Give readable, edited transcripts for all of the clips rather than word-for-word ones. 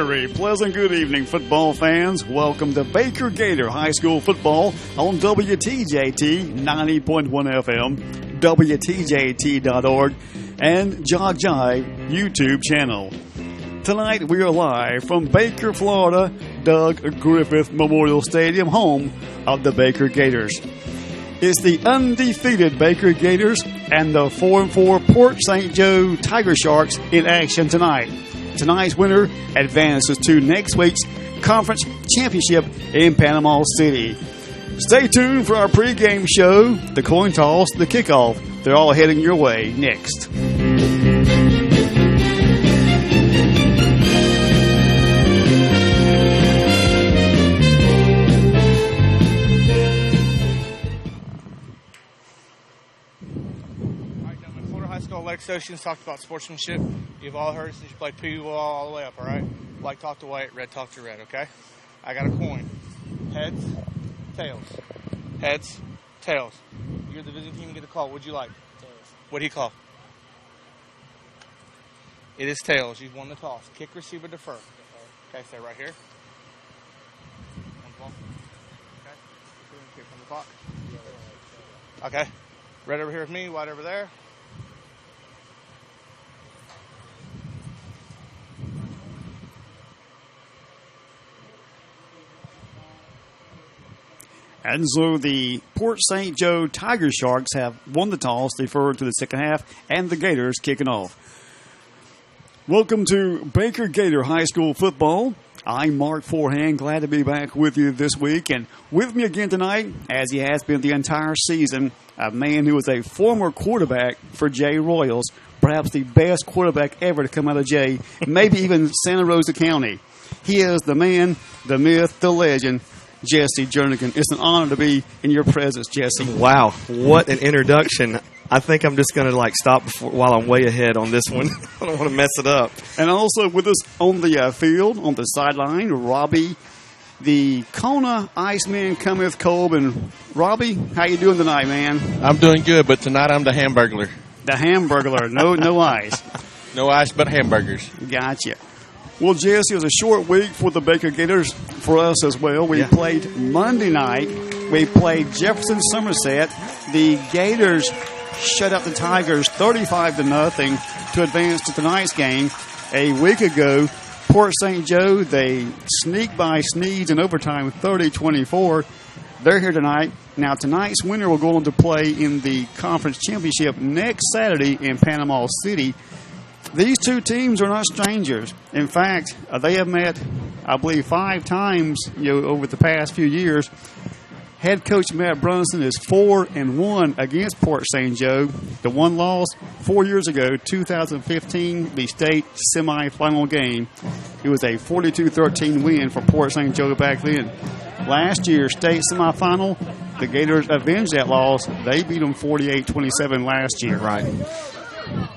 very pleasant good evening, football fans. Welcome to Baker Gator High School football on WTJT 90.1 FM, WTJT.org, and Jog Jive YouTube channel. Tonight we are live from Baker, Florida, Doug Griffith Memorial Stadium, home of the Baker Gators. It's the undefeated Baker Gators and the 4-4 Port St. Joe Tiger Sharks in action tonight. Tonight's winner advances to next week's conference championship in Panama City. Stay tuned for our pregame show, the coin toss, the kickoff. They're all heading your way next. Associations talked about sportsmanship. You've all heard since you played pee all the way up, all right? White talk to white, red talk to red, okay? I got a coin. Heads, tails. Heads, tails. You're the visiting team, you get the call. What'd you like? Tails. What'd he call? It is tails. You've won the toss. Kick, receiver, defer. Okay, stay right here. One ball. Okay. Here from the clock. Okay. Red over here with me, white over there. And so the Port St. Joe Tiger Sharks have won the toss, deferred to the second half, and the Gators kicking off. Welcome to Baker Gator High School football. I'm Mark Forehand, glad to be back with you this week. And with me again tonight, as he has been the entire season, a man who was a former quarterback for Jay Royals, perhaps the best quarterback ever to come out of Jay, maybe even Santa Rosa County. He is the man, the myth, the legend, Jesse Jernigan. It's an honor to be in your presence, Jesse. Wow, what an introduction. I think I'm just going to stop while I'm way ahead on this one. I don't want to mess it up. And also with us on the field, on the sideline, Robbie, the Kona Iceman cometh Kolb. And Robbie, how you doing tonight, man? I'm doing good, but tonight I'm the Hamburglar. The Hamburglar, no ice. No ice, but hamburgers. Gotcha. Well, Jesse, it was a short week for the Baker Gators, for us as well. We played Monday night. We played Jefferson Somerset. The Gators shut out the Tigers 35-0 to advance to tonight's game. A week ago, Port St. Joe, they sneaked by Sneeds in overtime 30-24. They're here tonight. Now, tonight's winner will go on to play in the conference championship next Saturday in Panama City. These two teams are not strangers. In fact, they have met, I believe, 5 times over the past few years. Head coach Matt Brunson is 4-1 against Port St. Joe. The one loss 4 years ago, 2015, the state semifinal game. It was a 42-13 win for Port St. Joe back then. Last year, state semifinal, the Gators avenged that loss. They beat them 48-27 last year. Right.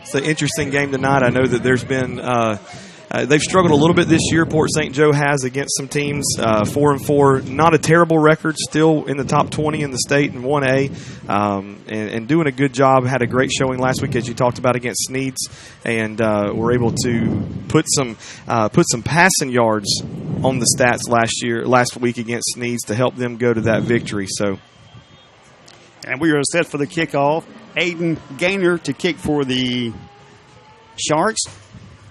It's an interesting game tonight. I know that there's been they've struggled a little bit this year. Port St. Joe has against some teams, 4-4. Not a terrible record, still in the top 20 in the state in 1A, and doing a good job. Had a great showing last week, as you talked about, against Sneeds, and were able to put some passing yards on the stats last week against Sneeds to help them go to that victory. So, and we are set for the kickoff. Aiden Gaynor to kick for the Sharks.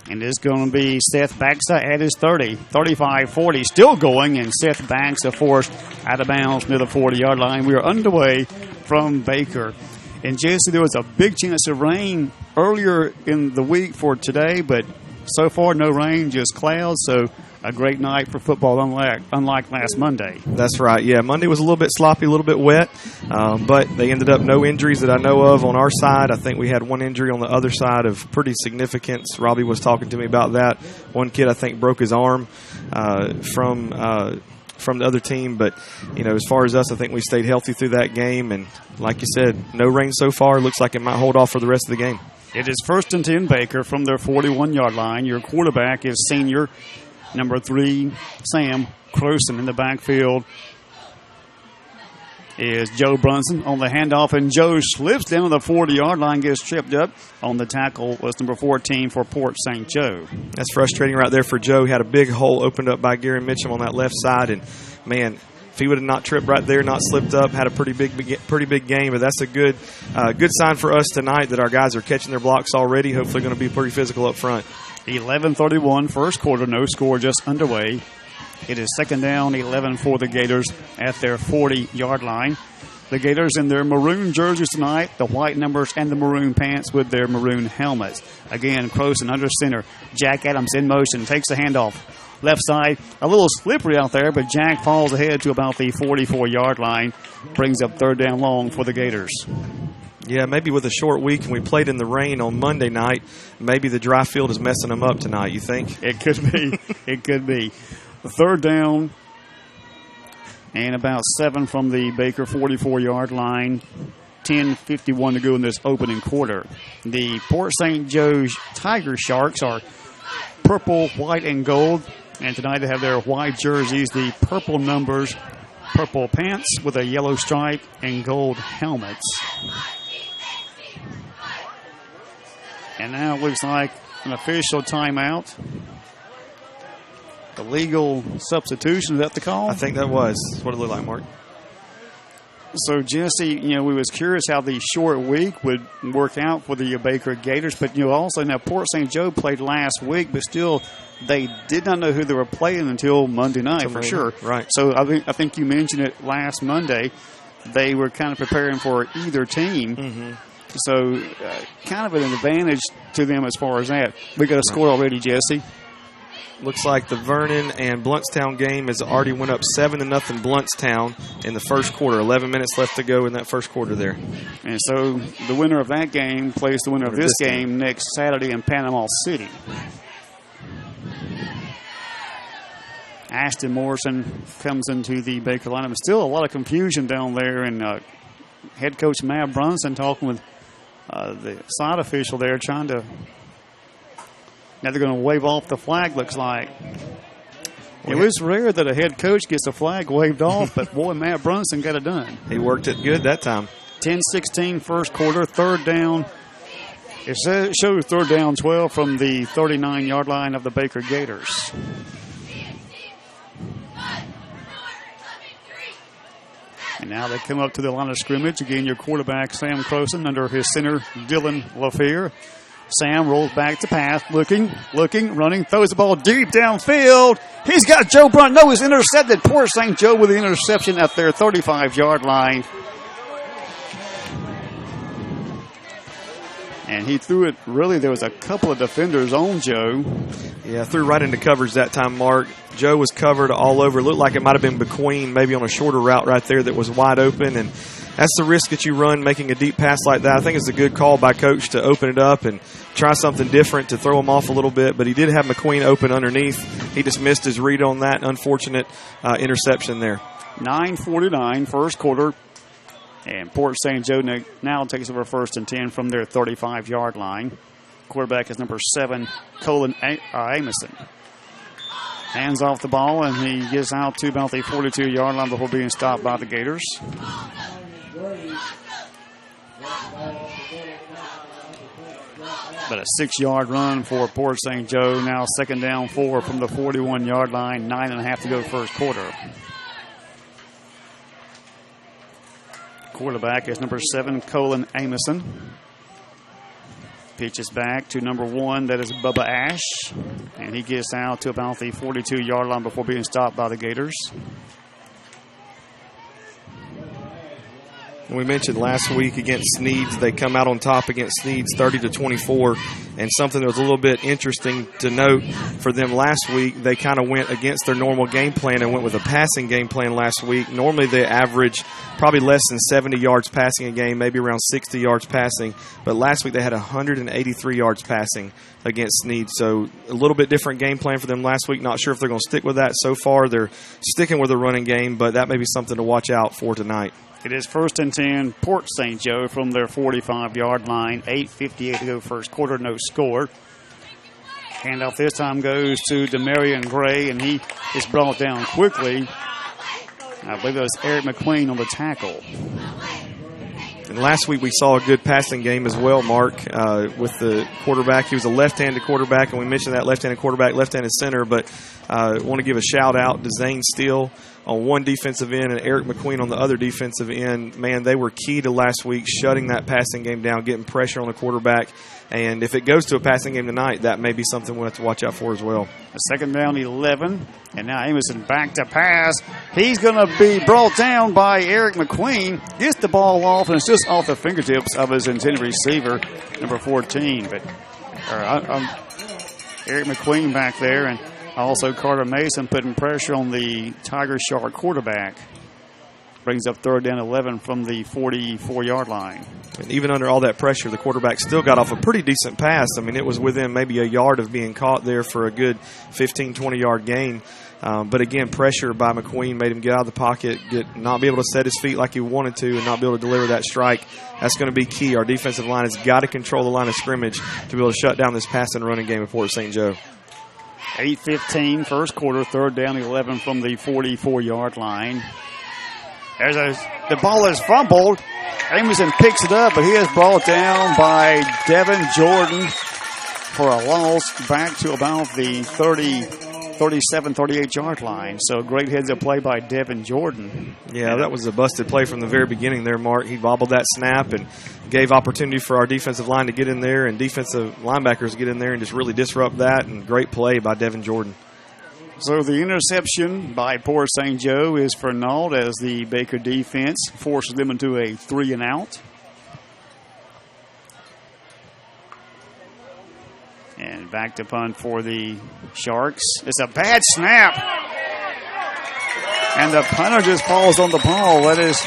And it's going to be Seth Baxa at his 30. 35-40 still going, and Seth Baxa forced out of bounds near the 40-yard line. We are underway from Baker. And, Jesse, there was a big chance of rain earlier in the week for today, but so far no rain, just clouds. So a great night for football, unlike last Monday. That's right. Yeah, Monday was a little bit sloppy, a little bit wet, but they ended up no injuries that I know of on our side. I think we had one injury on the other side of pretty significance. Robbie was talking to me about that. One kid, I think, broke his arm from the other team. But, as far as us, I think we stayed healthy through that game. And like you said, no rain so far. Looks like it might hold off for the rest of the game. It is 1st and 10 Baker from their 41-yard line. Your quarterback is senior number 3, Sam Croson in the backfield. is Joe Brunson on the handoff, and Joe slips down to the 40-yard line, gets tripped up. On the tackle was number 14 for Port St. Joe. That's frustrating right there for Joe. He had a big hole opened up by Gary Mitchum on that left side, and, man, if he would have not tripped right there, not slipped up, had a pretty big game. But that's a good sign for us tonight that our guys are catching their blocks already. Hopefully going to be pretty physical up front. 11:31, first quarter, no score, just underway. It is second down, 11 for the Gators at their 40-yard line. The Gators in their maroon jerseys tonight, the white numbers and the maroon pants with their maroon helmets. Again, Croson under center. Jack Adams in motion, takes the handoff. Left side, a little slippery out there, but Jack falls ahead to about the 44-yard line. Brings up third down long for the Gators. Yeah, maybe with a short week and we played in the rain on Monday night, maybe the dry field is messing them up tonight, you think? It could be. It could be. Third down and about 7 from the Baker 44-yard line. 10:51 to go in this opening quarter. The Port St. Joe's Tiger Sharks are purple, white, and gold. And tonight they have their white jerseys, the purple numbers, purple pants with a yellow stripe, and gold helmets. And now it looks like an official timeout. The legal substitution, is that the call? I think that was. That's what it looked like, Mark. So, Jesse, we was curious how the short week would work out for the Baker Gators. But, also now Port St. Joe played last week, but still they did not know who they were playing until Monday night for sure. Right. So, I think you mentioned it last Monday. They were kind of preparing for either team. Mm-hmm. So, kind of an advantage to them as far as that. We got a score already, Jesse. Looks like the Vernon and Bluntstown game has already went up 7-0 Bluntstown in the first quarter. 11 minutes left to go in that first quarter there. And so the winner of that game plays the winner of this game next Saturday in Panama City. Ashton Morrison comes into the Baker lineup. Still a lot of confusion down there, and head coach Matt Brunson talking with the side official there, trying to. Now they're going to wave off the flag, looks like. It was rare that a head coach gets a flag waved off, but boy, Matt Brunson got it done. He worked it good that time. 10-16 first quarter, third down. It shows third down 12 from the 39-yard line of the Baker Gators. And now they come up to the line of scrimmage. Again, your quarterback, Sam Croson, under his center, Dylan LaFear. Sam rolls back to pass, looking, running, throws the ball deep downfield. He's got Joe Brunt. No, he's intercepted. Poor St. Joe with the interception at their 35-yard line. And he threw it, really, there was a couple of defenders on Joe. Yeah, threw right into coverage that time, Mark. Joe was covered all over. It looked like it might have been McQueen, maybe on a shorter route right there that was wide open. And that's the risk that you run making a deep pass like that. I think it's a good call by Coach to open it up and try something different to throw him off a little bit. But he did have McQueen open underneath. He just missed his read on that unfortunate interception there. 9:49, first quarter. And Port St. Joe now takes over first and 10 from their 35-yard line. Quarterback is number 7, Colin Amison. Hands off the ball, and he gets out to about the 42-yard line before being stopped by the Gators. But a 6-yard run for Port St. Joe. Now second down 4 from the 41-yard line. 9.5 to go first quarter. Quarterback is number 7, Colin Amison. Pitches back to number 1, that is Bubba Ash. And he gets out to about the 42-yard line before being stopped by the Gators. We mentioned last week against Sneads, they come out on top against Sneads 30-24. And something that was a little bit interesting to note for them last week, they kind of went against their normal game plan and went with a passing game plan last week. Normally they average probably less than 70 yards passing a game, maybe around 60 yards passing. But last week they had 183 yards passing against Sneads. So a little bit different game plan for them last week. Not sure if they're going to stick with that. So far they're sticking with the running game, but that may be something to watch out for tonight. It is first and 10, Port St. Joe from their 45-yard line. 8:58 to go first quarter, no score. Handoff this time goes to Demarion Gray, and he is brought down quickly I believe it was Eric McQueen on the tackle. And last week we saw a good passing game as well, Mark, with the quarterback. He was a left-handed quarterback, and we mentioned that left-handed quarterback, left-handed center. But I want to give a shout-out to Zane Steele on one defensive end and Eric McQueen on the other defensive end. Man, they were key to last week, shutting that passing game down, getting pressure on the quarterback. And if it goes to a passing game tonight, that may be something we'll have to watch out for as well. A second down, 11. And now Amerson back to pass. He's going to be brought down by Eric McQueen. Gets the ball off, and it's just off the fingertips of his intended receiver, number 14. But Eric McQueen back there, and also Carter Mason putting pressure on the Tiger Shark quarterback. Brings up third down 11 from the 44-yard line. And even under all that pressure, the quarterback still got off a pretty decent pass. I mean, it was within maybe a yard of being caught there for a good 15, 20-yard gain. But again, pressure by McQueen made him get out of the pocket, not be able to set his feet like he wanted to, and not be able to deliver that strike. That's going to be key. Our defensive line has got to control the line of scrimmage to be able to shut down this pass and running game at Port St. Joe. 8:15, first quarter, third down 11 from the 44-yard line. The ball is fumbled. Amerson picks it up, but he is brought down by Devin Jordan for a loss back to about the 37, 38-yard line. So great heads-up play by Devin Jordan. Yeah, that was a busted play from the very beginning there, Mark. He bobbled that snap and gave opportunity for our defensive line to get in there and defensive linebackers to get in there and just really disrupt that, and great play by Devin Jordan. So the interception by Port St. Joe is for naught as the Baker defense forces them into a 3-and-out. And back to punt for the Sharks. It's a bad snap. And the punter just falls on the ball. That is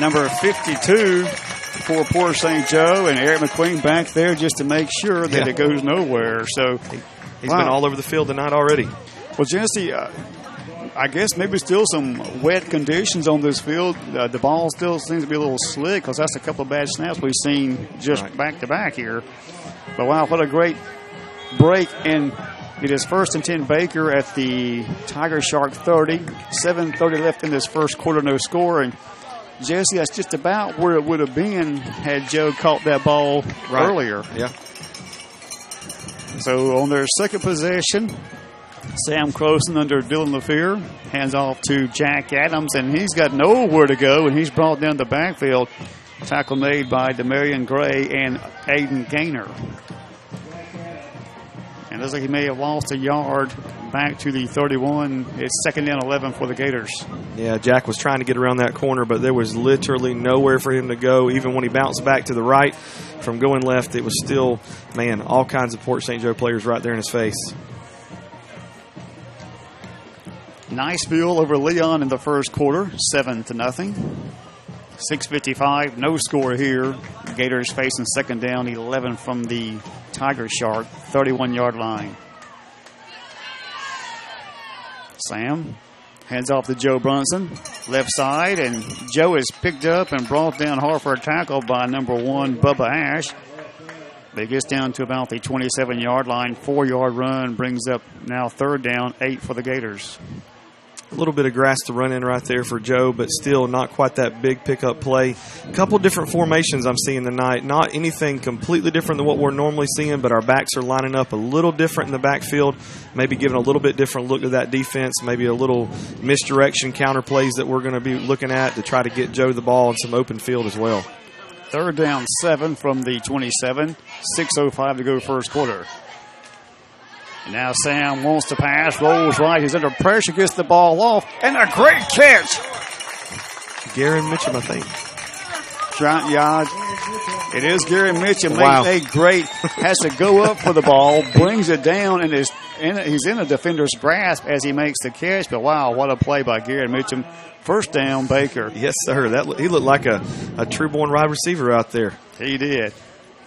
number 52 for Port St. Joe. And Eric McQueen back there just to make sure that it goes nowhere. So he's been all over the field tonight already. Well, Jesse, I guess maybe still some wet conditions on this field. The ball still seems to be a little slick because that's a couple of bad snaps we've seen just back-to-back here. But, wow, what a great break. And it is 1st and 10 Baker at the Tiger Shark 30. 7:30 left in this first quarter, no score. And, Jesse, that's just about where it would have been had Joe caught that ball earlier. Yeah. So, on their second possession, Sam Croson under Dylan LaFear. Hands off to Jack Adams, and he's got nowhere to go, and he's brought down the backfield. Tackle made by Demarion Gray and Aiden Gaynor. And looks like he may have lost a yard back to the 31. It's 2nd down 11 for the Gators. Yeah, Jack was trying to get around that corner, but there was literally nowhere for him to go. Even when he bounced back to the right from going left, it was still, all kinds of Port St. Joe players right there in his face. Niceville over Leon in the first quarter, 7-0. 6:55, no score here. Gators facing 2nd down 11 from the Tiger Shark, 31-yard line. Sam hands off to Joe Brunson, left side, and Joe is picked up and brought down hard for a tackle by number 1, Bubba Ash. But it gets down to about the 27-yard line. 4-yard run brings up now 3rd down, 8 for the Gators. A little bit of grass to run in right there for Joe, but still not quite that big pickup play. A couple different formations I'm seeing tonight. Not anything completely different than what we're normally seeing, but our backs are lining up a little different in the backfield, maybe giving a little bit different look to that defense, maybe a little misdirection counter plays that we're going to be looking at to try to get Joe the ball in some open field as well. 3rd down 7 from the 27. 6:05 to go first quarter. And now Sam wants to pass, rolls right. He's under pressure, gets the ball off, and a great catch. Garen Mitchum, I think. It is Gary Mitchum. Wow. Has to go up for the ball, brings it down, and he's in a defender's grasp as he makes the catch. But, wow, what a play by Gary Mitchum. 1st down, Baker. Yes, sir. He looked like a true-born wide receiver out there. He did.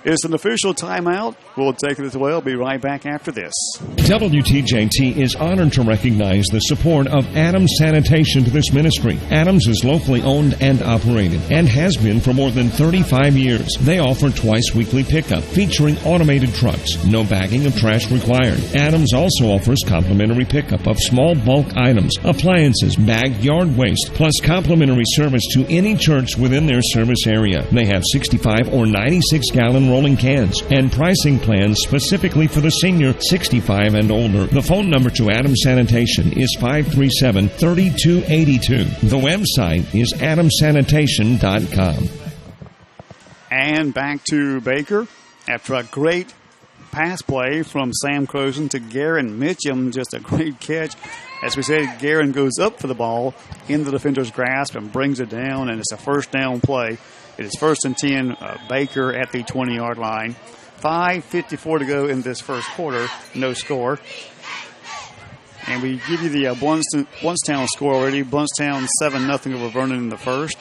It's an official timeout. We'll take it as well. Be right back after this. WTJT is honored to recognize the support of Adams Sanitation to this ministry. Adams is locally owned and operated and has been for more than 35 years. They offer twice weekly pickup featuring automated trucks. No bagging of trash required. Adams also offers complimentary pickup of small bulk items, appliances, bagged yard waste, plus complimentary service to any church within their service area. They have 65 or 96-gallon rolling cans and pricing plans specifically for the senior 65 and older. The phone number to Adams Sanitation is 537-3282. The website is adamsanitation.com. And back to Baker after a great pass play from Sam Croson to Garen Mitchum. Just a great catch. As we said, Garen goes up for the ball in the defender's grasp and brings it down, and it's a first down play. It is 1st and 10, Baker at the 20-yard line. 5:54 to go in this first quarter. No score. And we give you the Bluntstown score already. Bluntstown 7-0 over Vernon in the first.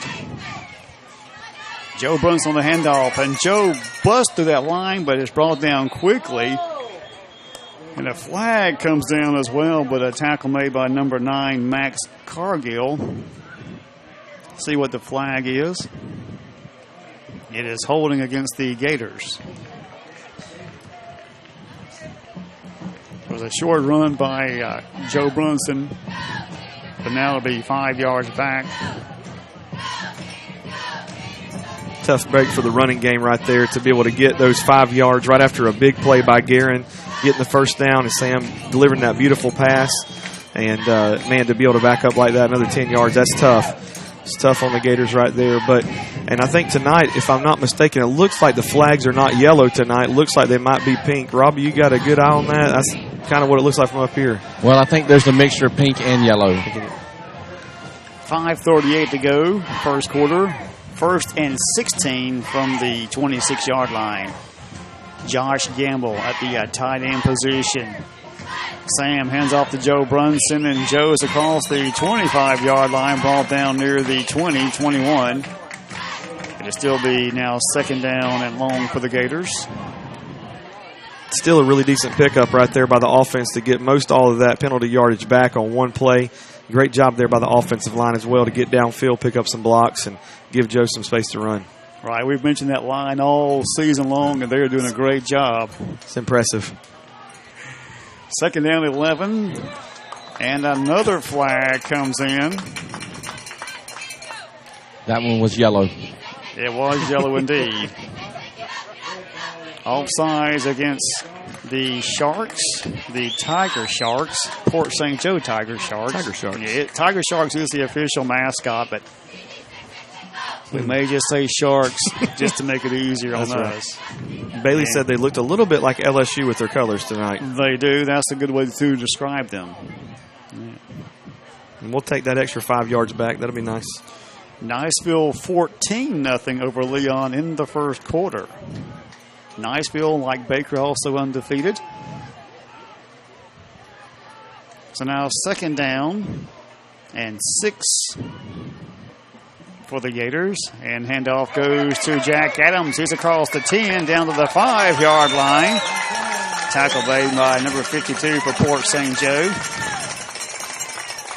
Joe Bruns on the handoff, and Joe busts through that line, but it's brought down quickly. And a flag comes down as well, but a tackle made by number 9, Max Cargill. See what the flag is. It is holding against the Gators. It was a short run by Joe Brunson, but now it'll be 5 yards back. Tough break for the running game right there to be able to get those 5 yards right after a big play by Garen, getting the first down, and Sam delivering that beautiful pass. And, man, to be able to back up like that, another 10 yards, that's tough. It's tough on the Gators right there. And I think tonight, if I'm not mistaken, it looks like the flags are not yellow tonight. It looks like they might be pink. Robbie, you got a good eye on that? That's kind of what it looks like from up here. Well, I think there's a mixture of pink and yellow. 5:38 to go, first quarter. 1st and 16 from the 26-yard line. Josh Gamble at the tight end position. Sam hands off to Joe Brunson, and Joe's across the 25-yard line, ball down near the 20-21. It'll still be now 2nd down and long for the Gators. Still a really decent pickup right there by the offense to get most all of that penalty yardage back on one play. Great job there by the offensive line as well to get downfield, pick up some blocks, and give Joe some space to run. Right, we've mentioned that line all season long, and they're doing a great job. It's impressive. 2nd down, 11, and another flag comes in. That one was yellow. It was yellow indeed. Offsides against the Sharks, the Tiger Sharks, Port St. Joe Tiger Sharks. Tiger Sharks. Yeah, Tiger Sharks is the official mascot, but we may just say Sharks just to make it easier on us. Bailey said they looked a little bit like LSU with their colors tonight. They do. That's a good way to describe them. Yeah. And we'll take that extra 5 yards back. That'll be nice. Niceville 14-0 over Leon in the first quarter. Niceville, like Baker, also undefeated. So now 2nd down and 6 for the Gators. And handoff goes to Jack Adams. He's across the 10 down to the 5-yard line. Tackle made by number 52 for Port St. Joe.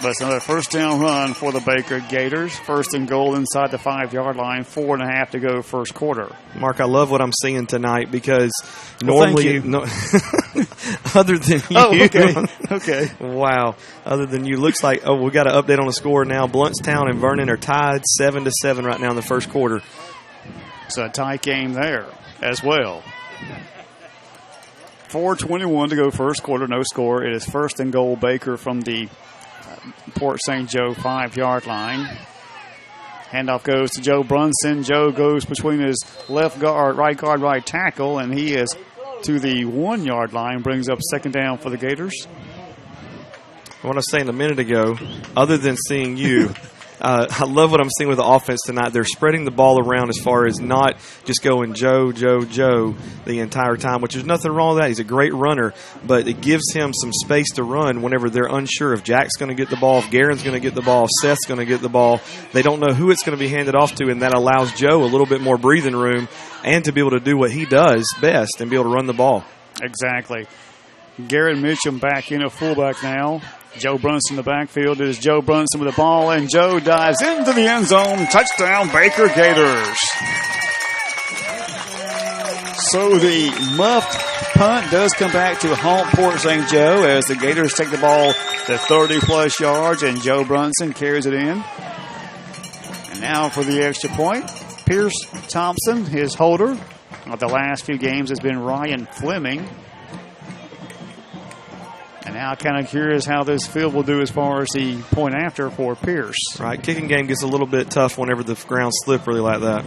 But it's another first down run for the Baker Gators. 1st and goal inside the 5-yard line. 4.5 to go first quarter. Mark, I love what I'm seeing tonight because normally, other than you. Oh, okay. Wow. Other than you, looks like, we got an update on the score now. Bluntstown and Vernon are tied 7-7 right now in the first quarter. So a tight game there as well. 4:21 to go first quarter, no score. It is 1st and goal Baker from the Port St. Joe 5-yard line. Handoff goes to Joe Brunson. Joe goes between his left guard, right tackle, and he is to the 1-yard line, brings up 2nd down for the Gators. What I was saying a minute ago, other than seeing you, I love what I'm seeing with the offense tonight. They're spreading the ball around as far as not just going Joe the entire time, which there's nothing wrong with that. He's a great runner, but it gives him some space to run whenever they're unsure if Jack's going to get the ball, if Garen's going to get the ball, if Seth's going to get the ball. They don't know who it's going to be handed off to, and that allows Joe a little bit more breathing room and to be able to do what he does best and be able to run the ball. Exactly. Garen Mitchum back in a fullback now. Joe Brunson in the backfield. It is Joe Brunson with the ball, and Joe dives into the end zone. Touchdown, Baker Gators. So the muffed punt does come back to haunt Port St. Joe as the Gators take the ball to 30-plus yards, and Joe Brunson carries it in. And now for the extra point, Pierce Thompson, his holder of the last few games, has been Ryan Fleming. And now kind of curious how this field will do as far as the point after for Pierce. Right, kicking game gets a little bit tough whenever the ground's slippery like that.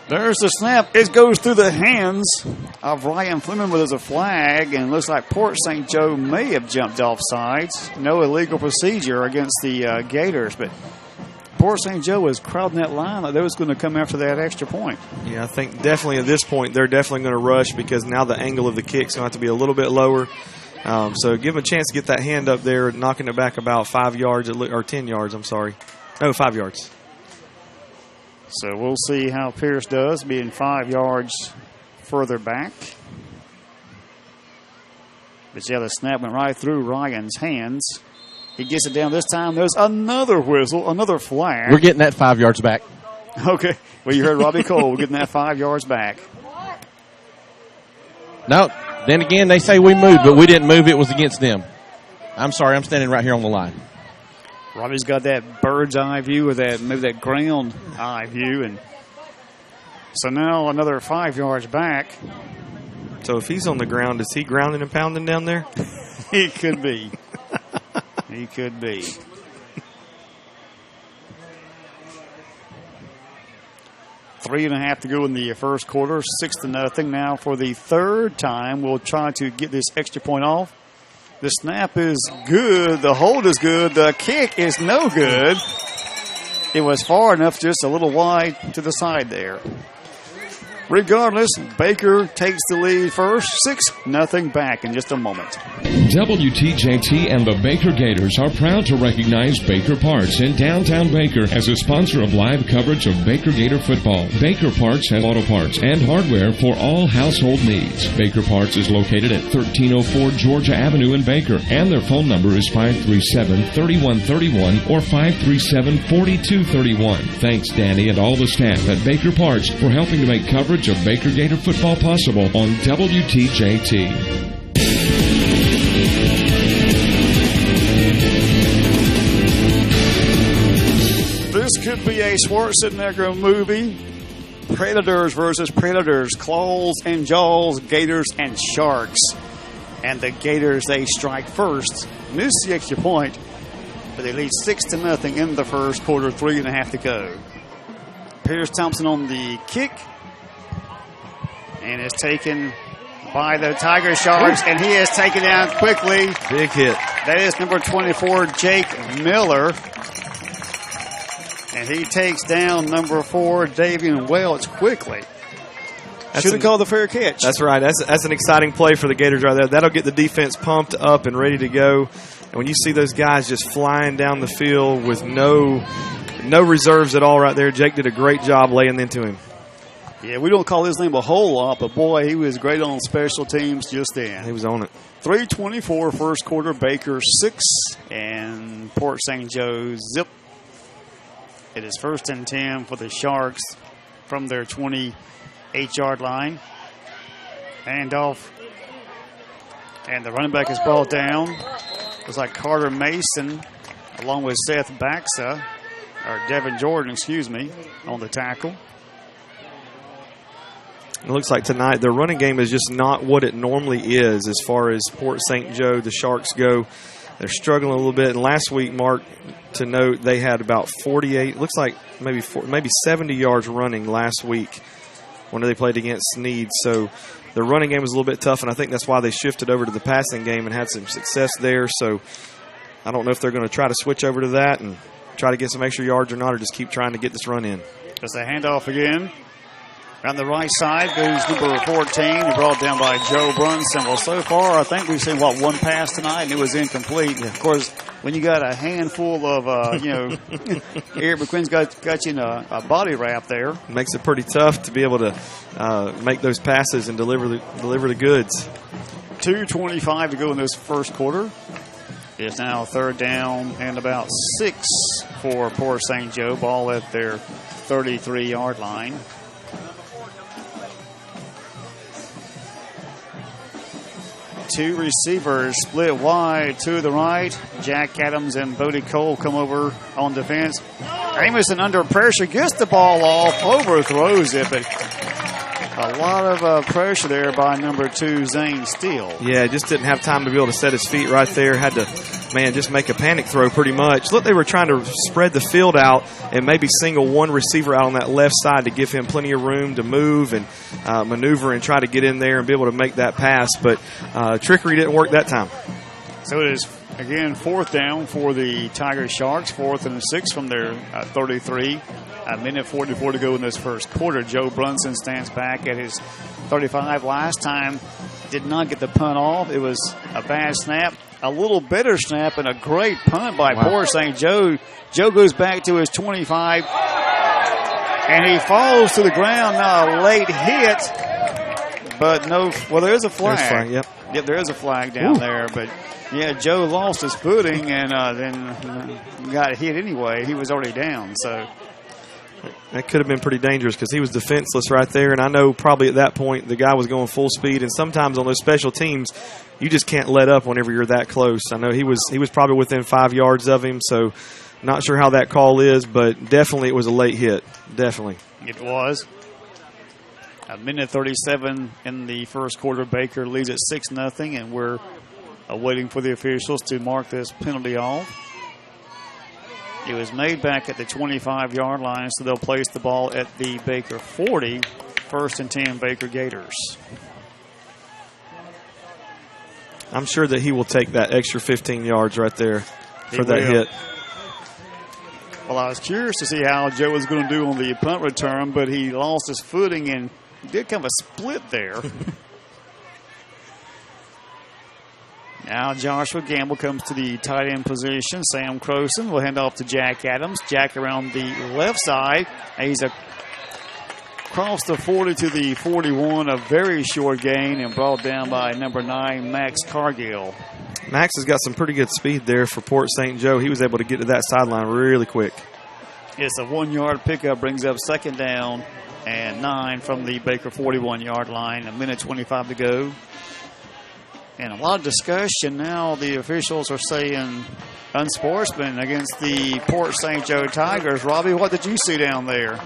There's the snap. It goes through the hands of Ryan Fleming, but there's a flag, and it looks like Port St. Joe may have jumped off sides. No illegal procedure against the Gators, but Port St. Joe was crowding that line like they was going to come after that extra point. Yeah, I think definitely at this point they're definitely going to rush because now the angle of the kick's going to have to be a little bit lower. So give them a chance to get that hand up there, knocking it back about 5 yards, or 10 yards, I'm sorry. No, 5 yards. So we'll see how Pierce does, being 5 yards further back. But yeah, the snap went right through Ryan's hands. He gets it down this time. There's another whistle, another flag. We're getting that 5 yards back. Okay. Well, you heard Robbie Cole. We're getting that 5 yards back. No, then again, they say we moved, but we didn't move. It was against them. I'm sorry. I'm standing right here on the line. Robbie's got that bird's eye view, or that maybe that ground eye view. And so now another 5 yards back. So if he's on the ground, is he grounding and pounding down there? He could be. He could be. Three and a half to go in the first quarter. 6-0 now for the third time. We'll try to get this extra point off. The snap is good. The hold is good. The kick is no good. It was far enough, just a little wide to the side there. Regardless, Baker takes the lead first, 6-0 back in just a moment. WTJT and the Baker Gators are proud to recognize Baker Parts in downtown Baker as a sponsor of live coverage of Baker Gator football. Baker Parts has auto parts and hardware for all household needs. Baker Parts is located at 1304 Georgia Avenue in Baker, and their phone number is 537-3131 or 537-4231. Thanks, Danny, and all the staff at Baker Parts for helping to make coverage of Baker Gator football possible on WTJT. This could be a Schwarzenegger movie. Predators versus Predators. Claws and jaws, Gators and Sharks. And the Gators, they strike first. Miss the extra point, but they lead 6-0 in the first quarter, 3.5 to go. Pierce Thompson on the kick. And is taken by the Tiger Sharks, and he is taken down quickly. Big hit. That is number 24, Jake Miller. And he takes down number 4, Davian Welch, quickly. Should have called the fair catch. That's right. That's an exciting play for the Gators right there. That'll get the defense pumped up and ready to go. And when you see those guys just flying down the field with no reserves at all right there, Jake did a great job laying into him. Yeah, we don't call his name a whole lot, but boy, he was great on special teams just then. He was on it. 3:24 first quarter, Baker 6, and Port St. Joe zip. It is 1st and 10 for the Sharks from their 28-yard line. Handoff, and the running back is brought down. Looks like Carter Mason, along with Seth Baxa, or Devin Jordan, excuse me, on the tackle. It looks like tonight their running game is just not what it normally is as far as Port St. Joe, the Sharks go. They're struggling a little bit. And last week, Mark, to note, they had about 48, looks like maybe 70 yards running last week when they played against Snead. So their running game was a little bit tough, and I think that's why they shifted over to the passing game and had some success there. So I don't know if they're going to try to switch over to that and try to get some extra yards or not, or just keep trying to get this run in. Just a handoff again. On the right side goes number 14, brought down by Joe Brunson. Well, so far, I think we've seen, one pass tonight, and it was incomplete. Of course, when you got a handful of, Eric McQueen's got you in a body wrap there. Makes it pretty tough to be able to make those passes and deliver the goods. 2:25 to go in this first quarter. It's now third down and about 6 for Port St. Joe. Ball at their 33-yard line. Two receivers split wide to the right. Jack Adams and Bodie Cole come over on defense. Amison under pressure, gets the ball off, overthrows it, but a lot of pressure there by number 2, Zane Steele. Yeah, just didn't have time to be able to set his feet right there. Had to, just make a panic throw pretty much. Look, they were trying to spread the field out and maybe single one receiver out on that left side to give him plenty of room to move and maneuver and try to get in there and be able to make that pass. But trickery didn't work that time. So it is, again, fourth down for the Tiger Sharks. 4th and 6 from their 33. A minute 44 to go in this first quarter. Joe Brunson stands back at his 35. Last time did not get the punt off. It was a bad snap. A little better snap and a great punt by Port St. Joe. Joe goes back to his 25. And he falls to the ground. Now a late hit. But no, there is a flag. There's a flag, yep. Yep, there is a flag down there. But, yeah, Joe lost his footing and then got hit anyway. He was already down, so. That could have been pretty dangerous because he was defenseless right there. And I know probably at that point the guy was going full speed. And sometimes on those special teams, you just can't let up whenever you're that close. I know he was probably within 5 yards of him, so not sure how that call is, but definitely it was a late hit. Definitely. It was. A minute 37 in the first quarter. Baker leads at 6-0, and we're waiting for the officials to mark this penalty off. It was made back at the 25-yard line, so they'll place the ball at the Baker 40. 1st and 10, Baker Gators. I'm sure that he will take that extra 15 yards right there for that hit. Well, I was curious to see how Joe was going to do on the punt return, but he lost his footing and did kind of a split there. Now Joshua Gamble comes to the tight end position. Sam Croson will hand off to Jack Adams. Jack around the left side. He's across the 40 to the 41. A very short gain and brought down by number 9, Max Cargill. Max has got some pretty good speed there for Port St. Joe. He was able to get to that sideline really quick. It's a 1-yard pickup, brings up 2nd down and 9 from the Baker 41-yard line. A minute 25 to go. And a lot of discussion now. The officials are saying unsportsman against the Port St. Joe Tigers. Robbie, what did you see down there?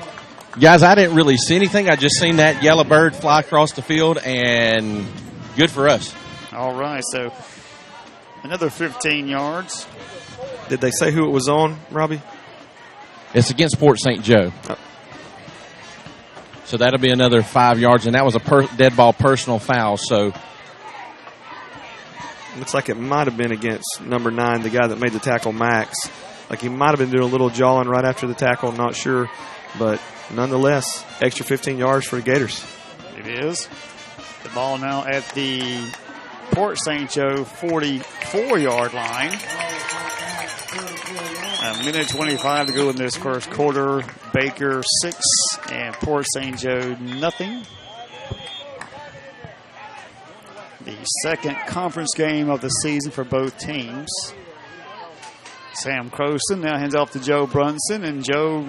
Guys, I didn't really see anything. I just seen that yellow bird fly across the field, and good for us. All right, so another 15 yards. Did they say who it was on, Robbie? It's against Port St. Joe. Oh. So that'll be another 5 yards, and that was a dead ball personal foul, so. Looks like it might have been against number 9, the guy that made the tackle, Max. Like he might have been doing a little jawing right after the tackle, I'm not sure. But nonetheless, extra 15 yards for the Gators. It is. The ball now at the Port St. Joe 44-yard line. A minute 25 to go in this first quarter. Baker 6 and Port St. Joe nothing. The second conference game of the season for both teams. Sam Croson now hands off to Joe Brunson, and Joe,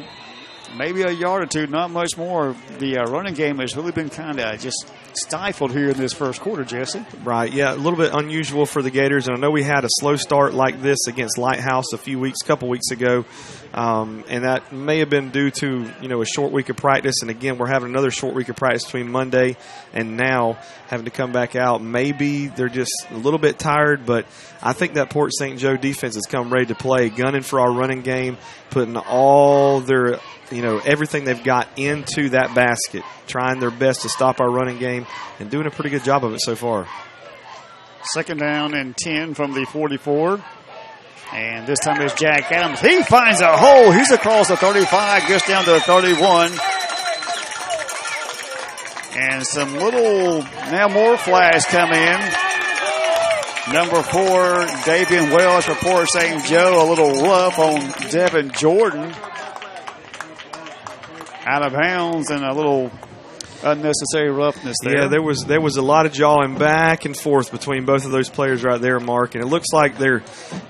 maybe a yard or two, not much more. The running game has really been kind of just stifled here in this first quarter, Jesse. Right, yeah, a little bit unusual for the Gators, and I know we had a slow start like this against Lighthouse a couple weeks ago, and that may have been due to a short week of practice. And again, we're having another short week of practice between Monday and now, having to come back out. Maybe they're just a little bit tired, but I think that Port St. Joe defense has come ready to play, gunning for our running game, putting all their everything they've got into that basket, trying their best to stop our running game, and doing a pretty good job of it so far. 2nd down and 10 from the 44. And this time it's Jack Adams. He finds a hole. He's across the 35, gets down to the 31. And some little, now more flags come in. Number 4, Davian Wells for Port St. Joe. A little rough on Devin Jordan. Out of bounds and a little unnecessary roughness there. Yeah, there was a lot of jawing back and forth between both of those players right there, Mark. And it looks like they're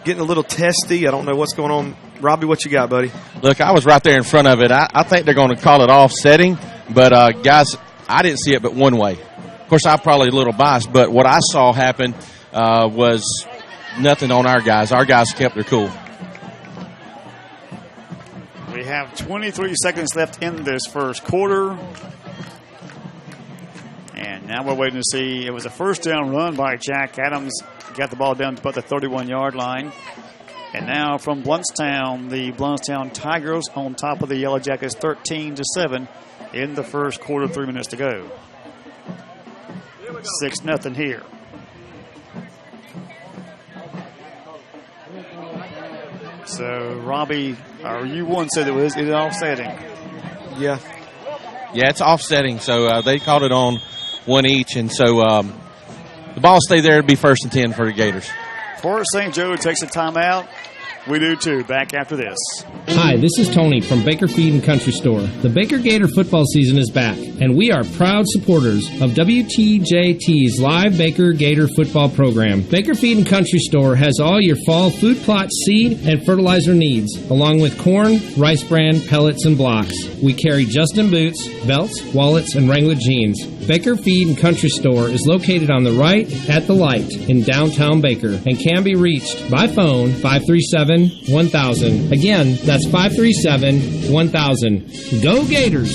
getting a little testy. I don't know what's going on. Robbie, what you got, buddy? Look, I was right there in front of it. I think they're going to call it offsetting. But, guys, I didn't see it but one way. Of course, I'm probably a little biased, but what I saw happen was nothing on our guys. Our guys kept their cool. We have 23 seconds left in this first quarter. And now we're waiting to see. It was a first down run by Jack Adams. Got the ball down to about the 31-yard line. And now from Blountstown, the Blountstown Tigers on top of the Yellow Jackets 13-7 in the first quarter, 3 minutes to go. 6-0 here. So, Robbie, or you once said it offsetting. Yeah. Yeah, it's offsetting. So they called it on one each. And so the ball stay there. It'd be 1st and 10 for the Gators. Port St. Joe takes a timeout. We do too. Back after this. Hi, this is Tony from Baker Feed and Country Store. The Baker Gator football season is back, and we are proud supporters of WTJT's live Baker Gator football program. Baker Feed and Country Store has all your fall food plot seed and fertilizer needs, along with corn, rice bran, pellets, and blocks. We carry Justin boots, belts, wallets, and Wrangler jeans. Baker Feed and Country Store is located on the right at the light in downtown Baker and can be reached by phone 537-1000. Again, that's 537-1000. Go Gators!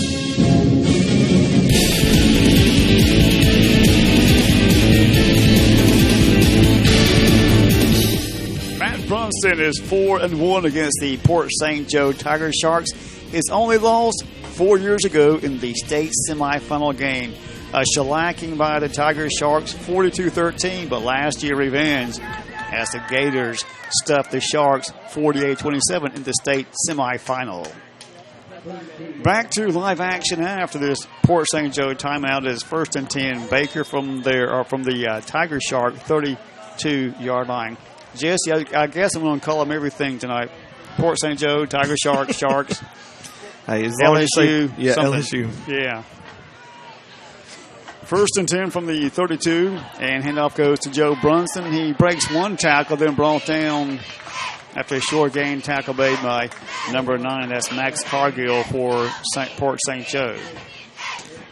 Matt Brunson is 4-1 against the Port St. Joe Tiger Sharks. His only loss 4 years ago in the state semifinal game. A shellacking by the Tiger Sharks, 42-13, but last year revenge as the Gators stuffed the Sharks 48-27 in the state semifinal. Back to live action after this Port St. Joe timeout is 1st and 10. Baker from the Tiger Shark 32-yard line. Jesse, I guess I'm going to call them everything tonight. Port St. Joe, Tiger Sharks, Sharks. Hey, as long as you LSU, say, LSU. Yeah. 1st and 10 from the 32, and handoff goes to Joe Brunson. He breaks one tackle, then brought down after a short gain tackle made by number 9. That's Max Cargill for Port St. Joe.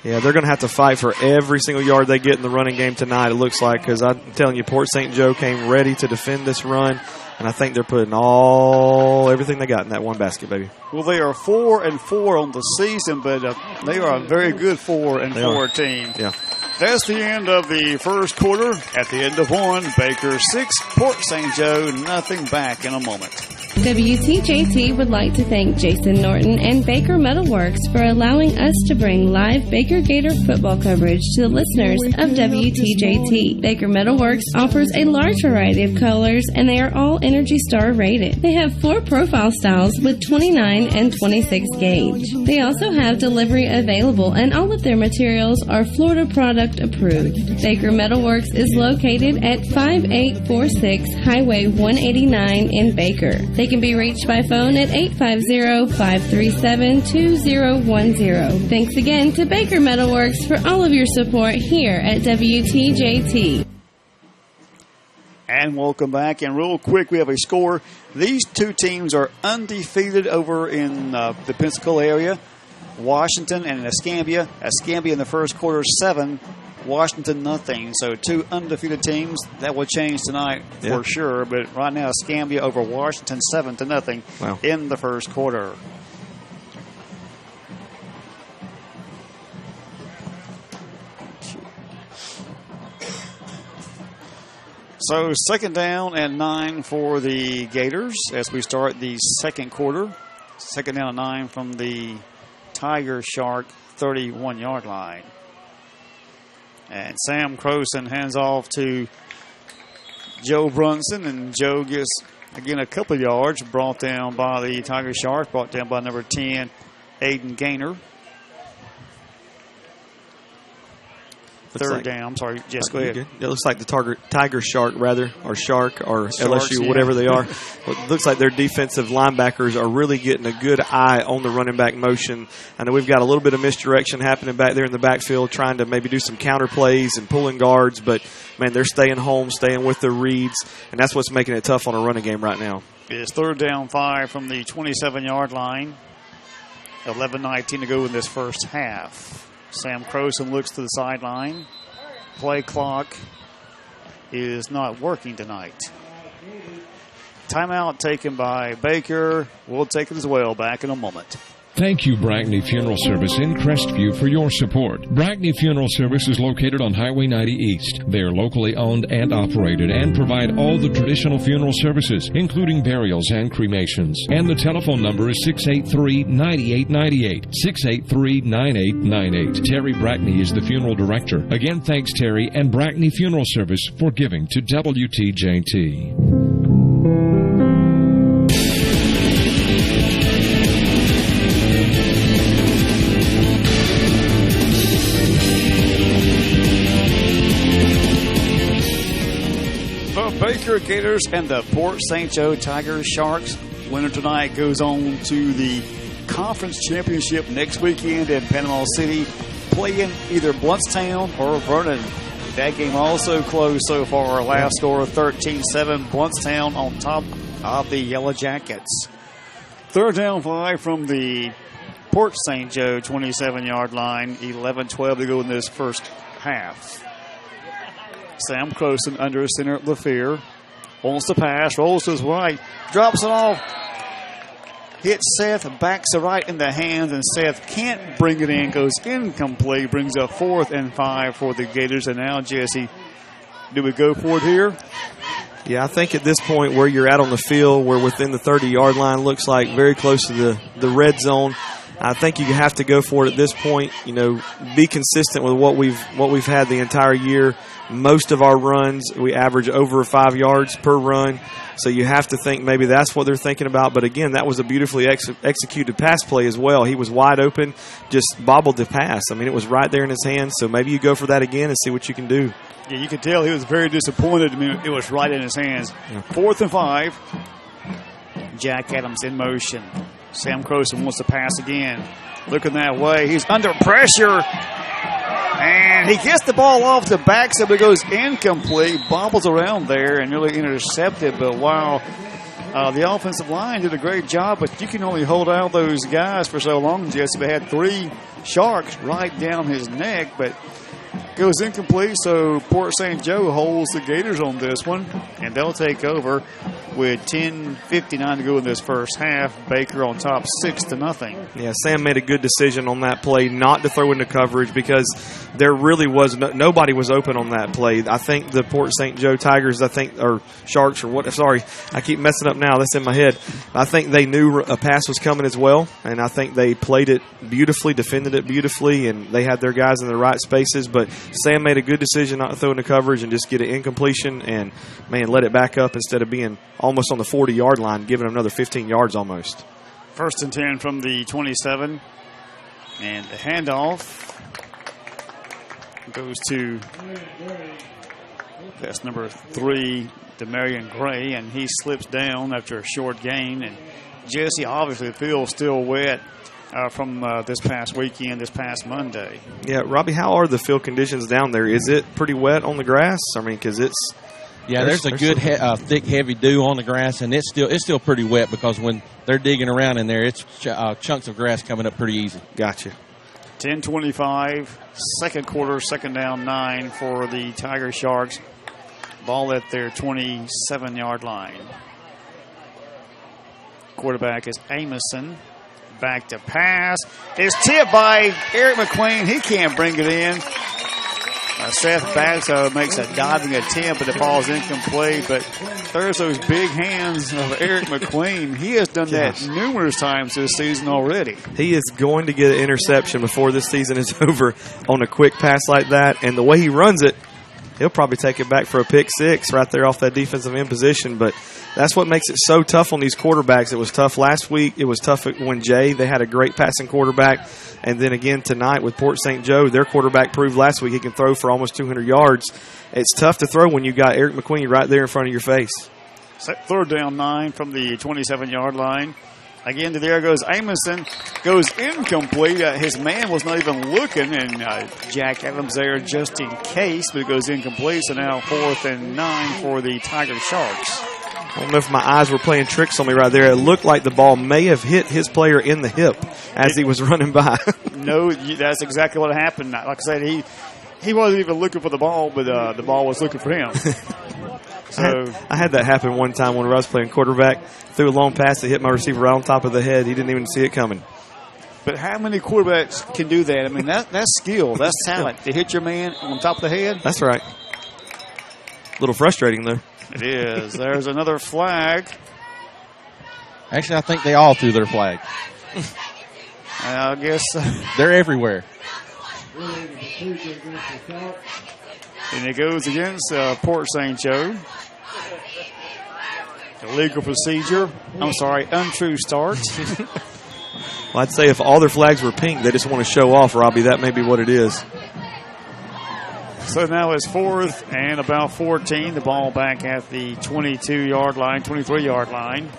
Yeah, they're going to have to fight for every single yard they get in the running game tonight, it looks like, because I'm telling you, Port St. Joe came ready to defend this run, and I think they're putting everything they got in that one basket, baby. Well, they are 4-4 on the season, but they are a very good 4-4 team. Yeah. That's the end of the first quarter. At the end of one, Baker 6, Port St. Joe nothing. Back in a moment. WTJT would like to thank Jason Norton and Baker Metalworks for allowing us to bring live Baker Gator football coverage to the listeners of WTJT. Baker Metalworks offers a large variety of colors, and they are all Energy Star rated. They have 4 profile styles with 29 and 26 gauge. They also have delivery available, and all of their materials are Florida product approved. Baker Metalworks is located at 5846 Highway 189 in Baker. They can be reached by phone at 850-537-2010. Thanks again to Baker Metalworks for all of your support here at WTJT. And welcome back. And real quick, we have a score. These two teams are undefeated over in the Pensacola area. Washington and Escambia. Escambia in the first quarter 7. Washington nothing. So 2 undefeated teams. That will change tonight for sure. But right now, Escambia over Washington 7-0 in the first quarter. So 2nd down and 9 for the Gators as we start the second quarter. 2nd down and 9 from the Tiger Shark 31-yard line. And Sam Croson hands off to Joe Brunson, and Joe gets Again, a couple of yards brought down by the Tiger Sharks, brought down by number 10, Aiden Gaynor. Third down. I'm sorry, Jess, go ahead. It looks like the Tiger Shark, or Shark, or Sharks, LSU, whatever they are. It looks like their defensive linebackers are really getting a good eye on the running back motion. I know we've got a little bit of misdirection happening back there in the backfield, trying to maybe do some counter plays and pulling guards, but, man, they're staying home, staying with their reads, and that's what's making it tough on a running game right now. It's 3rd down 5 from the 27-yard line. 11:19 to go in this first half. Sam Croson looks to the sideline. Play clock is not working tonight. Timeout taken by Baker. We'll take it as well. Back in a moment. Thank you, Brackney Funeral Service in Crestview, for your support. Brackney Funeral Service is located on Highway 90 East. They are locally owned and operated and provide all the traditional funeral services, including burials and cremations. And the telephone number is 683-9898, 683-9898. Terry Brackney is the funeral director. Again, thanks, Terry and Brackney Funeral Service for giving to WTJT. Baker Gators and the Port St. Joe Tiger Sharks. Winner tonight goes on to the conference championship next weekend in Panama City, playing either Bluntstown or Vernon. That game also closed so far. Last score 13-7. Bluntstown on top of the Yellow Jackets. 3rd down 5 from the Port St. Joe 27-yard line. 11-12 to go in this first half. Sam Croson under center at LaFear. Wants to pass, rolls to his right, drops it off. Hits Seth, backs it right in the hands, and Seth can't bring it in, goes incomplete, brings up 4th and 5 for the Gators. And now, Jesse, do we go for it here? Yeah, I think at this point where you're at on the field, we're within the 30-yard line, looks like very close to the red zone. I think you have to go for it at this point. You know, be consistent with what we've had the entire year. Most of our runs, we average over 5 yards per run. So you have to think maybe that's what they're thinking about. But, again, that was a beautifully executed pass play as well. He was wide open, just bobbled the pass. I mean, it was right there in his hands. So maybe you go for that again and see what you can do. Yeah, you could tell he was very disappointed. I mean, it was right in his hands. Yeah. 4th and 5. Jack Adams in motion. Sam Croson wants to pass again. Looking that way. He's under pressure. And he gets the ball off the backside, but it goes incomplete. Bobbles around there and really intercepted. But wow, the offensive line did a great job. But you can only hold out those guys for so long, Jesse. They had 3 Sharks right down his neck, but goes incomplete. So Port St. Joe holds the Gators on this one, and they'll take over with 10:59 to go in this first half. Baker on top 6-0. Yeah, Sam made a good decision on that play not to throw into coverage because there really was nobody was open on that play. I think the Port St. Joe Tigers, or Sharks, or what? Sorry, I keep messing up now. That's in my head. I think they knew a pass was coming as well, and I think they played it beautifully, defended it beautifully, and they had their guys in the right spaces. But Sam made a good decision not to throw into coverage and just get an incompletion and, man, let it back up instead of being almost on the 40-yard line, giving them another 15 yards almost. 1st and 10 from the 27. And the handoff goes to, that's number 3, Demarion Gray, and he slips down after a short gain. And Jesse, obviously, the field's still wet from this past weekend, this past Monday. Yeah, Robbie, how are the field conditions down there? Is it pretty wet on the grass? I mean, because it's... Yeah, there's a good thick, heavy dew on the grass, and it's still pretty wet because when they're digging around in there, it's chunks of grass coming up pretty easy. Gotcha. 10:25, second quarter, 2nd down 9 for the Tiger Sharks. Ball at their 27-yard line. Quarterback is Amison. Back to pass. It's tipped by Eric McQueen. He can't bring it in. Seth Bagso makes a diving attempt, but it falls incomplete. But there's those big hands of Eric McQueen. He has done that numerous times this season already. He is going to get an interception before this season is over on a quick pass like that. And the way he runs it, he'll probably take it back for a pick six right there off that defensive end position. But that's what makes it so tough on these quarterbacks. It was tough last week. It was tough when they had a great passing quarterback. And then again tonight with Port St. Joe, their quarterback proved last week he can throw for almost 200 yards. It's tough to throw when you got Eric McQueen right there in front of your face. Third down 9 from the 27-yard line. Again, there goes Amundsen. Goes incomplete. His man was not even looking, and Jack Adams there just in case, but it goes incomplete. So now 4th and 9 for the Tiger Sharks. I don't know if my eyes were playing tricks on me right there. It looked like the ball may have hit his player in the hip as he was running by. No, that's exactly what happened. Like I said, he wasn't even looking for the ball, but the ball was looking for him. So I had that happen one time when I was playing quarterback. Threw a long pass that hit my receiver right on top of the head. He didn't even see it coming. But how many quarterbacks can do that? I mean, that's skill. That's talent. To hit your man on top of the head. That's right. A little frustrating, though. It is. There's another flag. Actually, I think they all threw their flag. I guess. They're everywhere. And it goes against Port St. Joe. Illegal procedure. Untrue start. Well, I'd say if all their flags were pink, they just want to show off, Robbie. That may be what it is. So now it's 4th and about 14. The ball back at the 22-yard line, 23-yard line.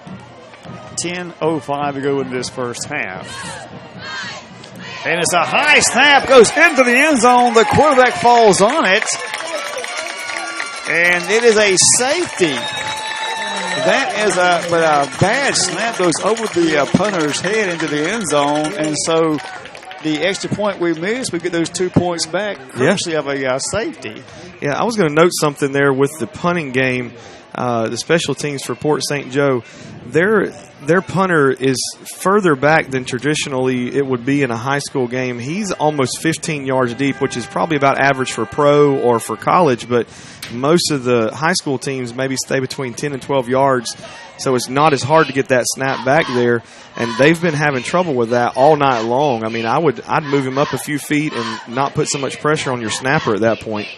10:05 to go in this first half. And it's a high snap, goes into the end zone. The quarterback falls on it. And it is a safety. That is a bad snap, goes over the punter's head into the end zone. And so the extra point we missed, we get those 2 points back. Courtesy of a safety. Yeah, I was going to note something there with the punting game. The special teams for Port St. Joe, their punter is further back than traditionally it would be in a high school game. He's almost 15 yards deep, which is probably about average for pro or for college, but most of the high school teams maybe stay between 10 and 12 yards, so it's not as hard to get that snap back there, and they've been having trouble with that all night long. I mean, I'd move him up a few feet and not put so much pressure on your snapper at that point.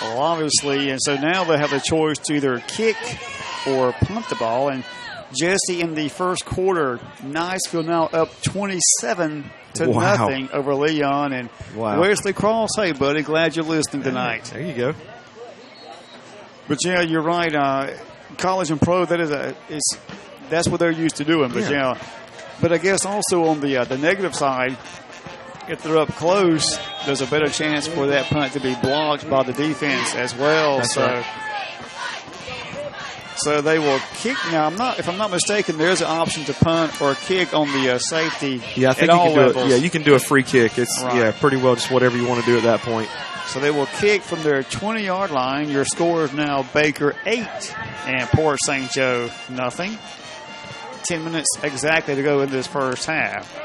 Well, obviously, and so now they have the choice to either kick or punt the ball. And Jesse, in the first quarter, Niceville now up 27 to nothing over Leon. And Wesley Cross, hey, buddy, glad you're listening tonight. There you go. But, yeah, you're right. College and pro, that's what they're used to doing. But, but I guess also on the negative side, if they're up close, there's a better chance for that punt to be blocked by the defense as well. That's right. So they will kick. Now, if I'm not mistaken, there's an option to punt or kick on the safety. Yeah, I think at you all can levels. do it. Yeah, you can do a free kick. It's pretty well just whatever you want to do at that point. So they will kick from their 20-yard line. Your score is now Baker 8 and Port St. Joe nothing. 10 minutes exactly to go in this first half.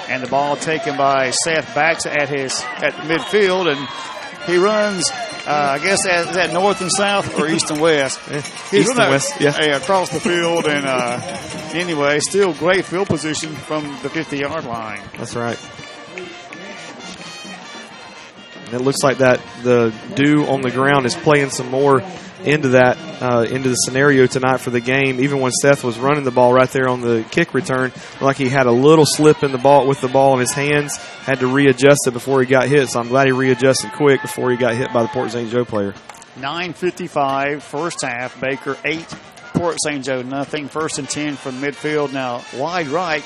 And the ball taken by Seth Baxa at midfield, and he runs. I guess is that north and south or east and west? East and west, across the field. And anyway, still great field position from the 50-yard line. That's right. And it looks like that the dew on the ground is playing some more into that into the scenario tonight for the game. Even when Seth was running the ball right there on the kick return, like he had a little slip in the ball with the ball in his hands, had to readjust it before he got hit. So I'm glad he readjusted quick before he got hit by the Port St. Joe player. 9:55 first half. Baker 8, Port St. Joe nothing. 1st and 10 from midfield. Now wide right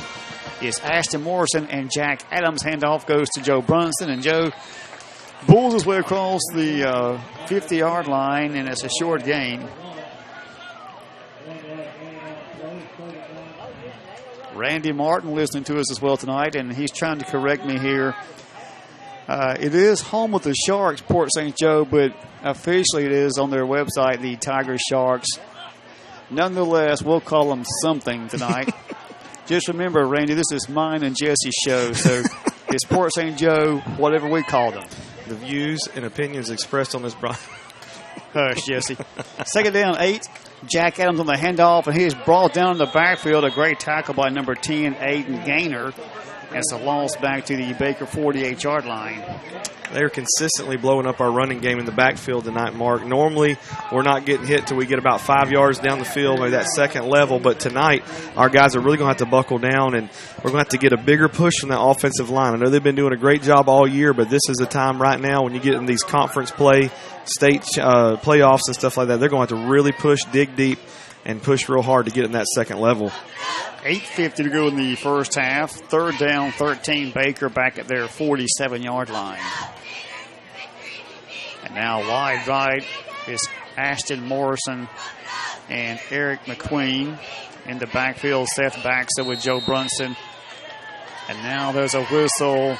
is Ashton Morrison and Jack Adams. Handoff goes to Joe Brunson, and Joe bulls his way across the 50-yard line, and it's a short gain. Randy Martin listening to us as well tonight, and he's trying to correct me here. It is home with the Sharks, Port St. Joe, but officially it is on their website, the Tiger Sharks. Nonetheless, we'll call them something tonight. Just remember, Randy, this is mine and Jesse's show, so it's Port St. Joe, whatever we call them. The views and opinions expressed on this broadcast. Hush, Jesse. 2nd down, 8. Jack Adams on the handoff, and he is brought down in the backfield. A great tackle by number 10, Aiden Gaynor. It's a loss back to the Baker 48-yard line. They're consistently blowing up our running game in the backfield tonight, Mark. Normally, we're not getting hit till we get about 5 yards down the field, maybe that second level. But tonight, our guys are really going to have to buckle down, and we're going to have to get a bigger push from that offensive line. I know they've been doing a great job all year, but this is a time right now when you get in these conference play, state playoffs and stuff like that, they're going to have to really push, dig deep, and push real hard to get in that second level. 8:50 to go in the first half. 3rd down, 13. Baker back at their 47-yard line. And now wide right is Ashton Morrison and Eric McQueen. In the backfield, Seth Baxa with Joe Brunson. And now there's a whistle.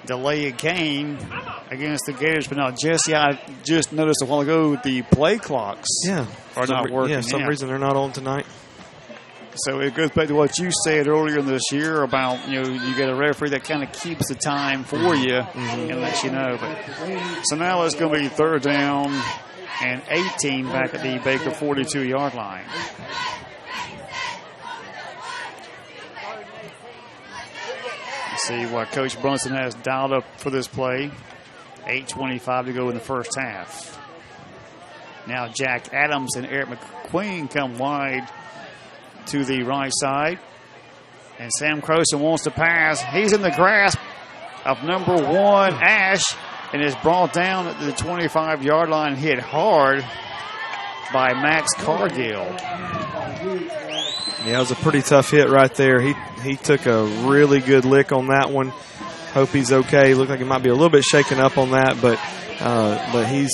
Delay a game against the Gators. But now, Jesse, I just noticed a while ago the play clocks are not working. Yeah, some reason they're not on tonight. So it goes back to what you said earlier this year about, you get a referee that kind of keeps the time for you and lets you know. But so now it's going to be 3rd down and 18 back at the Baker 42-yard line. Let's see what Coach Brunson has dialed up for this play. 8:25 to go in the first half. Now Jack Adams and Eric McQueen come wide to the right side. And Sam Croson wants to pass. He's in the grasp of number 1, Ash, and is brought down at the 25-yard line, hit hard by Max Cargill. Yeah, it was a pretty tough hit right there. He took a really good lick on that one. Hope he's okay. Looked like he might be a little bit shaken up on that, but he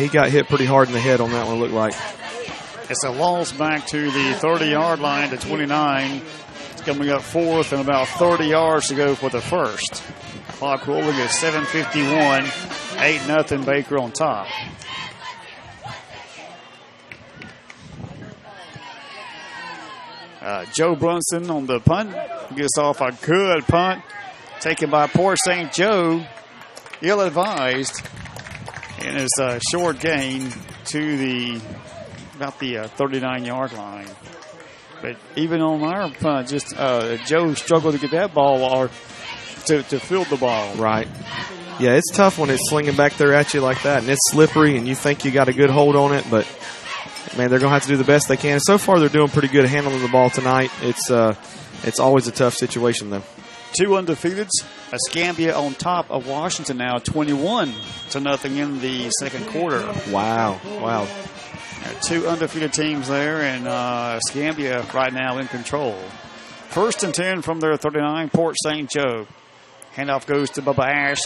got hit pretty hard in the head on that one, it looked like. It's a loss back to the 30-yard line to 29. It's coming up 4th and about 30 yards to go for the first. Clock rolling at 7:51. 8-0 Baker on top. Joe Brunson on the punt. Gets off a good punt. Taken by Port St. Joe. Ill-advised. And it's a short gain to about the 39-yard line. But even on our punt, Joe struggled to get that ball or to field the ball. Right. Yeah, it's tough when it's slinging back there at you like that, and it's slippery, and you think you got a good hold on it, but, man, they're going to have to do the best they can. So far, they're doing pretty good handling the ball tonight. It's always a tough situation, though. 2 undefeateds. Escambia on top of Washington now, 21-0 in the second quarter. Wow. 2 undefeated teams there, and Escambia right now in control. 1st and 10 from their 39, Port St. Joe. Handoff goes to Bubba Ash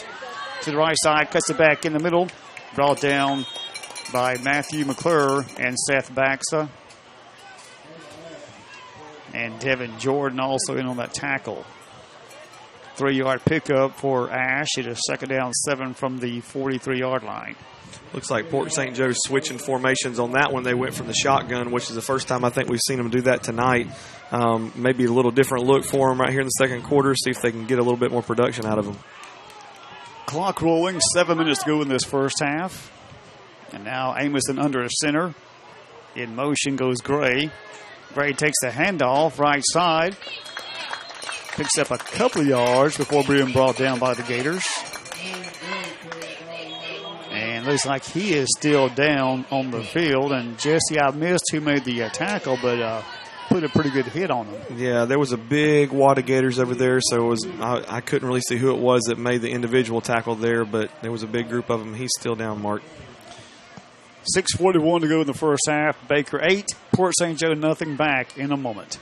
to the right side, cuts it back in the middle. Brought down by Matthew McClure and Seth Baxa. And Devin Jordan also in on that tackle. 3-yard pickup for Ash. It is 2nd down 7 from the 43-yard line. Looks like Port St. Joe's switching formations on that one. They went from the shotgun, which is the first time I think we've seen them do that tonight. Maybe a little different look for them right here in the second quarter. See if they can get a little bit more production out of them. Clock rolling. 7 minutes to go in this first half. And now Amison under a center. In motion goes Gray. Gray takes the handoff right side. Picks up a couple of yards before being brought down by the Gators. And looks like he is still down on the field. And Jesse, I missed who made the tackle, but put a pretty good hit on him. Yeah, there was a big wad of Gators over there, so I couldn't really see who it was that made the individual tackle there, but there was a big group of them. He's still down, Mark. 6:41 to go in the first half. Baker 8, Port St. Joe nothing. Back in a moment.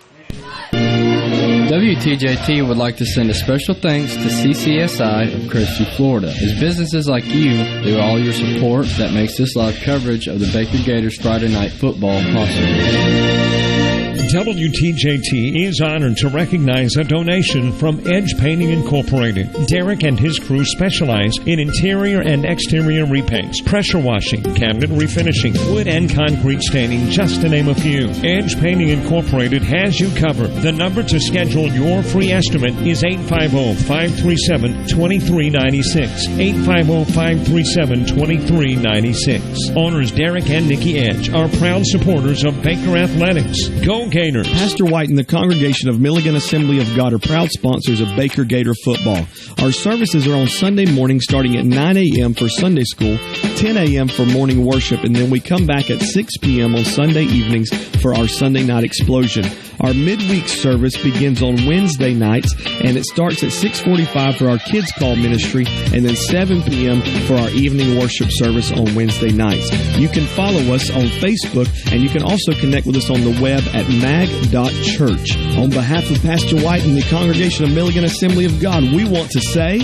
WTJT would like to send a special thanks to CCSI of Crestview, Florida. It's businesses like you through all your support that makes this live coverage of the Baker Gators Friday Night Football possible. WTJT is honored to recognize a donation from Edge Painting Incorporated. Derek and his crew specialize in interior and exterior repaints, pressure washing, cabinet refinishing, wood and concrete staining, just to name a few. Edge Painting Incorporated has you covered. The number to schedule your free estimate is 850-537-2396. 850-537-2396. Owners Derek and Nikki Edge are proud supporters of Baker Athletics. Go Gators. Pastor White and the congregation of Milligan Assembly of God are proud sponsors of Baker Gator football. Our services are on Sunday morning starting at 9 a.m. for Sunday school, 10 a.m. for morning worship, and then we come back at 6 p.m. on Sunday evenings for our Sunday night explosion. Our midweek service begins on Wednesday nights, and it starts at 6:45 for our Kids Call ministry, and then 7 p.m. for our evening worship service on Wednesday nights. You can follow us on Facebook, and you can also connect with us on the web at mag.church. On behalf of Pastor White and the congregation of Milligan Assembly of God, we want to say...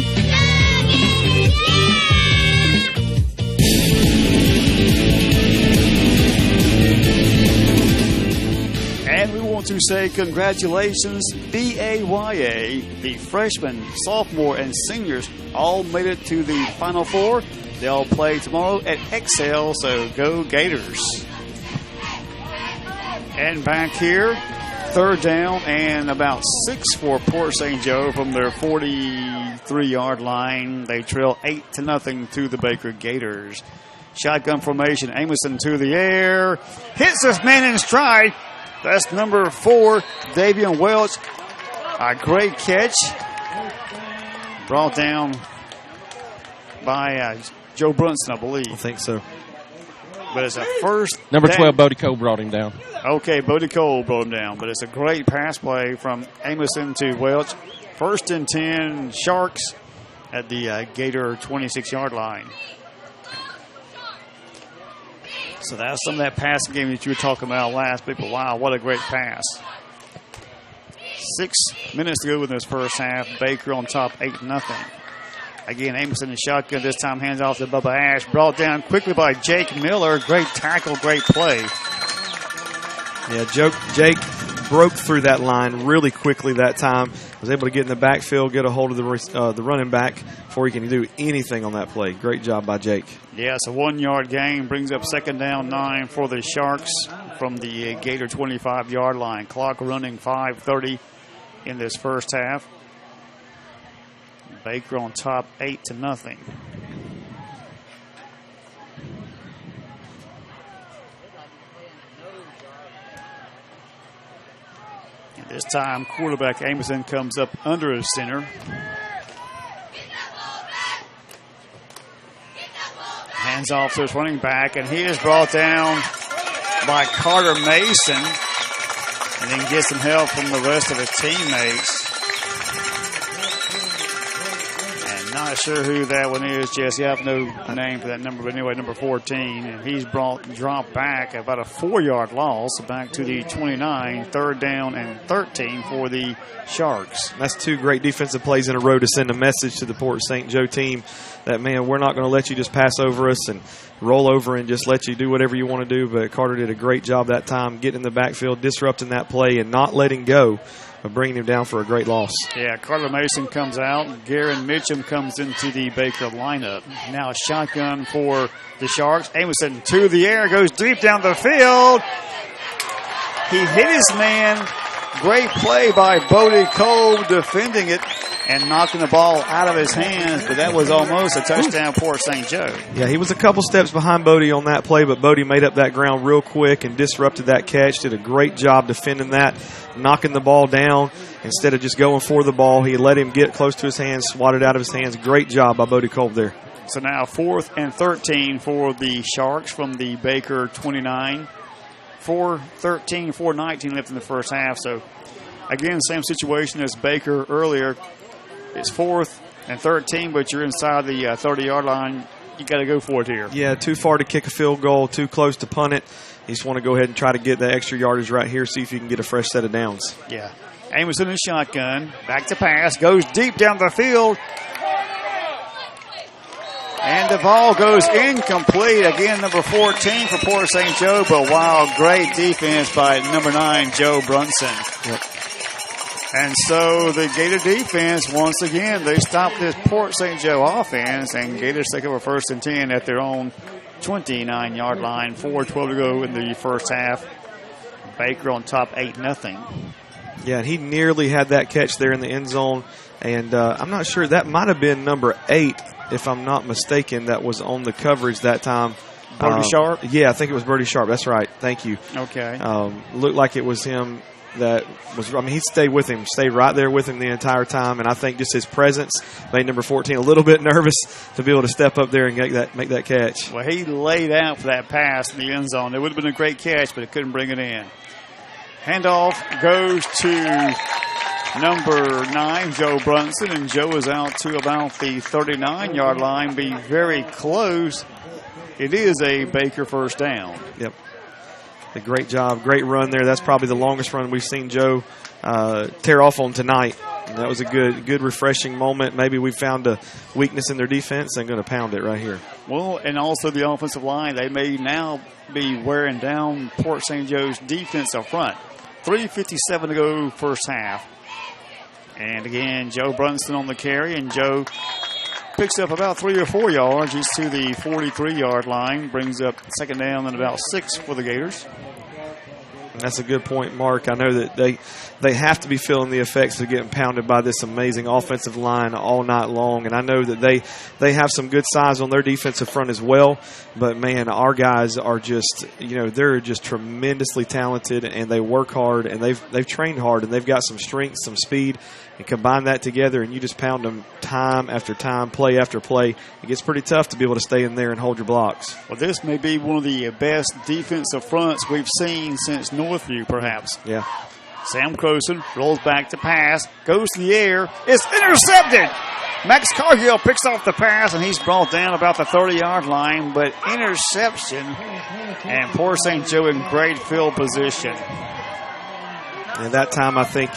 And we want to say congratulations, BAYA, the freshmen, sophomore, and seniors all made it to the Final Four. They'll play tomorrow at Excel, so go Gators. And back here, third down and about 6 for Port St. Joe from their 43-yard line. They trail 8-0 to the Baker Gators. Shotgun formation, Amison to the air. Hits this man in stride. That's number 4, Davian Welch. A great catch. Brought down by Joe Brunson, I believe. I think so. But it's a first Number down. 12, Bodie Cole brought him down. Okay, Bodie Cole brought him down. But it's a great pass play from Amison to Welch. 1st and 10, Sharks at the Gator 26-yard line. So that's some of that passing game that you were talking about last week. But wow, what a great pass. 6 minutes to go in this first half. Baker on top, 8-0. Again, Amos in the shotgun. This time hands off to Bubba Ash. Brought down quickly by Jake Miller. Great tackle, great play. Yeah, Jake broke through that line really quickly that time. Was able to get in the backfield, get a hold of the running back before he can do anything on that play. Great job by Jake. Yeah, it's a 1-yard gain. Brings up 2nd down 9 for the Sharks from the Gator 25-yard line. Clock running 5:30 in this first half. Baker on top, 8-0. And this time, quarterback Amison comes up under his center. Hands off to his running back, and he is brought down by Carter Mason, and then gets some help from the rest of his teammates. Not sure who that one is, Jesse. I have no name for that number, but anyway, number 14. And he's dropped back about a 4-yard loss back to the 29, 3rd down and 13 for the Sharks. That's 2 great defensive plays in a row to send a message to the Port St. Joe team that, man, we're not going to let you just pass over us and roll over and just let you do whatever you want to do. But Carter did a great job that time getting in the backfield, disrupting that play, and not letting go of bringing him down for a great loss. Yeah, Carter Mason comes out. Garen Mitchum comes into the Baker lineup. Now a shotgun for the Sharks. Amison to the air, goes deep down the field. He hit his man. Great play by Bodie Cole defending it and knocking the ball out of his hands, but that was almost a touchdown for St. Joe. Yeah, he was a couple steps behind Bodie on that play, but Bodie made up that ground real quick and disrupted that catch, did a great job defending that, knocking the ball down. Instead of just going for the ball, he let him get close to his hands, swatted out of his hands. Great job by Bodie Cole there. So now 4th and 13 for the Sharks from the Baker 29. 4:13, 4:19 left in the first half. So, again, same situation as Baker earlier. It's 4th and 13, but you're inside the 30-yard line. You got to go for it here. Yeah, too far to kick a field goal, too close to punt it. You just want to go ahead and try to get that extra yardage right here, see if you can get a fresh set of downs. Yeah. Amos in the shotgun. Back to pass. Goes deep down the field. And the ball goes incomplete. Again, number 14 for Port St. Joe. But wow, great defense by number 9, Joe Brunson. Yep. And so the Gator defense, once again, they stop this Port St. Joe offense, and Gators take over 1st and 10 at their own 29-yard line. 4:12 to go in the first half. Baker on top, 8-0. Yeah, he nearly had that catch there in the end zone, and I'm not sure. That might have been number 8, if I'm not mistaken, that was on the coverage that time. Brody Sharp? Yeah, I think it was Brody Sharp. That's right. Thank you. Okay. Looked like it was him that was, I mean, he stayed with him, stayed right there with him the entire time, and I think just his presence made number 14 a little bit nervous to be able to step up there and make that catch. Well, he laid out for that pass in the end zone. It would have been a great catch, but it couldn't bring it in. Handoff goes to number 9, Joe Brunson, and Joe is out to about the 39-yard line, be very close. It is a Baker first down. Yep. A great job, great run there. That's probably the longest run we've seen Joe tear off on tonight. And that was a good, refreshing moment. Maybe we found a weakness in their defense and going to pound it right here. Well, and also the offensive line, they may now be wearing down Port St. Joe's defense up front. 3:57 to go first half. And again, Joe Brunson on the carry, and Joe picks up about 3 or 4 yards. He's to the 43-yard line, brings up second down and about 6 for the Gators. That's a good point, Mark. I know that they have to be feeling the effects of getting pounded by this amazing offensive line all night long. And I know that they have some good size on their defensive front as well. But, man, our guys are just, they're just tremendously talented, and they work hard, and they've trained hard, and they've got some strength, some speed. And combine that together, and you just pound them time after time, play after play. It gets pretty tough to be able to stay in there and hold your blocks. Well, this may be one of the best defensive fronts we've seen since Northview, perhaps. Yeah. Sam Croson rolls back to pass, goes to the air. It's intercepted. Max Cargill picks off the pass, and he's brought down about the 30-yard line, but interception, and Port St. Joe in great field position. And that time, I think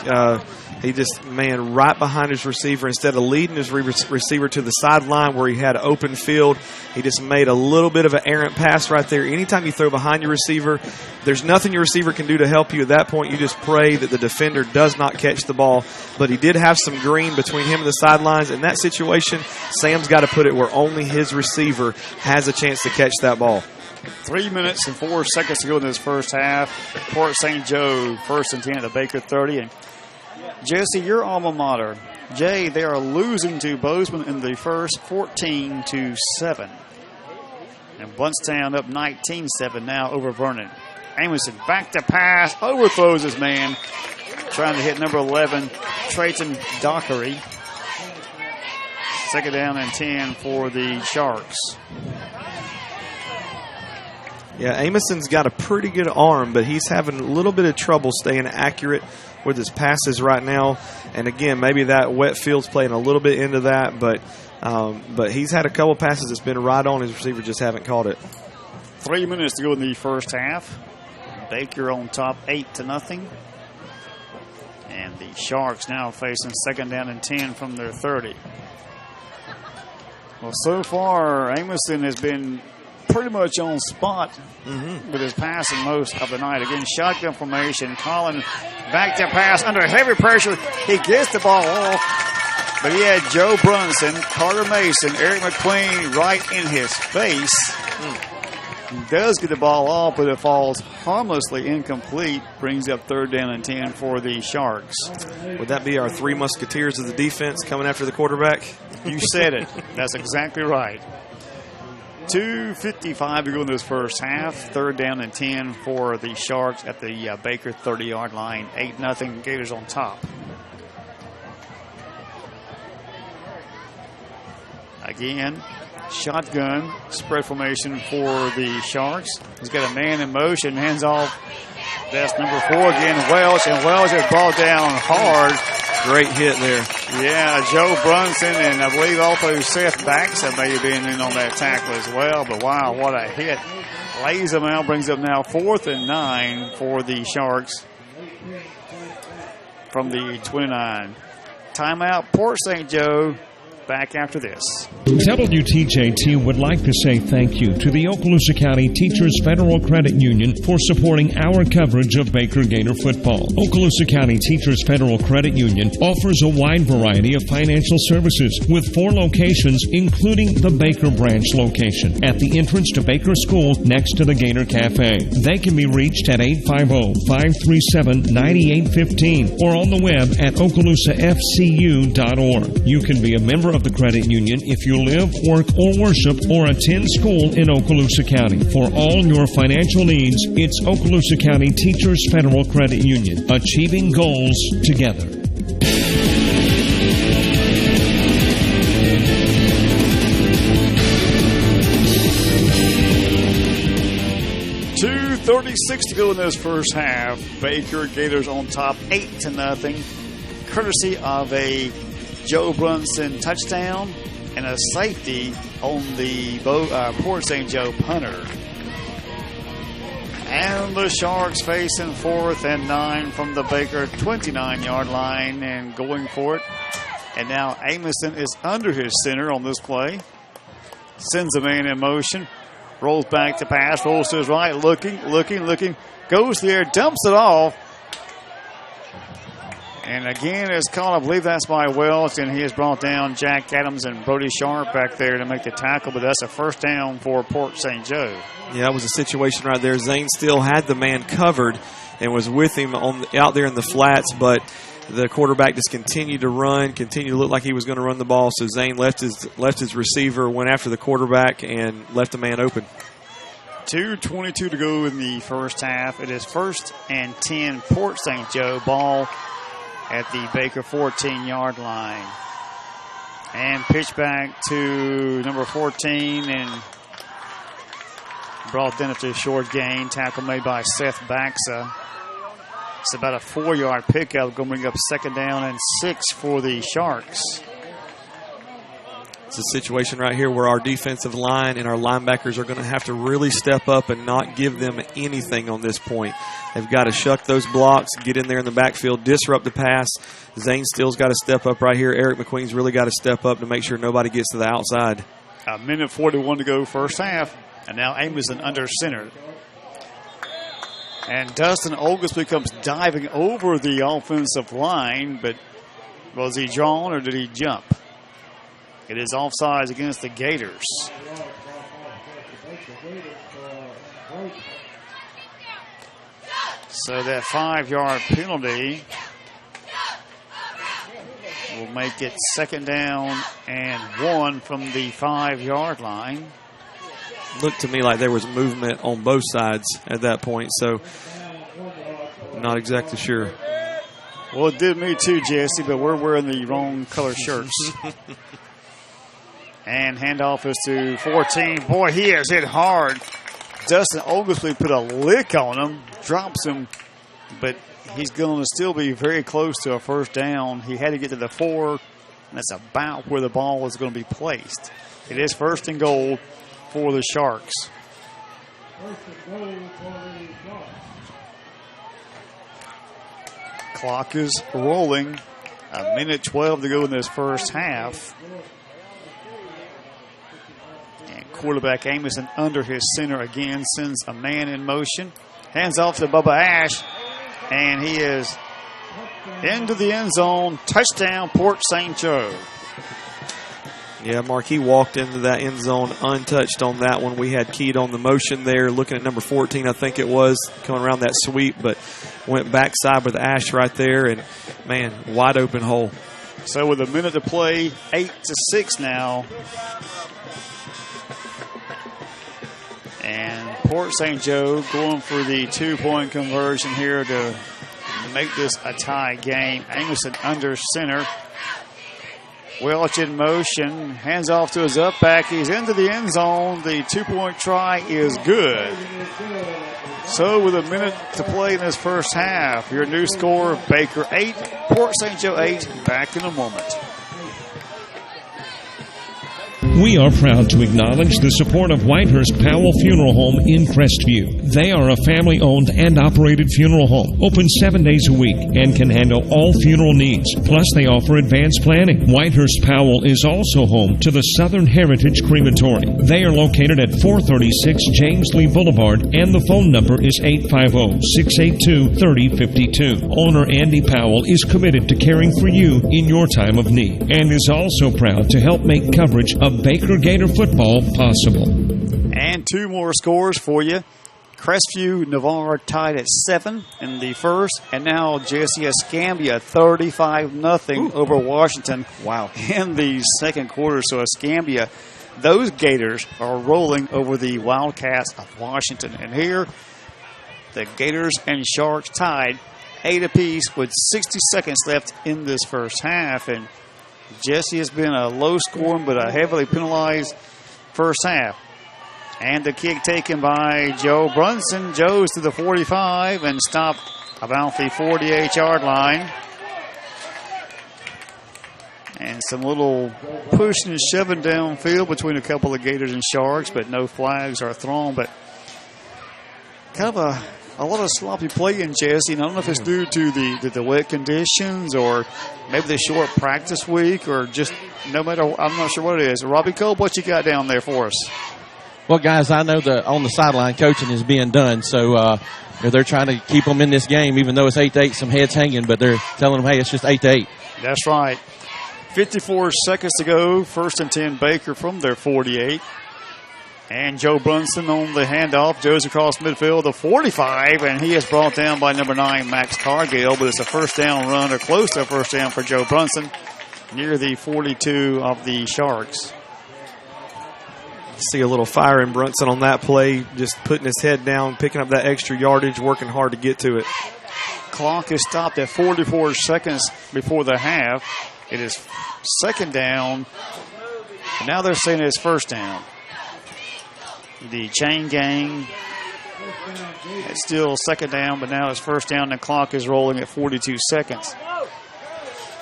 he just, right behind his receiver, instead of leading his receiver to the sideline where he had open field, he just made a little bit of an errant pass right there. Anytime you throw behind your receiver, there's nothing your receiver can do to help you. At that point, you just pray that the defender does not catch the ball. But he did have some green between him and the sidelines. In that situation, Sam's got to put it where only his receiver has a chance to catch that ball. 3 minutes and 4 seconds to go in this first half. Port St. Joe, 1st and 10 at the Baker 30. And Jesse, your alma mater, Jay, they are losing to Bozeman in the first 14-7. And Bluntstown up 19-7 now over Vernon. Amundsen back to pass, overthrows his man, trying to hit number 11, Trayton Dockery. Second down and 10 for the Sharks. Yeah, Amundsen's got a pretty good arm, but he's having a little bit of trouble staying accurate with his passes right now. And again, maybe that wet field's playing a little bit into that, but he's had a couple passes that's been right on his receiver, just haven't caught it. 3 minutes to go in the first half. Baker on top 8-0. And the Sharks now facing second down and 10 from their 30. Well, so far, Amundsen has been pretty much on spot with his passing most of the night. Again, shotgun formation. Collin back to pass under heavy pressure. He gets the ball off, but he had Joe Brunson, Carter Mason, Eric McQueen right in his face. He does get the ball off, but it falls harmlessly incomplete. Brings up third down and 10 for the Sharks. Would that be our 3 musketeers of the defense coming after the quarterback? You said it. That's exactly right. 2:55 to go in this first half. Third down and 10 for the Sharks at the Baker 30-yard line. 8-0 Gators on top. Again, shotgun spread formation for the Sharks. He's got a man in motion, hands off. That's number 4 again, Welch, and Welch is brought down hard. Great hit there. Yeah, Joe Brunson, and I believe also Seth Baxa may have been in on that tackle as well. But wow, what a hit. Lays them out, brings up now 4th and 9 for the Sharks from the 29. Timeout, Port St. Joe. Back after this. WTJT would like to say thank you to the Okaloosa County Teachers Federal Credit Union for supporting our coverage of Baker Gator football. Okaloosa County Teachers Federal Credit Union offers a wide variety of financial services with 4 locations, including the Baker branch location at the entrance to Baker School next to the Gator Cafe. They can be reached at 850-537-9815 or on the web at OkaloosaFCU.org. You can be a member of the credit union if you live, work, or worship or attend school in Okaloosa County. For all your financial needs, it's Okaloosa County Teachers Federal Credit Union, achieving goals together. .36 to go in this first half. Baker Gators on top 8-0, courtesy of a Joe Brunson touchdown and a safety on the Port St. Joe punter. And the Sharks facing 4th and 9 from the Baker 29-yard line and going for it. And now Amison is under his center on this play. Sends a man in motion. Rolls back to pass, rolls to his right, looking, goes there, dumps it off. And again, it's called, I believe that's by Welch, and he has brought down Jack Adams and Brody Sharp back there to make the tackle, but that's a first down for Port St. Joe. Yeah, that was a situation right there. Zane still had the man covered and was with him out there in the flats, but the quarterback just continued to run, continued to look like he was going to run the ball. So Zane left his receiver, went after the quarterback, and left the man open. 2:22 to go in the first half. It is 1st and 10, Port St. Joe. Ball at the Baker 14-yard line. And pitch back to number 14 and brought down after a short gain. Tackle made by Seth Baxa. It's about a 4-yard pickup, going to bring up 2nd down and 6 for the Sharks. It's a situation right here where our defensive line and our linebackers are going to have to really step up and not give them anything on this point. They've got to shuck those blocks, get in there in the backfield, disrupt the pass. Zane Steele's got to step up right here. Eric McQueen's really got to step up to make sure nobody gets to the outside. 1:41 to go first half, and now Amison under center. And Dustin Oglesby comes diving over the offensive line, but was he drawn or did he jump? It is offsides against the Gators. So that 5-yard penalty will make it 2nd down and 1 from the 5-yard line. Looked to me like there was movement on both sides at that point, so I'm not exactly sure. Well, it did me too, Jesse, but we're wearing the wrong color shirts. And handoff is to 14. Boy, he has hit hard. Dustin Oglesby put a lick on him, drops him, but he's going to still be very close to a first down. He had to get to the 4, and that's about where the ball was going to be placed. It is 1st and goal for the Sharks. Clock is rolling. 1:12 to go in this first half. And quarterback Amison under his center again, sends a man in motion. Hands off to Bubba Ash, and he is into the end zone. Touchdown, Port St. Joe. Yeah, Marquis walked into that end zone untouched on that one. We had keyed on the motion there, looking at number 14, I think it was, coming around that sweep, but went backside with Ash right there, and, man, wide open hole. So with a minute to play, 8-6 now. And Port St. Joe going for the 2-point conversion here to make this a tie game. Amison under center. Welch in motion, hands off to his up back. He's into the end zone. The 2-point try is good. So with a minute to play in this first half, your new score, Baker 8, Port St. Joe 8. Back in a moment. We are proud to acknowledge the support of Whitehurst Powell Funeral Home in Crestview. They are a family-owned and operated funeral home, open 7 days a week, and can handle all funeral needs. Plus, they offer advanced planning. Whitehurst Powell is also home to the Southern Heritage Crematory. They are located at 436 James Lee Boulevard, and the phone number is 850-682-3052. Owner Andy Powell is committed to caring for you in your time of need, and is also proud to help make coverage of Baker Gator football possible. And 2 more scores for you. Crestview, Navarre tied at 7 in the first, and now JC Escambia 35-0 over Washington. Wow. In the second quarter. So Escambia, those Gators are rolling over the Wildcats of Washington. And here, the Gators and Sharks tied 8 apiece with 60 seconds left in this first half. And Jesse has been a low-scoring but a heavily penalized first half. And the kick taken by Joe Brunson. Joe's to the 45 and stopped about the 48-yard line. And some little pushing and shoving downfield between a couple of Gators and Sharks, but no flags are thrown. But kind of a lot of sloppy play in Jesse. And I don't know if it's due to the wet conditions or maybe the short practice week or just no matter. I'm not sure what it is. Robbie Cole, what you got down there for us? Well, guys, I know that on the sideline coaching is being done, so they're trying to keep them in this game, even though it's 8-8, some heads hanging, but they're telling them, hey, it's just 8-8. That's right. 54 seconds to go. 1st and 10 Baker from their 48. And Joe Brunson on the handoff. Joe's across midfield, the 45, and he is brought down by number 9, Max Cargill, but it's a first down run or close to a first down for Joe Brunson near the 42 of the Sharks. See a little fire in Brunson on that play, just putting his head down, picking up that extra yardage, working hard to get to it. Clock is stopped at 44 seconds before the half. It is second down. And now they're saying it's first down. The chain gang, it's still second down, but now it's first down. The clock is rolling at 42 seconds.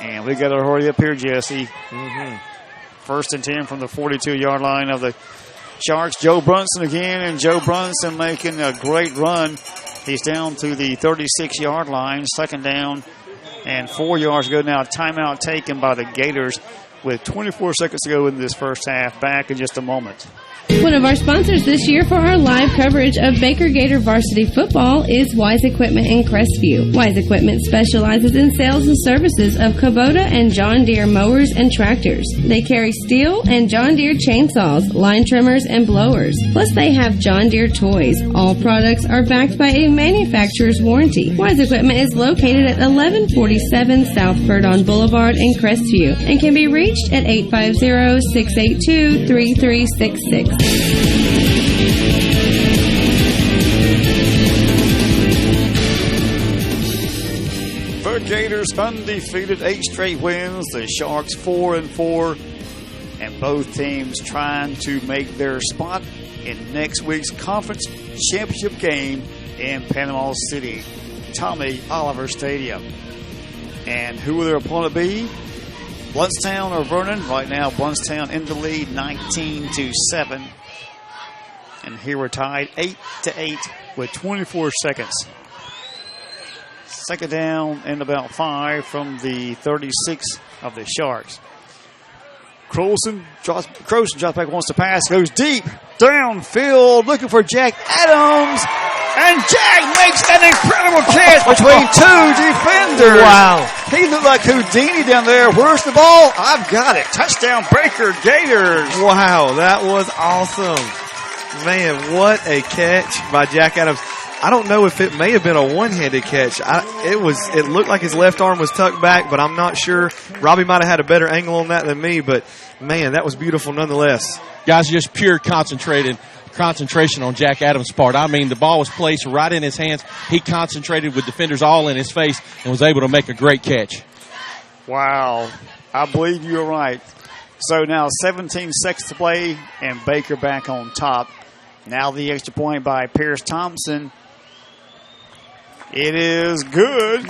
And we got to hurry up here, Jesse. 1st and 10 from the 42-yard line of the Sharks. Joe Brunson again, and Joe Brunson making a great run. He's down to the 36-yard line, second down, and 4 yards to go now. Timeout taken by the Gators with 24 seconds to go in this first half. Back in just a moment. One of our sponsors this year for our live coverage of Baker Gator varsity football is Wise Equipment in Crestview. Wise Equipment specializes in sales and services of Kubota and John Deere mowers and tractors. They carry Steel and John Deere chainsaws, line trimmers, and blowers. Plus, they have John Deere toys. All products are backed by a manufacturer's warranty. Wise Equipment is located at 1147 South Verdon Boulevard in Crestview and can be reached at 850-682-3366. The Gators undefeated, 8 straight wins. The Sharks 4-4, and both teams trying to make their spot in next week's conference championship game in Panama City, Tommy Oliver Stadium. And who will their opponent be? Bluntstown or Vernon? Right now, Bluntstown in the lead, 19-7. And here we're tied 8-8 with 24 seconds. Second down and about 5 from the 36 of the Sharks. Crowson drops back, wants to pass, goes deep, downfield, looking for Jack Adams. And Jack makes an incredible catch between 2 defenders. Wow. He looked like Houdini down there. Where's the ball? I've got it. Touchdown, Baker Gators. Wow, that was awesome. Man, what a catch by Jack Adams. I don't know if it may have been a one-handed catch. It looked like his left arm was tucked back, but I'm not sure. Robbie might have had a better angle on that than me, but, man, that was beautiful nonetheless. Guys, just pure concentration on Jack Adams' part. I mean, the ball was placed right in his hands. He concentrated with defenders all in his face and was able to make a great catch. Wow. I believe you're right. So now 17 seconds to play, and Baker back on top. Now the extra point by Pierce Thompson. It is good.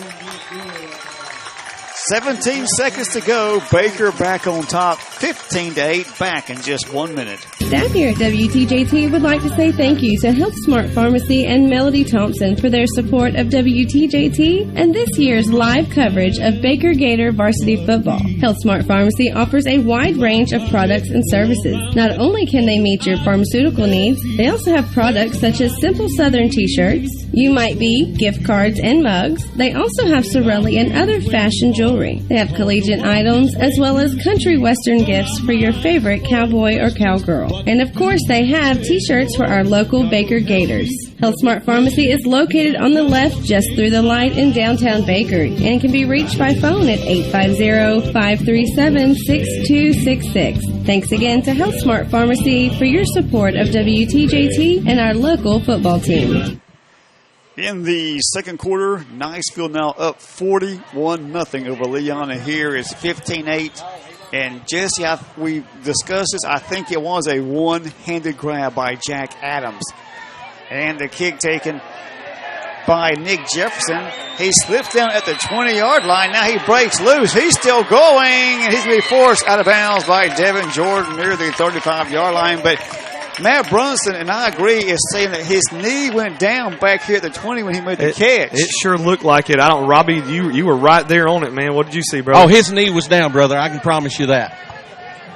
17 seconds to go. Baker back on top, 15-8, back in just 1 minute. Staff here at WTJT would like to say thank you to Health Smart Pharmacy and Melody Thompson for their support of WTJT and this year's live coverage of Baker Gator varsity football. Health Smart Pharmacy offers a wide range of products and services. Not only can they meet your pharmaceutical needs, they also have products such as Simple Southern t-shirts, You Might Be, gift cards, and mugs. They also have Sorelli and other fashion jewelry. They have collegiate items as well as country western gifts for your favorite cowboy or cowgirl. And of course, they have t-shirts for our local Baker Gators. Health Smart Pharmacy is located on the left just through the light in downtown Baker and can be reached by phone at 850-537-6266. Thanks again to Health Smart Pharmacy for your support of WTJT and our local football team. In the second quarter, Niceville now up 41-0 over Leon, and here is 15-8. And Jesse, we discussed this. I think it was a one-handed grab by Jack Adams. And the kick taken by Nick Jefferson. He slips down at the 20-yard line. Now he breaks loose. He's still going, and he's going to be forced out of bounds by Devin Jordan near the 35-yard line. But Matt Brunson, and I agree, is saying that his knee went down back here at the 20 when he made the catch. It sure looked like it. Robbie, you were right there on it, man. What did you see, brother? Oh, his knee was down, brother. I can promise you that.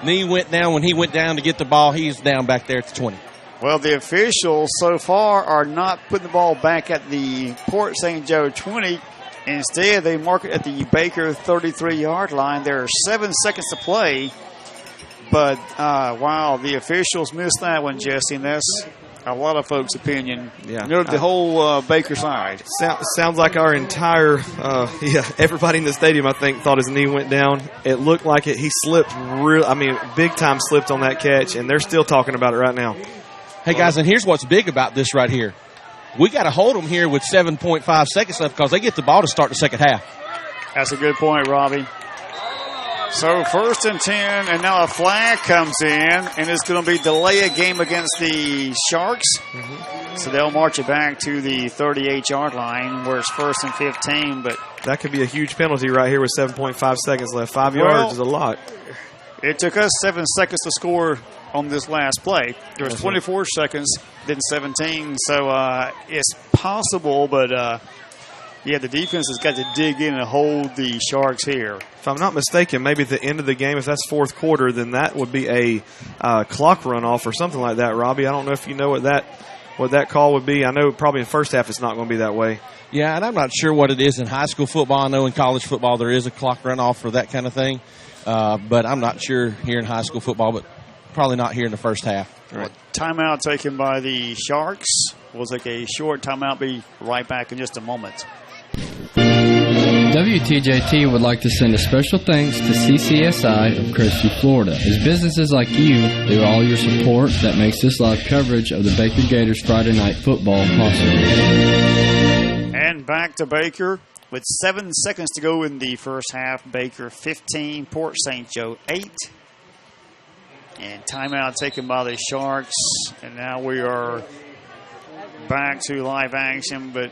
Knee went down when he went down to get the ball. He's down back there at the 20. Well, the officials so far are not putting the ball back at the Port St. Joe 20. Instead, they mark it at the Baker 33-yard line. There are 7 seconds to play. But, wow, the officials missed that one, Jesse, and that's a lot of folks' opinion. Yeah. The whole Baker side. Sounds like our entire, everybody in the stadium, I think, thought his knee went down. It looked like it. He slipped big time slipped on that catch, and they're still talking about it right now. Hey, guys, and here's what's big about this right here. We got to hold them here with 7.5 seconds left because they get the ball to start the second half. That's a good point, Robbie. So 1st and 10, and now a flag comes in, and it's going to be delay a game against the Sharks. Mm-hmm. So they'll march it back to the 38-yard line where it's 1st and 15. But that could be a huge penalty right here with 7.5 seconds left. 5 yards is a lot. It took us 7 seconds to score on this last play. There was 24 seconds, then 17. So it's possible, but the defense has got to dig in and hold the Sharks here. If I'm not mistaken, maybe at the end of the game, if that's fourth quarter, then that would be a clock runoff or something like that, Robbie. I don't know if you know what that call would be. I know probably in the first half it's not going to be that way. Yeah, and I'm not sure what it is in high school football. I know in college football there is a clock runoff for that kind of thing. But I'm not sure here in high school football, but probably not here in the first half. Right. Timeout taken by the Sharks. We'll take a short timeout. Be right back in just a moment. WTJT would like to send a special thanks to CCSI of Crestview, Florida, as businesses like you do all your support that makes this live coverage of the Baker Gators Friday Night Football possible. And back to Baker with 7 seconds to go in the first half. Baker 15, Port St. Joe 8. And timeout taken by the Sharks. And now we are back to live action, but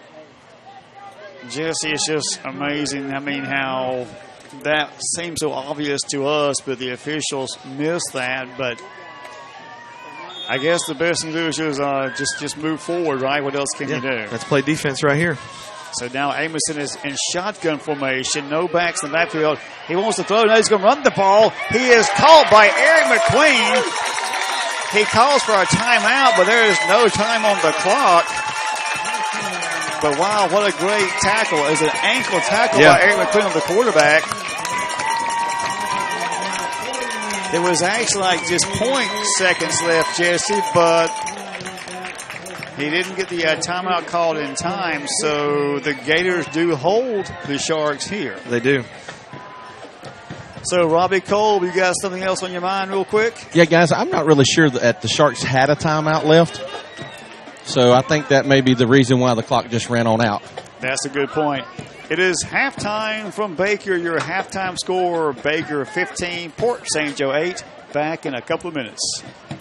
Jesse, it's just amazing. I mean, how that seems so obvious to us, but the officials missed that. But I guess the best thing to do is just move forward, right? What else can you do? Let's play defense right here. So now Amison is in shotgun formation. No backs in the backfield. He wants to throw. Now he's going to run the ball. He is caught by Eric McQueen. He calls for a timeout, but there is no time on the clock. But wow, what a great tackle. It's an ankle tackle by Eric McQueen on the quarterback. There was actually like just 0.6 seconds left, Jesse, but he didn't get the timeout called in time, so the Gators do hold the Sharks here. They do. So, Robbie Cole, you got something else on your mind real quick? Yeah, guys, I'm not really sure that the Sharks had a timeout left. So I think that may be the reason why the clock just ran on out. That's a good point. It is halftime from Baker. Your halftime score, Baker 15, Port St. Joe 8. Back in a couple of minutes.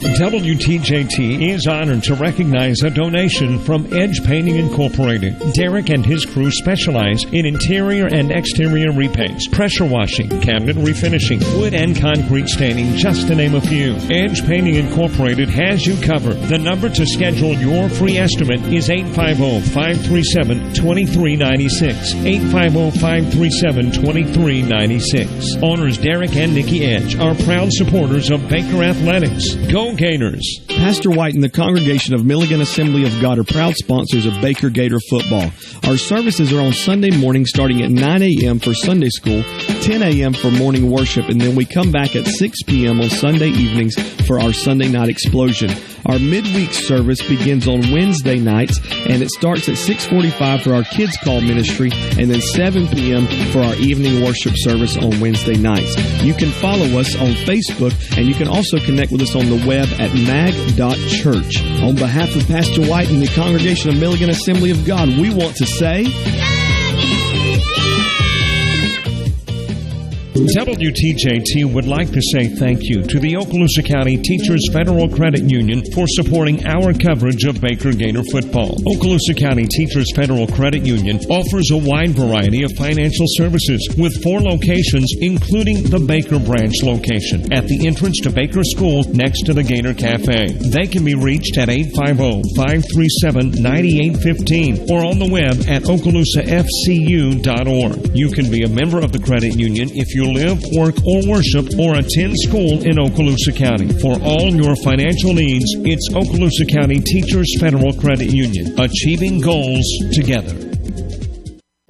WTJT is honored to recognize a donation from Edge Painting Incorporated. Derek and his crew specialize in interior and exterior repaints, pressure washing, cabinet refinishing, wood and concrete staining, just to name a few. Edge Painting Incorporated has you covered. The number to schedule your free estimate is 850-537-2396. 850-537-2396. Owners Derek and Nikki Edge are proud supporters of Baker Athletics. Go Gators! Pastor White and the congregation of Milligan Assembly of God are proud sponsors of Baker Gator football. Our services are on Sunday morning starting at 9 a.m. for Sunday school, 10 a.m. for morning worship, and then we come back at 6 p.m. on Sunday evenings for our Sunday night explosion. Our midweek service begins on Wednesday nights, and it starts at 6:45 for our Kids Call ministry, and then 7 p.m. for our evening worship service on Wednesday nights. You can follow us on Facebook, and you can also connect with us on the web at mag.church. On behalf of Pastor White and the congregation of Milligan Assembly of God, we want to say... WTJT would like to say thank you to the Okaloosa County Teachers Federal Credit Union for supporting our coverage of Baker Gator football. Okaloosa County Teachers Federal Credit Union offers a wide variety of financial services with 4 locations, including the Baker branch location at the entrance to Baker School next to the Gator Cafe. They can be reached at 850-537-9815 or on the web at OkaloosaFCU.org. You can be a member of the credit union if you live, work, or worship or attend school in Okaloosa County. For all your financial needs, it's Okaloosa County Teachers Federal Credit Union, achieving goals together.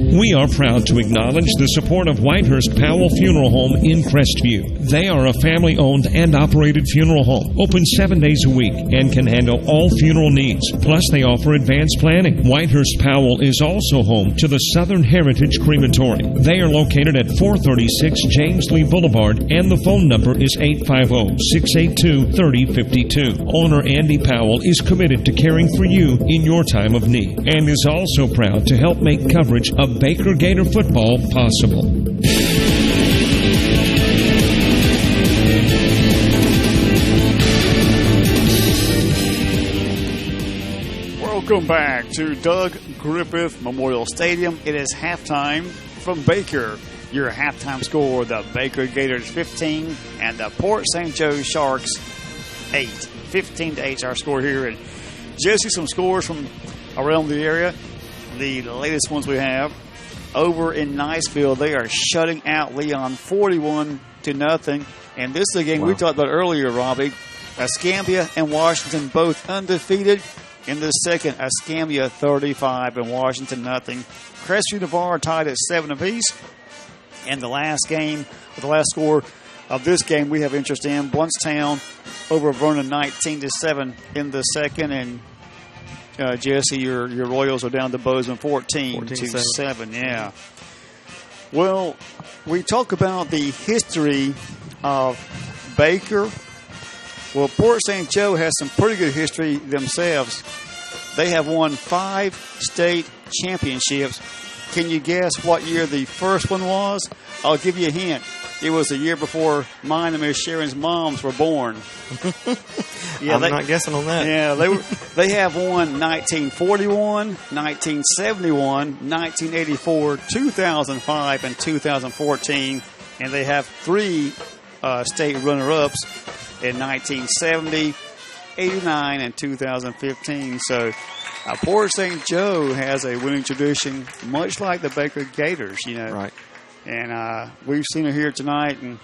We are proud to acknowledge the support of Whitehurst Powell Funeral Home in Crestview. They are a family-owned and operated funeral home, open 7 days a week, and can handle all funeral needs. Plus, they offer advanced planning. Whitehurst Powell is also home to the Southern Heritage Crematory. They are located at 436 James Lee Boulevard, and the phone number is 850-682-3052. Owner Andy Powell is committed to caring for you in your time of need, and is also proud to help make coverage of Baker Gator football possible. Welcome back to Doug Griffith Memorial Stadium. It is halftime from Baker. Your halftime score, the Baker Gators 15 and the Port St. Joe Sharks 8. 15-8 our score here. And Jesse, some scores from around the area. The latest ones we have. Over in Niceville, they are shutting out Leon 41-0. And this is a game we talked about earlier, Robbie. Escambia and Washington both undefeated. In the second, Escambia 35 and Washington 0. Crestview Navarre tied at 7 apiece. And the last game, the last score of this game we have interest in, Bluntstown over Vernon 19-7 in the second. And Jesse, your Royals are down to Bozeman 14-7. Yeah. Well, we talk about the history of Baker. Well, Port St. Joe has some pretty good history themselves. They have won 5 state championships. Can you guess what year the first one was? I'll give you a hint. It was the year before mine and Miss Sharon's moms were born. I'm not guessing on that. Yeah, they have won 1941, 1971, 1984, 2005, and 2014. And they have 3 state runner-ups in 1970, 89, and 2015. So Port St. Joe has a winning tradition, much like the Baker Gators, you know. Right. And we've seen it here tonight. And,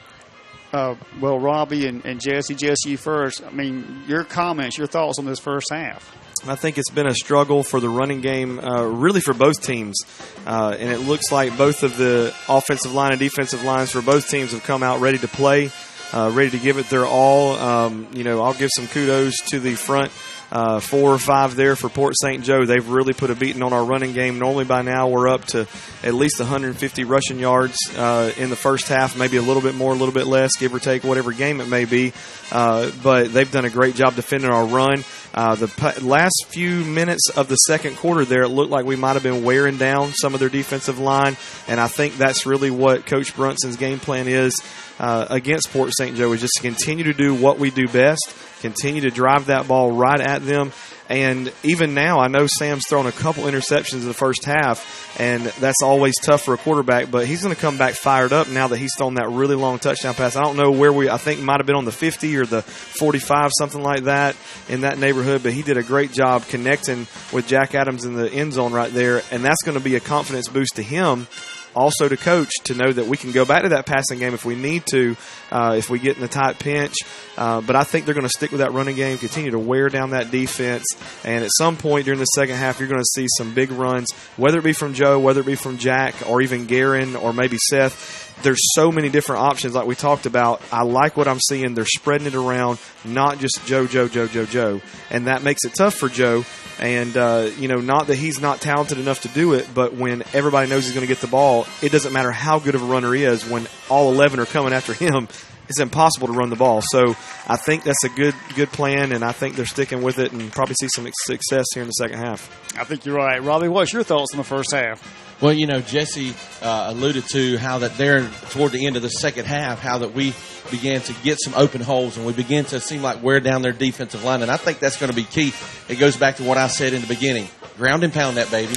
Robbie and Jesse, you first. I mean, your comments, your thoughts on this first half. I think it's been a struggle for the running game, really for both teams. And it looks like both of the offensive line and defensive lines for both teams have come out ready to play, ready to give it their all. I'll give some kudos to the front 4 or 5 there for Port St. Joe. They've really put a beating on our running game. Normally by now we're up to at least 150 rushing yards in the first half, maybe a little bit more, a little bit less, give or take whatever game it may be. But they've done a great job defending our run. The last few minutes of the second quarter there, it looked like we might have been wearing down some of their defensive line, and I think that's really what Coach Brunson's game plan is against Port St. Joe, is just to continue to do what we do best, continue to drive that ball right at them. And even now, I know Sam's thrown a couple interceptions in the first half, and that's always tough for a quarterback, but he's going to come back fired up now that he's thrown that really long touchdown pass. I don't know where I think it might have been on the 50 or the 45, something like that, in that neighborhood, but he did a great job connecting with Jack Adams in the end zone right there, and that's going to be a confidence boost to him. Also to coach, to know that we can go back to that passing game if we need to, if we get in a tight pinch. But I think they're going to stick with that running game, continue to wear down that defense. And at some point during the second half, you're going to see some big runs, whether it be from Joe, whether it be from Jack, or even Guerin, or maybe Seth. there's so many different options like we talked about. I like what I'm seeing. They're spreading it around, not just Joe. And that makes it tough for Joe. And, not that he's not talented enough to do it, but when everybody knows he's going to get the ball, it doesn't matter how good of a runner he is. When all 11 are coming after him, it's impossible to run the ball. So I think that's a good plan, and I think they're sticking with it and probably see some success here in the second half. I think you're right. Robbie, what's your thoughts on the first half? Well, Jesse alluded to how that there toward the end of the second half, how that we began to get some open holes and we began to seem like wear down their defensive line. And I think that's going to be key. It goes back to what I said in the beginning. Ground and pound that baby.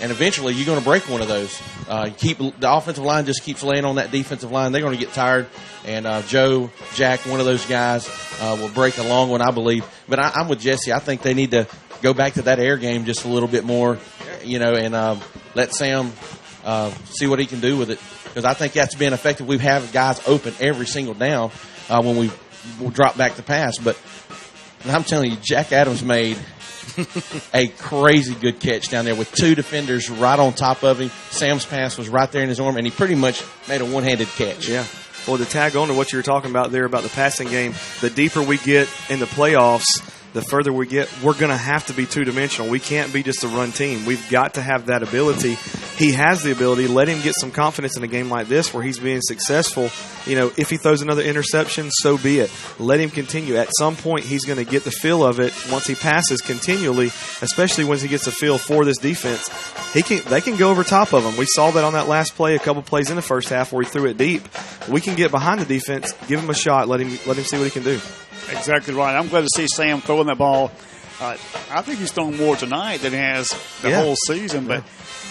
And eventually you're going to break one of those. The offensive line just keeps laying on that defensive line. They're going to get tired. And Joe, Jack, one of those guys will break a long one, I believe. But I'm with Jesse. I think they need to go back to that air game just a little bit more, and let Sam see what he can do with it. Because I think that's been effective. We've had guys open every single down when we drop back to pass. But I'm telling you, Jack Adams made a crazy good catch down there with two defenders right on top of him. Sam's pass was right there in his arm, and he pretty much made a one-handed catch. Yeah. Well, to tag on to what you were talking about there about the passing game, the deeper we get in the playoffs, the further we get, we're going to have to be two-dimensional. We can't be just a run team. We've got to have that ability. He has the ability. Let him get some confidence in a game like this where he's being successful. If he throws another interception, so be it. Let him continue. At some point, he's going to get the feel of it once he passes continually, especially once he gets a feel for this defense. They can go over top of him. We saw that on that last play, a couple plays in the first half where he threw it deep. We can get behind the defense, give him a shot, let him see what he can do. Exactly right. I'm glad to see Sam throwing that ball. I think he's thrown more tonight than he has the whole season.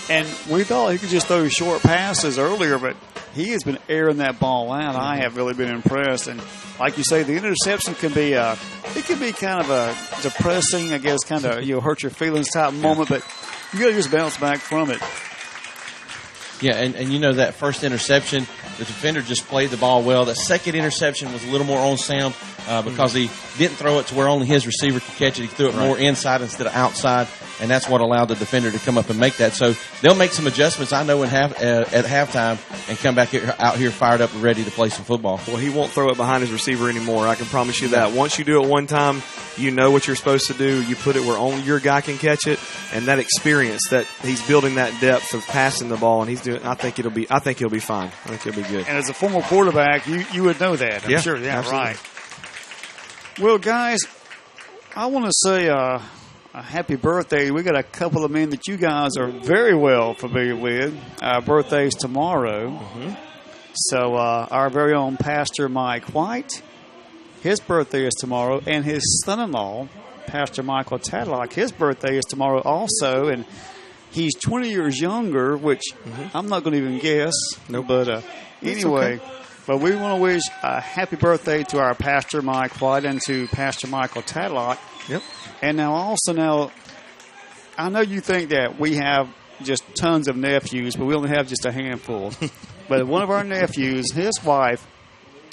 And we thought he could just throw short passes earlier, but he has been airing that ball out. I have really been impressed. And like you say, the interception can be kind of a depressing, I guess, kind of hurt your feelings type moment, but you got to just bounce back from it. Yeah, and that first interception, the defender just played the ball well. The second interception was a little more on Sam because he didn't throw it to where only his receiver could catch it. He threw it more inside instead of outside, and that's what allowed the defender to come up and make that. So they'll make some adjustments, I know, at halftime and come back out here fired up and ready to play some football. Well, he won't throw it behind his receiver anymore. I can promise you that. Once you do it one time, you know what you're supposed to do. You put it where only your guy can catch it, and that experience that he's building that depth of passing the ball, and he's doing. I think he'll be fine. I think he'll be good. And as a former quarterback, you would know that. I'm sure. Yeah, absolutely. Right. Well, guys, I want to say a happy birthday. We got a couple of men that you guys are very well familiar with. Birthdays tomorrow. Mm-hmm. So our very own Pastor Mike White, his birthday is tomorrow, and his son-in-law, Pastor Michael Tadlock, his birthday is tomorrow also, and he's 20 years younger, which I'm not going to even guess. Nope. But anyway, okay. But we want to wish a happy birthday to our Pastor Mike White and to Pastor Michael Tadlock. Yep. And now, I know you think that we have just tons of nephews, but we only have just a handful. But one of our nephews, his wife,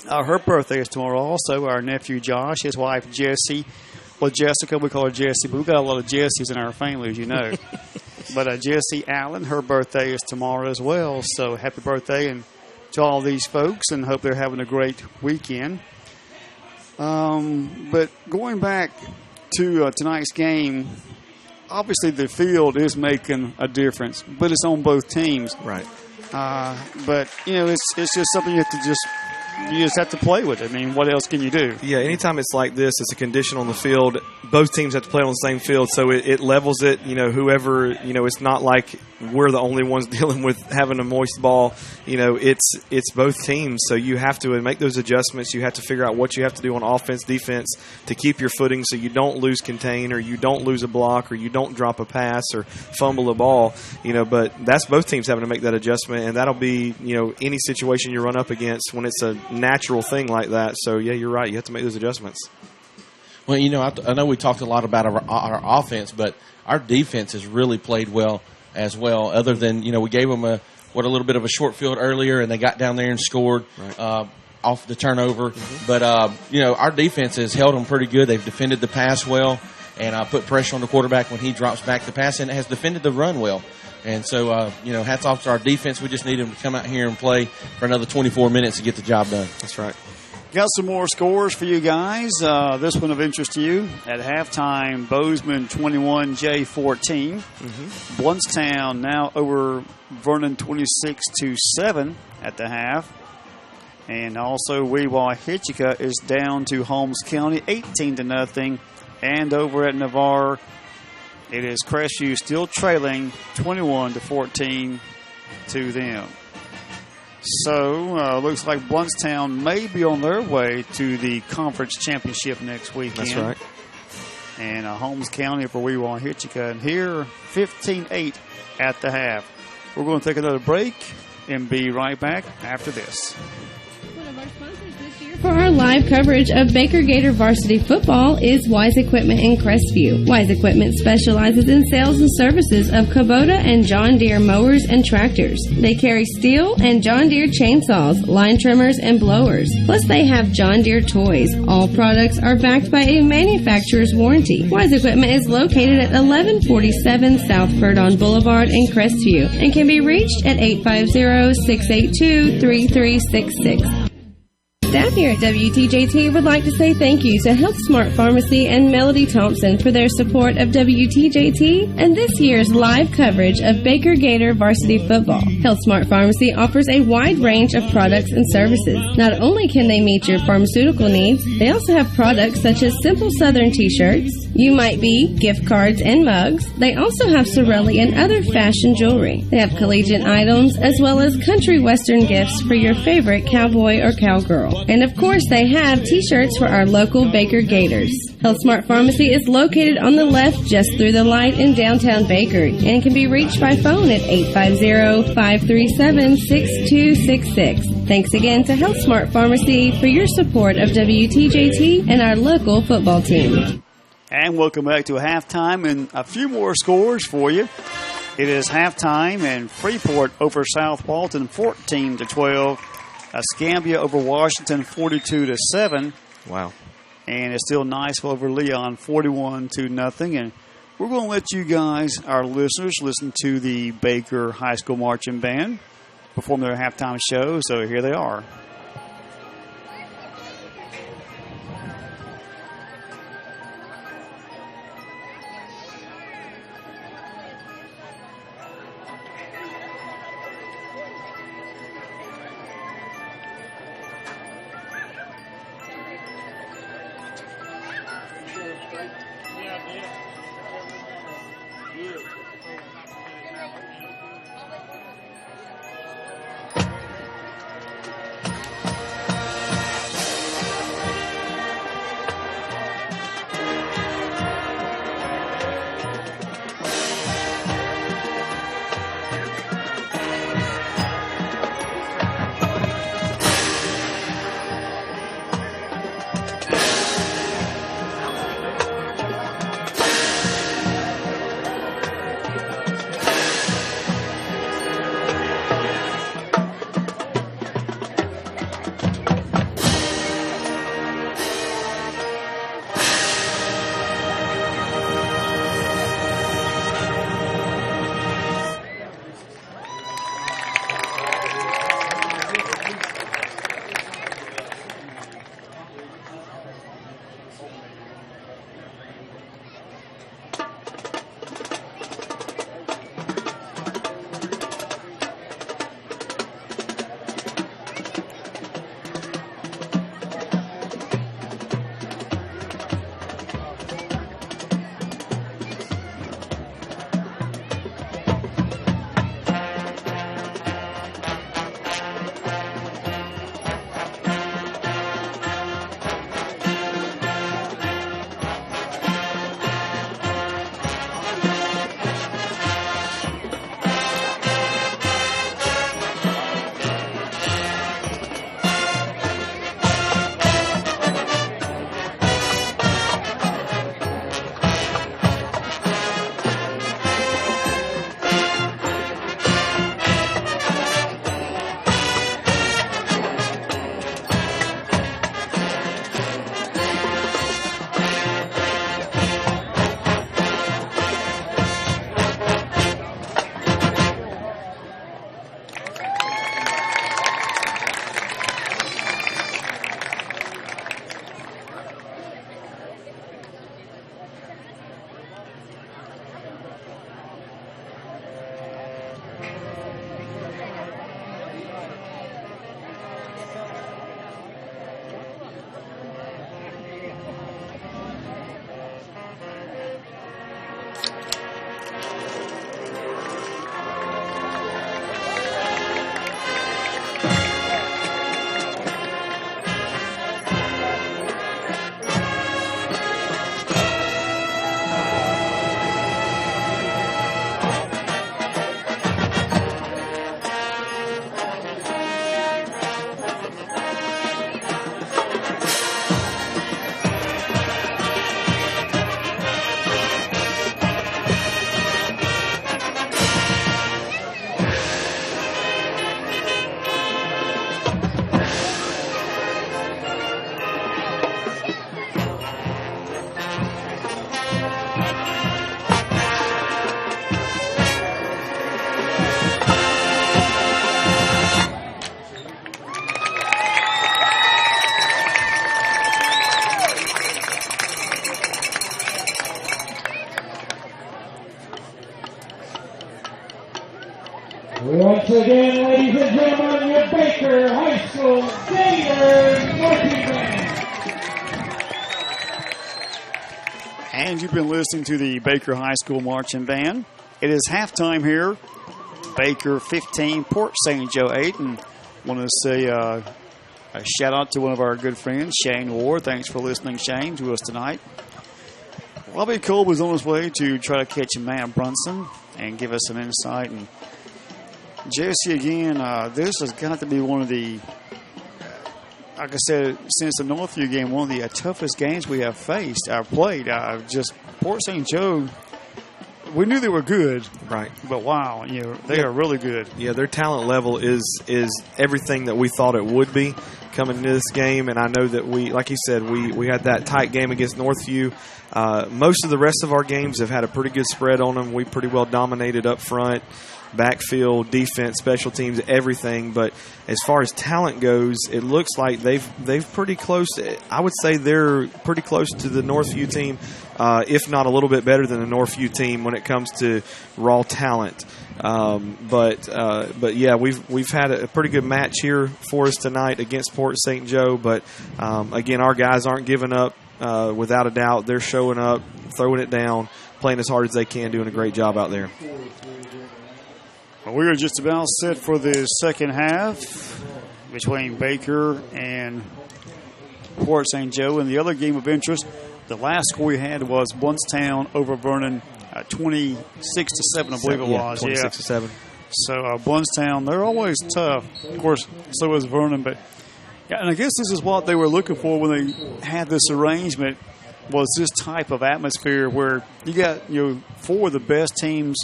her birthday is tomorrow also. Our nephew Josh, his wife Jessie. Well, Jessica, we call her Jessie, but we've got a lot of Jessies in our family, as you know. But Jessie Allen, her birthday is tomorrow as well. So happy birthday and to all these folks, and hope they're having a great weekend. But going back to tonight's game, obviously the field is making a difference, but it's on both teams. Right. But, it's just something you just have to play with it. I mean, what else can you do? Yeah, anytime it's like this, it's a condition on the field. Both teams have to play on the same field, so it levels it. Whoever, it's not like we're the only ones dealing with having a moist ball. It's both teams, so you have to make those adjustments. You have to figure out what you have to do on offense, defense to keep your footing so you don't lose contain or you don't lose a block or you don't drop a pass or fumble the ball. But that's both teams having to make that adjustment, and that'll be, any situation you run up against when it's a natural thing like that. So, yeah, you're right. You have to make those adjustments. Well, I know we talked a lot about our offense, but our defense has really played well as well, other than, we gave them a little bit of a short field earlier, and they got down there and scored off the turnover. Mm-hmm. But, our defense has held them pretty good. They've defended the pass well and put pressure on the quarterback when he drops back the pass, and has defended the run well. And so, hats off to our defense. We just need them to come out here and play for another 24 minutes to get the job done. That's right. Got some more scores for you guys. This one of interest to you. At halftime, Bozeman 21, Jay 14. Bluntstown now over Vernon 26-7 at the half. And also Weehawken is down to Holmes County 18-0. And over at Navarre, it is Crestview still trailing 21-14 to them. So, looks like Bluntstown may be on their way to the conference championship next weekend. That's right. And Holmes County for Weehawken. And here, 15-8 at the half. We're going to take another break and be right back after this. For our live coverage of Baker Gator varsity football is Wise Equipment in Crestview. Wise Equipment specializes in sales and services of Kubota and John Deere mowers and tractors. They carry Steel and John Deere chainsaws, line trimmers, and blowers. Plus, they have John Deere toys. All products are backed by a manufacturer's warranty. Wise Equipment is located at 1147 South Verdon Boulevard in Crestview and can be reached at 850-682-3366. Staff here at WTJT would like to say thank you to Health Smart Pharmacy and Melody Thompson for their support of WTJT and this year's live coverage of Baker Gator varsity football. Health Smart Pharmacy offers a wide range of products and services. Not only can they meet your pharmaceutical needs, they also have products such as Simple Southern t-shirts, You Might Be, gift cards, and mugs. They also have Sorelli and other fashion jewelry. They have collegiate items as well as country western gifts for your favorite cowboy or cowgirl. And of course, they have t-shirts for our local Baker Gators. Health Smart Pharmacy is located on the left just through the light in downtown Baker and can be reached by phone at 850-537-6266. Thanks again to Health Smart Pharmacy for your support of WTJT and our local football team. And welcome back to halftime and a few more scores for you. It is halftime and Freeport over South Walton 14-12. Escambia over Washington 42-7. Wow. And it's still Niceville over Leon 41-0. And we're going to let you guys, our listeners, listen to the Baker High School Marching Band perform their halftime show. So here they are. Once again, ladies and gentlemen, your Baker High School Gators marching band. And you've been listening to the Baker High School Marching Band. It is halftime here. Baker 15, Port St. Joe 8. And want to say a shout out to one of our good friends, Shane Ward. Thanks for listening, Shane, to us tonight. Robbie Cole was on his way to try to catch Matt Brunson and give us some insight. And Jesse, again, this has got to be one of the, like I said, since the Northview game, one of the toughest games we have played. Just Port St. Joe, we knew they were good, right? But wow, they are really good. Yeah, their talent level is everything that we thought it would be coming into this game. And I know that we, like you said, we had that tight game against Northview. Most of the rest of our games have had a pretty good spread on them. We pretty well dominated up front. Backfield, defense, special teams, everything. But as far as talent goes, it looks like they've pretty close. I would say they're pretty close to the Northview team, if not a little bit better than the Northview team when it comes to raw talent. But yeah, we've had a pretty good match here for us tonight against Port St. Joe. But again, our guys aren't giving up. Without a doubt, they're showing up, throwing it down, playing as hard as they can, doing a great job out there. Well, we are just about set for the second half between Baker and Port St. Joe. And the other game of interest, the last score we had was Blountstown over Vernon, 26-7, I believe it was. 26-7. So Blountstown, they're always tough. Of course, so is Vernon. But and I guess this is what they were looking for when they had this arrangement, was this type of atmosphere where you got four of the best teams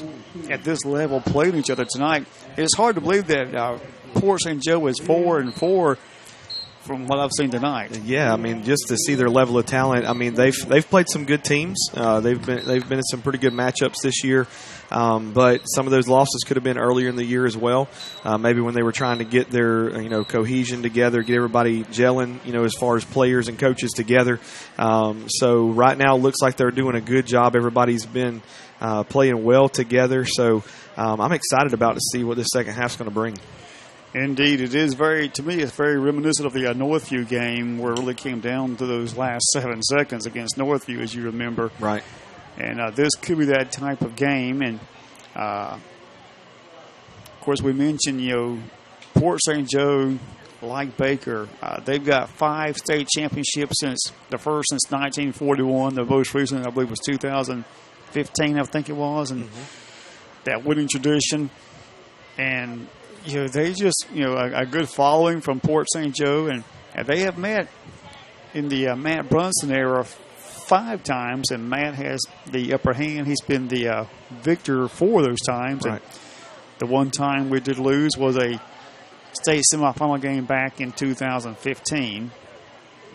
at this level playing each other tonight. It's hard to believe that Port St. Joe is 4-4 from what I've seen tonight. Yeah, I mean, just to see their level of talent. I mean, they've played some good teams. They've been in some pretty good matchups this year. But some of those losses could have been earlier in the year as well. Maybe when they were trying to get their cohesion together, get everybody gelling, as far as players and coaches together. So right now it looks like they're doing a good job. Everybody's been playing well together. So I'm excited about to see what this second half's going to bring. Indeed, it is to me, it's very reminiscent of the Northview game where it really came down to those last 7 seconds against Northview, as you remember. Right. And this could be that type of game. And, of course, we mentioned, Port St. Joe, like Baker, they've got 5 state championships since 1941. The most recent, I believe, was 2015, I think it was. And that winning tradition. And they just, a good following from Port St. Joe, and they have met in the Matt Brunson era 5 times, and Matt has the upper hand. He's been the victor 4 of those times. Right. And the one time we did lose was a state semifinal game back in 2015,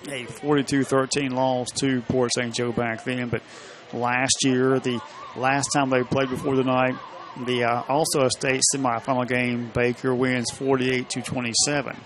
a 42-13 loss to Port St. Joe back then. But last year, the last time they played before the night, also a state semifinal game, Baker wins 48-27.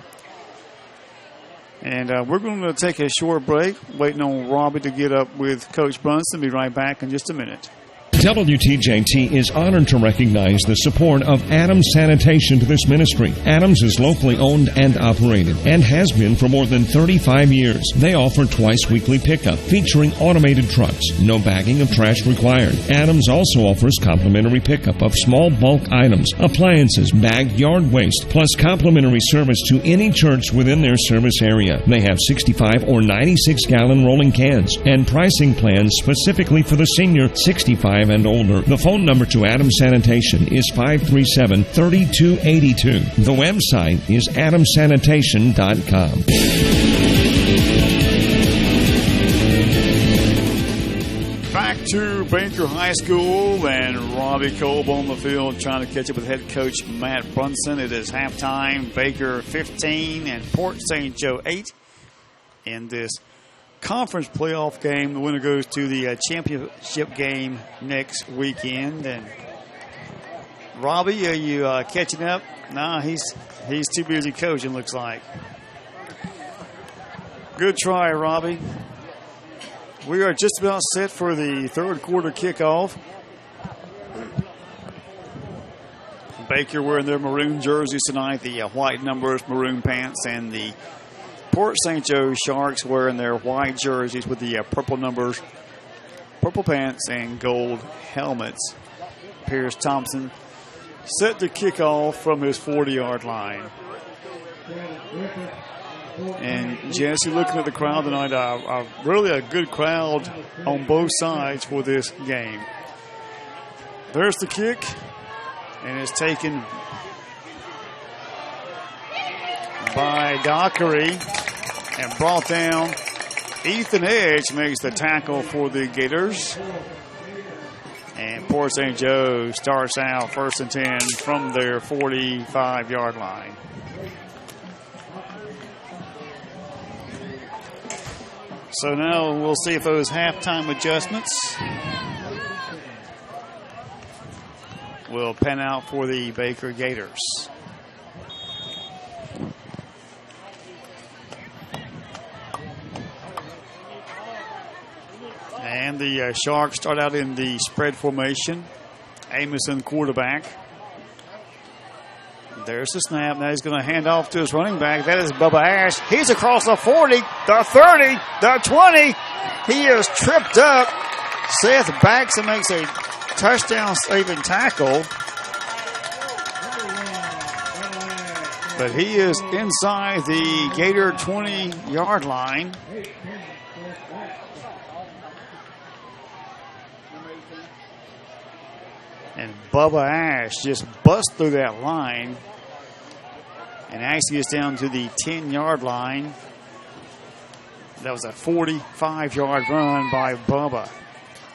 And we're going to take a short break, waiting on Robbie to get up with Coach Brunson. Be right back in just a minute. WTJT is honored to recognize the support of Adams Sanitation to this ministry. Adams is locally owned and operated and has been for more than 35 years. They offer twice weekly pickup featuring automated trucks. No bagging of trash required. Adams also offers complimentary pickup of small bulk items, appliances, bagged yard waste, plus complimentary service to any church within their service area. They have 65 or 96-gallon rolling cans and pricing plans specifically for the senior 65 and older. The phone number to Adams Sanitation is 537-3282. The website is adamsanitation.com. Back to Baker High School, and Robbie Kolb on the field trying to catch up with head coach Matt Brunson. It is halftime. Baker 15 and Port St. Joe 8 in this conference playoff game. The winner goes to the championship game next weekend. And Robbie, are you catching up? Nah, he's too busy coaching, looks like. Good try, Robbie. We are just about set for the third quarter kickoff. Baker wearing their maroon jerseys tonight, the white numbers, maroon pants, and the Port St. Joe Sharks wearing their white jerseys with the purple numbers, purple pants, and gold helmets. Pierce Thompson set to kick off from his 40-yard line. And Jesse, looking at the crowd tonight, really a good crowd on both sides for this game. There's the kick, and it's taken by Dockery and brought down. Ethan Edge makes the tackle for the Gators. And Port St. Joe starts out 1st and 10 from their 45-yard line. So now we'll see if those halftime adjustments will pan out for the Baker Gators. And the Sharks start out in the spread formation. Amison quarterback. There's the snap. Now he's going to hand off to his running back. That is Bubba Ash. He's across the 40, the 30, the 20. He is tripped up. Seth Baxton makes a touchdown-saving tackle. But he is inside the Gator 20-yard line. And Bubba Ash just busts through that line and actually gets down to the 10-yard line. That was a 45-yard run by Bubba.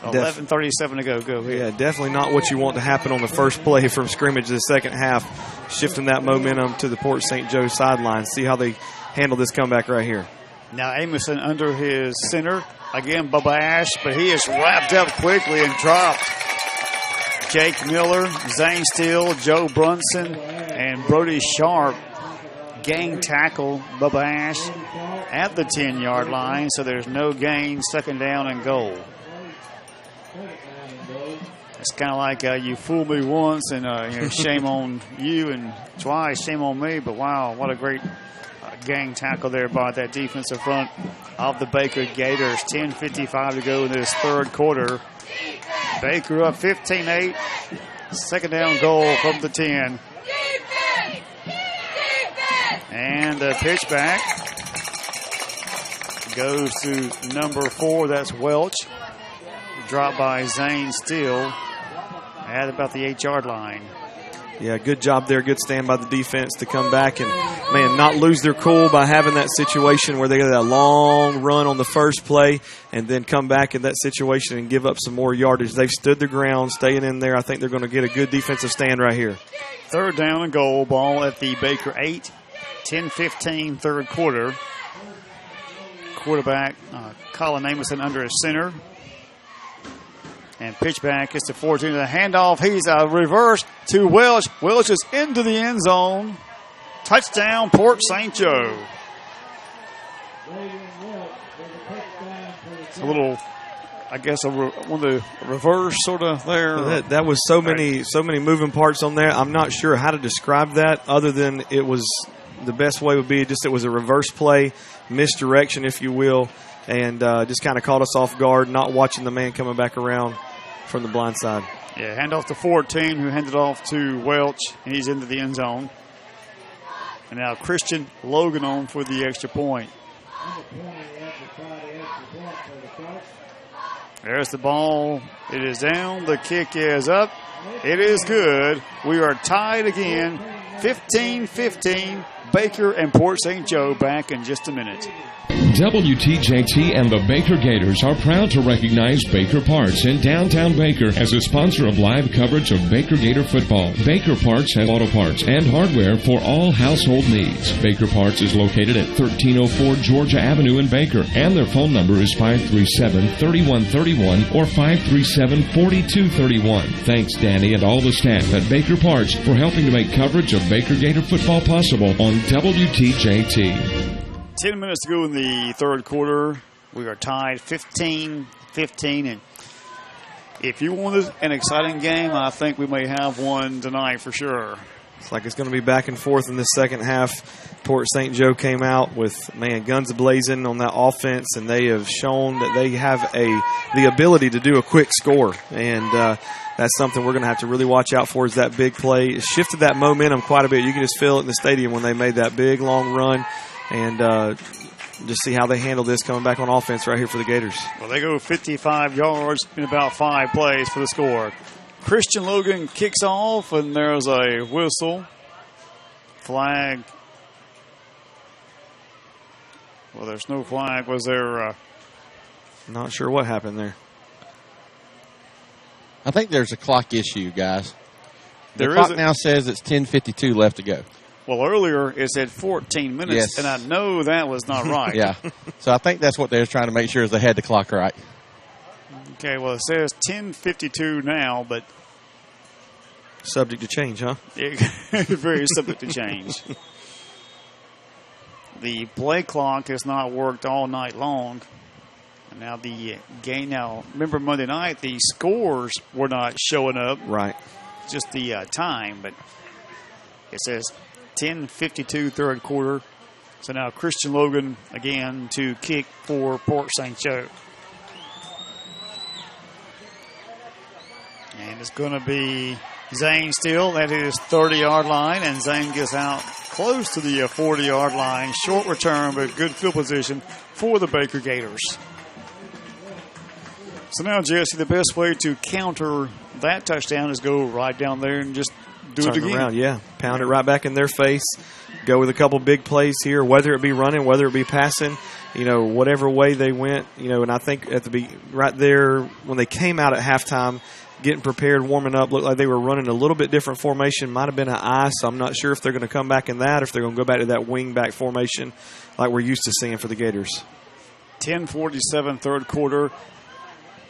11:37 to go. Go ahead. Yeah, definitely not what you want to happen on the first play from scrimmage the second half, shifting that momentum to the Port St. Joe sideline. See how they handle this comeback right here. Now Amison under his center. Again, Bubba Ash, but he is wrapped up quickly and dropped. Jake Miller, Zane Steele, Joe Brunson, and Brody Sharp gang tackle Bubba Ash at the 10-yard line, so there's no gain, 2nd down and goal. It's kind of like you fooled me once and shame on you, and twice shame on me, but wow, what a great gang tackle there by that defensive front of the Baker Gators. 10:55 to go in this third quarter. Baker up 15-8. 2nd down goal from the 10. And the pitch back goes to number 4. That's Welch. Dropped by Zane Steele at about the 8-yard line. Yeah, good job there. Good stand by the defense to come back and, man, not lose their cool by having that situation where they got that long run on the first play and then come back in that situation and give up some more yardage. They've stood their ground, staying in there. I think they're going to get a good defensive stand right here. 3rd down and goal, ball at the Baker 8. 10:15 third quarter. Quarterback Colin Amison under his center. And pitch back is to 14. The handoff. He's a reverse to Welch. Welch is into the end zone. Touchdown, Port St. Joe. It's a little, I guess, one of the reverse sort of there. That was so many moving parts on there. I'm not sure how to describe that other than it was the best way would be just it was a reverse play, misdirection, if you will, and just kind of caught us off guard, not watching the man coming back around from the blind side. Yeah, handoff to 14, who handed off to Welch, and he's into the end zone. And now Christian Logan on for the extra point. There's the ball. It is down. The kick is up. It is good. We are tied again. 15-15. Baker and Port St. Joe back in just a minute. WTJT and the Baker Gators are proud to recognize Baker Parts in downtown Baker as a sponsor of live coverage of Baker Gator football. Baker Parts has auto parts and hardware for all household needs. Baker Parts is located at 1304 Georgia Avenue in Baker, and their phone number is 537-3131 or 537-4231. Thanks, Danny, and all the staff at Baker Parts for helping to make coverage of Baker Gator football possible on WTJT. 10 minutes to go in the third quarter. We are tied 15-15. And if you wanted an exciting game, I think we may have one tonight for sure. It's like it's going to be back and forth in this second half. Port St. Joe came out with, guns blazing on that offense, and they have shown that they have the ability to do a quick score. And that's something we're going to have to really watch out for is that big play. It shifted that momentum quite a bit. You can just feel it in the stadium when they made that big, long run. And just see how they handle this coming back on offense right here for the Gators. Well, they go 55 yards in about 5 plays for the score. Christian Logan kicks off, and there's a whistle. Flag. Well, there's no flag. Was there? Not sure what happened there. I think there's a clock issue, guys. The There clock is now says it's 10:52 left to go. Well, earlier it said 14 minutes, Yes. and I know that was not right. Yeah. So I think that's what they were trying to make sure is they had the clock right. Okay, well, it says 10:52 now, but Subject to change, huh? very subject to change. The play clock has not worked all night long. And now the game. Now, remember Monday night, the scores were not showing up. Right. Just the time, but it says 10:52 third quarter. So now Christian Logan again to kick for Port St. Joe. And it's going to be Zane still at his 30-yard line, and Zane gets out close to the 40-yard line. Short return, but good field position for the Baker Gators. So now, Jesse, the best way to counter that touchdown is go right down there and just do Turn it again. around, yeah. Pound it right back in their face. Go with a couple big plays here, whether it be running, whether it be passing, whatever way they went. And I think right there when they came out at halftime, getting prepared, warming up, looked like they were running a little bit different formation. Might have been an I, so I'm not sure if they're going to come back in that or if they're going to go back to that wing back formation like we're used to seeing for the Gators. 10:47 third quarter.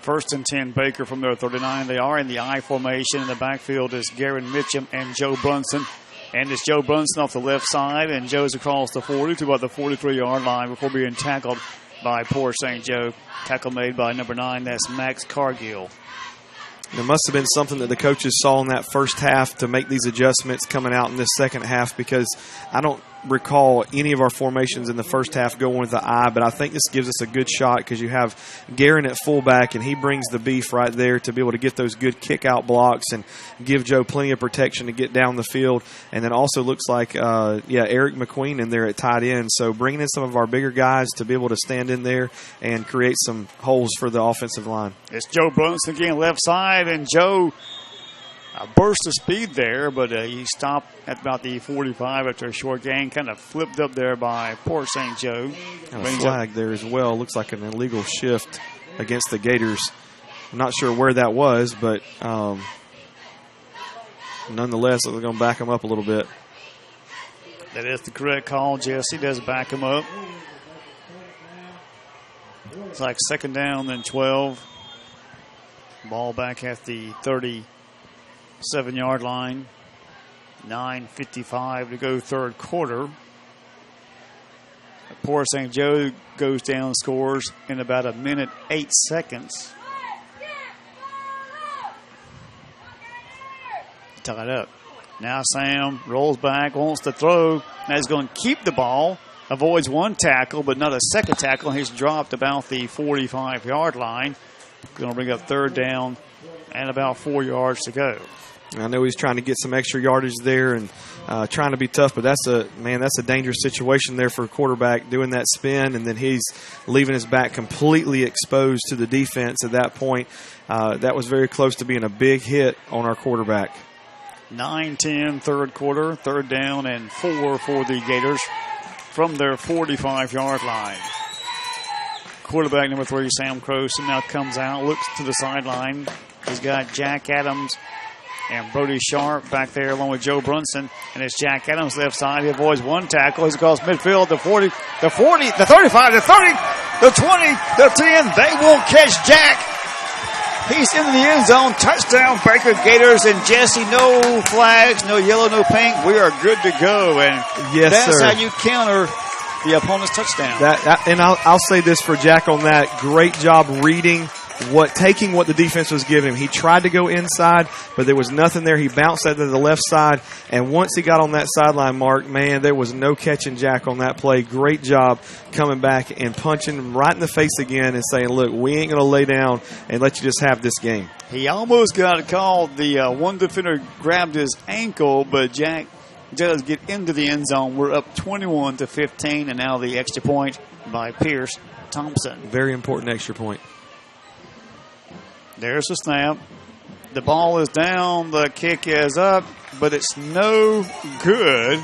1st and 10 Baker from their 39. They are in the I formation. In the backfield is Garen Mitchum and Joe Brunson. And it's Joe Brunson off the left side, and Joe's across the 40 to about the 43-yard line before being tackled by Port St. Joe. Tackle made by number 9. That's Max Cargill. There must have been something that the coaches saw in that first half to make these adjustments coming out in this second half, because I don't recall any of our formations in the first half going with the I, but I think this gives us a good shot because you have Garen at fullback, and he brings the beef right there to be able to get those good kick-out blocks and give Joe plenty of protection to get down the field. And then also looks like, Eric McQueen in there at tight end. So bringing in some of our bigger guys to be able to stand in there and create some holes for the offensive line. It's Joe Brunson again, left side, and Joe a burst of speed there, but he stopped at about the 45 after a short gain. Kind of flipped up there by Port St. Joe. And a flag there as well. Looks like an illegal shift against the Gators. I'm not sure where that was, but nonetheless, they're going to back them up a little bit. That is the correct call. Jesse does back him up. It's like 2nd down, then 12. Ball back at the 37-yard line. 9:55 to go third quarter. Port St. Joe goes down, scores in about 1:08. Tied up. Now Sam rolls back, wants to throw. Now he's going to keep the ball. Avoids one tackle, but not a second tackle. He's dropped about the 45-yard line. Going to bring up 3rd down and about 4 yards to go. I know he's trying to get some extra yardage there and trying to be tough, but that's a dangerous situation there for a quarterback doing that spin, and then he's leaving his back completely exposed to the defense at that point. That was very close to being a big hit on our quarterback. 9-10 third quarter, 3rd down and 4 for the Gators from their 45-yard line. Quarterback number 3, Sam Croson, now comes out, looks to the sideline. He's got Jack Adams and Brody Sharp back there along with Joe Brunson. And it's Jack Adams left side. He avoids one tackle. He's across midfield. The 40, the 35, the 30, the 20, the 10. They won't catch Jack. He's into the end zone. Touchdown, Baker Gators. And Jesse, no flags, no yellow, no pink. We are good to go. And yes, that's sir. how you counter the opponent's touchdown. And I'll say this for Jack on that. Great job reading taking what the defense was giving him. He tried to go inside, but there was nothing there. He bounced out to the left side, and once he got on that sideline mark, man, there was no catching Jack on that play. Great job coming back and punching him right in the face again and saying, look, we ain't going to lay down and let you just have this game. He almost got it called. The one defender grabbed his ankle, but Jack does get into the end zone. We're up 21-15, and now the extra point by Pierce Thompson. Very important extra point. There's the snap. The ball is down. The kick is up, but it's no good.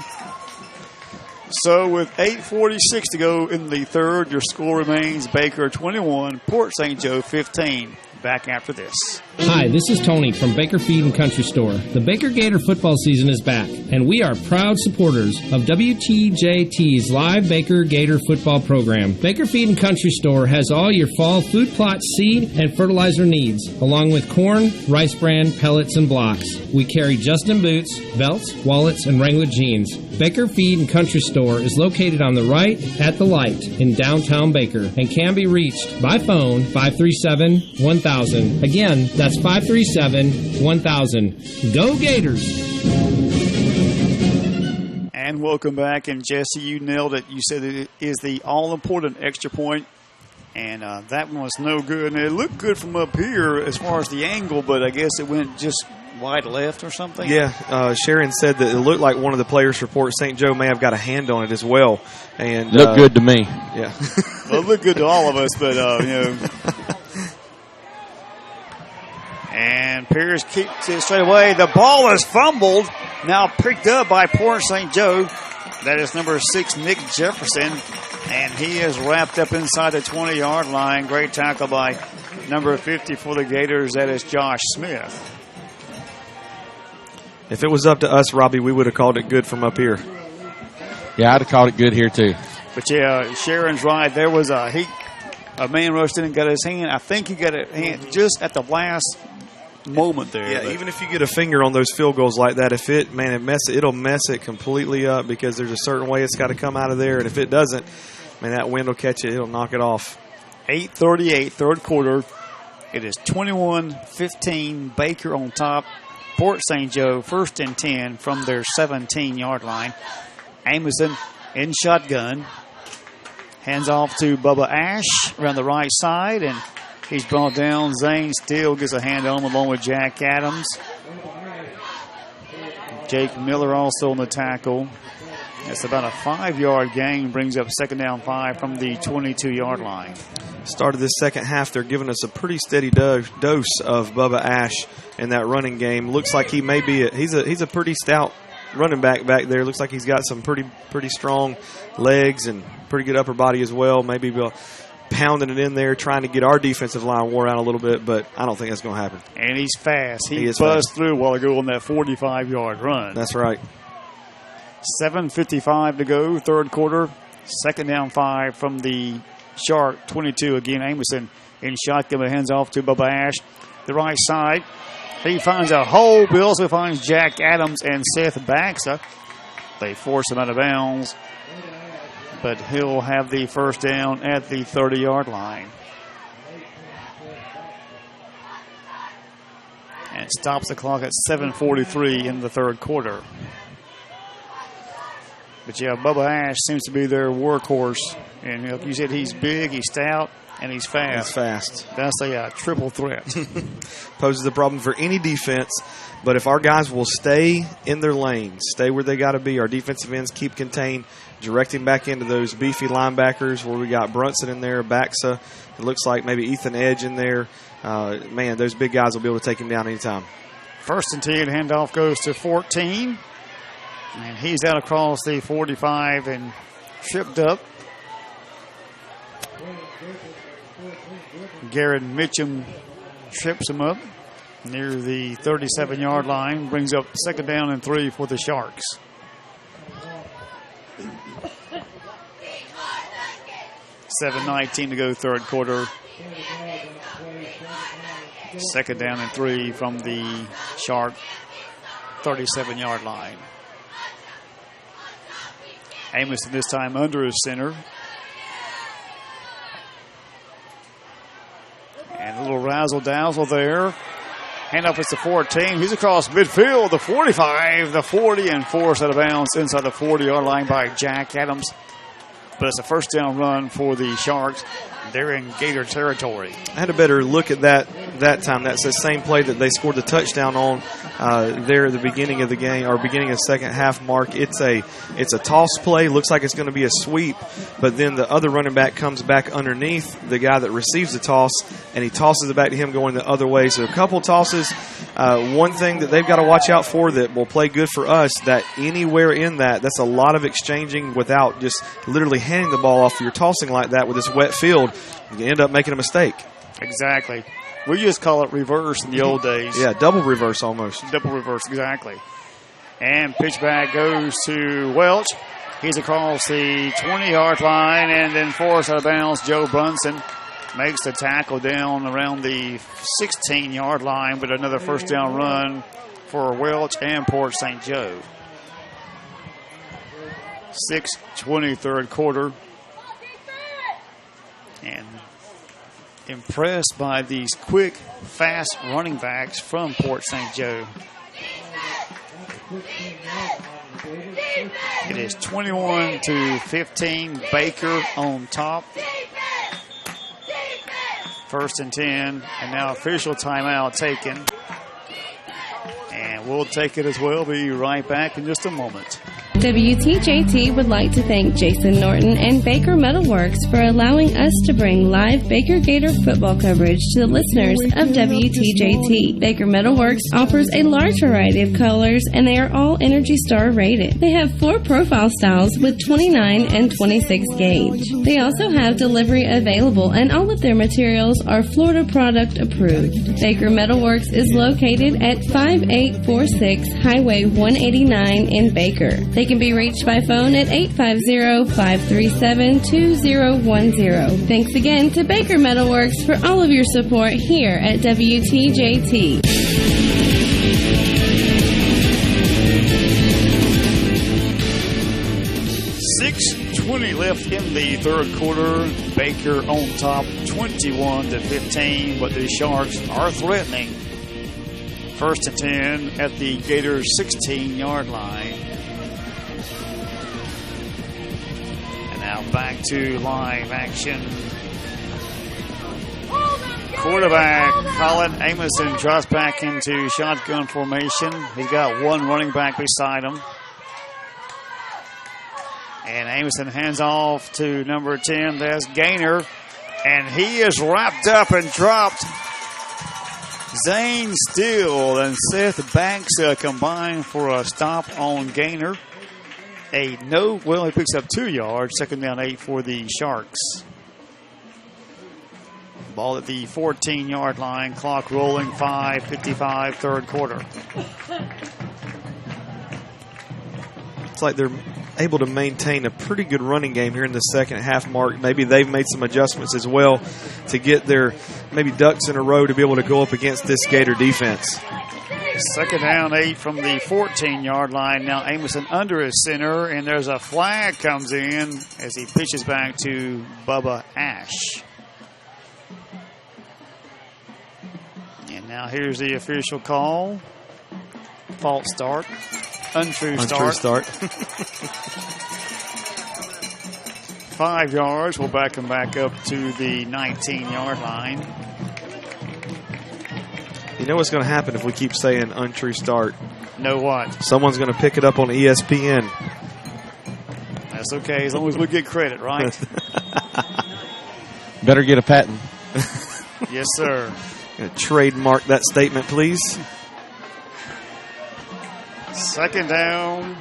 So with 8:46 to go in the third, your score remains Baker 21, Port St. Joe 15. Back after this. Hi, this is Tony from Baker Feed and Country Store. The Baker Gator football season is back, and we are proud supporters of WTJT's live Baker Gator football program. Baker Feed and Country Store has all your fall food plot, seed, and fertilizer needs, along with corn, rice bran, pellets, and blocks. We carry Justin boots, belts, wallets, and Wrangler jeans. Baker Feed and Country Store is located on the right at the light in downtown Baker and can be reached by phone 537-1000. Again, that's 537-1000. Go Gators! And welcome back. And Jesse, you nailed it. You said it is the all-important extra point. And that one was no good. And it looked good from up here as far as the angle, but I guess it went just wide left or something. Yeah, Sharon said that it looked like one of the players for Port St. Joe may have got a hand on it as well. And looked good to me. Yeah. Well, it looked good to all of us, but, And Pierce keeps it straight away. The ball is fumbled. Now picked up by Port St. Joe. That is number 6, Nick Jefferson. And he is wrapped up inside the 20-yard line. Great tackle by number 50 for the Gators. That is Josh Smith. If it was up to us, Robbie, we would have called it good from up here. Yeah, I'd have called it good here, too. But, yeah, Sharon's right. There was a man rushed in and got his hand. I think he got a hand just at the last moment there. Yeah, even if you get a finger on those field goals like that, it'll mess it completely up because there's a certain way it's got to come out of there, and if it doesn't, man, that wind will catch it. It'll knock it off. 8:38, third quarter. It is 21-15. Baker on top. Port St. Joe, 1st and 10 from their 17-yard line. Amundsen in shotgun. Hands off to Bubba Ash around the right side, and he's brought down. Zane still gets a hand on him along with Jack Adams. Jake Miller also on the tackle. It's about a 5-yard gain, brings up 2nd down 5 from the 22-yard line. Started this second half, they're giving us a pretty steady dose of Bubba Ash in that running game. Looks like he may be he's a pretty stout running back there. Looks like he's got some pretty strong legs and pretty good upper body as well. Maybe pounding it in there, trying to get our defensive line wore out a little bit, but I don't think that's going to happen. And he's fast. He buzzed fast through a while ago on that 45-yard run. That's right. 7:55 to go, third quarter. 2nd down 5 from the Shark 22. Again, Amundsen in shotgun, hands off to Bubba Ash. The right side. He finds a hole, but also finds Jack Adams and Seth Baxa. They force him out of bounds, but he'll have the first down at the 30-yard line. And it stops the clock at 7:43 in the third quarter. But, yeah, Bubba Ash seems to be their workhorse. And like you said, he's big, he's stout, and he's fast. He's fast. That's a triple threat. Poses a problem for any defense. But if our guys will stay in their lanes, stay where they got to be, our defensive ends keep contained, directing back into those beefy linebackers where we got Brunson in there, Baxa. It looks like maybe Ethan Edge in there. Man, those big guys will be able to take him down anytime. 1st and 10, handoff goes to 14. And he's out across the 45 and tripped up. Garrett Mitchum trips him up near the 37-yard line. Brings up 2nd down and 3 for the Sharks. $7:19 to go, third quarter. 2nd down and 3 from the Shark 37-yard line. Amundsen this time under his center. And a little razzle-dazzle there. Handoff is the 14. He's across midfield, the 45, the 40, and forced out of bounds inside the 40-yard line by Jack Adams. But it's a first down run for the Sharks. They're in Gator territory. I had a better look at that time. That's the same play that they scored the touchdown on there at the beginning of the game, or beginning of second half mark. It's a toss play. Looks like it's going to be a sweep, but then the other running back comes back underneath the guy that receives the toss, and he tosses it back to him going the other way. So a couple tosses. One thing that they've got to watch out for that will play good for us, that anywhere in that's a lot of exchanging without just literally handing the ball off. You're tossing like that with this wet field, you end up making a mistake. Exactly. We just call it reverse in the old days. Yeah, double reverse almost. Double reverse, exactly. And pitch back goes to Welch. He's across the 20-yard line and then forced out of bounds. Joe Brunson makes the tackle down around the 16-yard line, but another first down run for Welch and Port St. Joe. 6:20 third quarter. And impressed by these quick, fast running backs from Port St. Joe. It is 21-15. Baker on top. First and 10, and now official timeout taken. And we'll take it as well. Be right back in just a moment. WTJT would like to thank Jason Norton and Baker Metalworks for allowing us to bring live Baker Gator football coverage to the listeners of WTJT. Baker Metalworks offers a large variety of colors, and they are all Energy Star rated. They have 4 profile styles with 29 and 26 gauge. They also have delivery available, and all of their materials are Florida product approved. Baker Metalworks is located at 5846 Highway 189 in Baker. They can be reached by phone at 850-537-2010. Thanks again to Baker Metalworks for all of your support here at WTJT. 6:20 left in the third quarter. Baker on top, 21-15, but the Sharks are threatening. First and 10 at the Gators' 16-yard line. Now back to live action. Quarterback Colin Amison drops back into shotgun formation. He's got one running back beside him. And Amison hands off to number 10. That's Gaynor. And he is wrapped up and dropped. Zane Steele and Seth Banks combined for a stop on Gaynor. He picks up 2 yards. Second down 8 for the Sharks. Ball at the 14-yard line. Clock rolling. 5:55 third quarter. It's like they're able to maintain a pretty good running game here in the second half mark. Maybe they've made some adjustments as well to get their maybe ducks in a row to be able to go up against this Gator defense. Second down 8 from the 14-yard line. Now Amison under his center, and there's a flag comes in as he pitches back to Bubba Ash. And now here's the official call. False start. Untrue start. 5 yards. We'll back him back up to the 19-yard line. You know what's going to happen if we keep saying untrue start? Know what? Someone's going to pick it up on ESPN. That's okay, as long as we get credit, right? Better get a patent. Yes, sir. Trademark that statement, please. Second down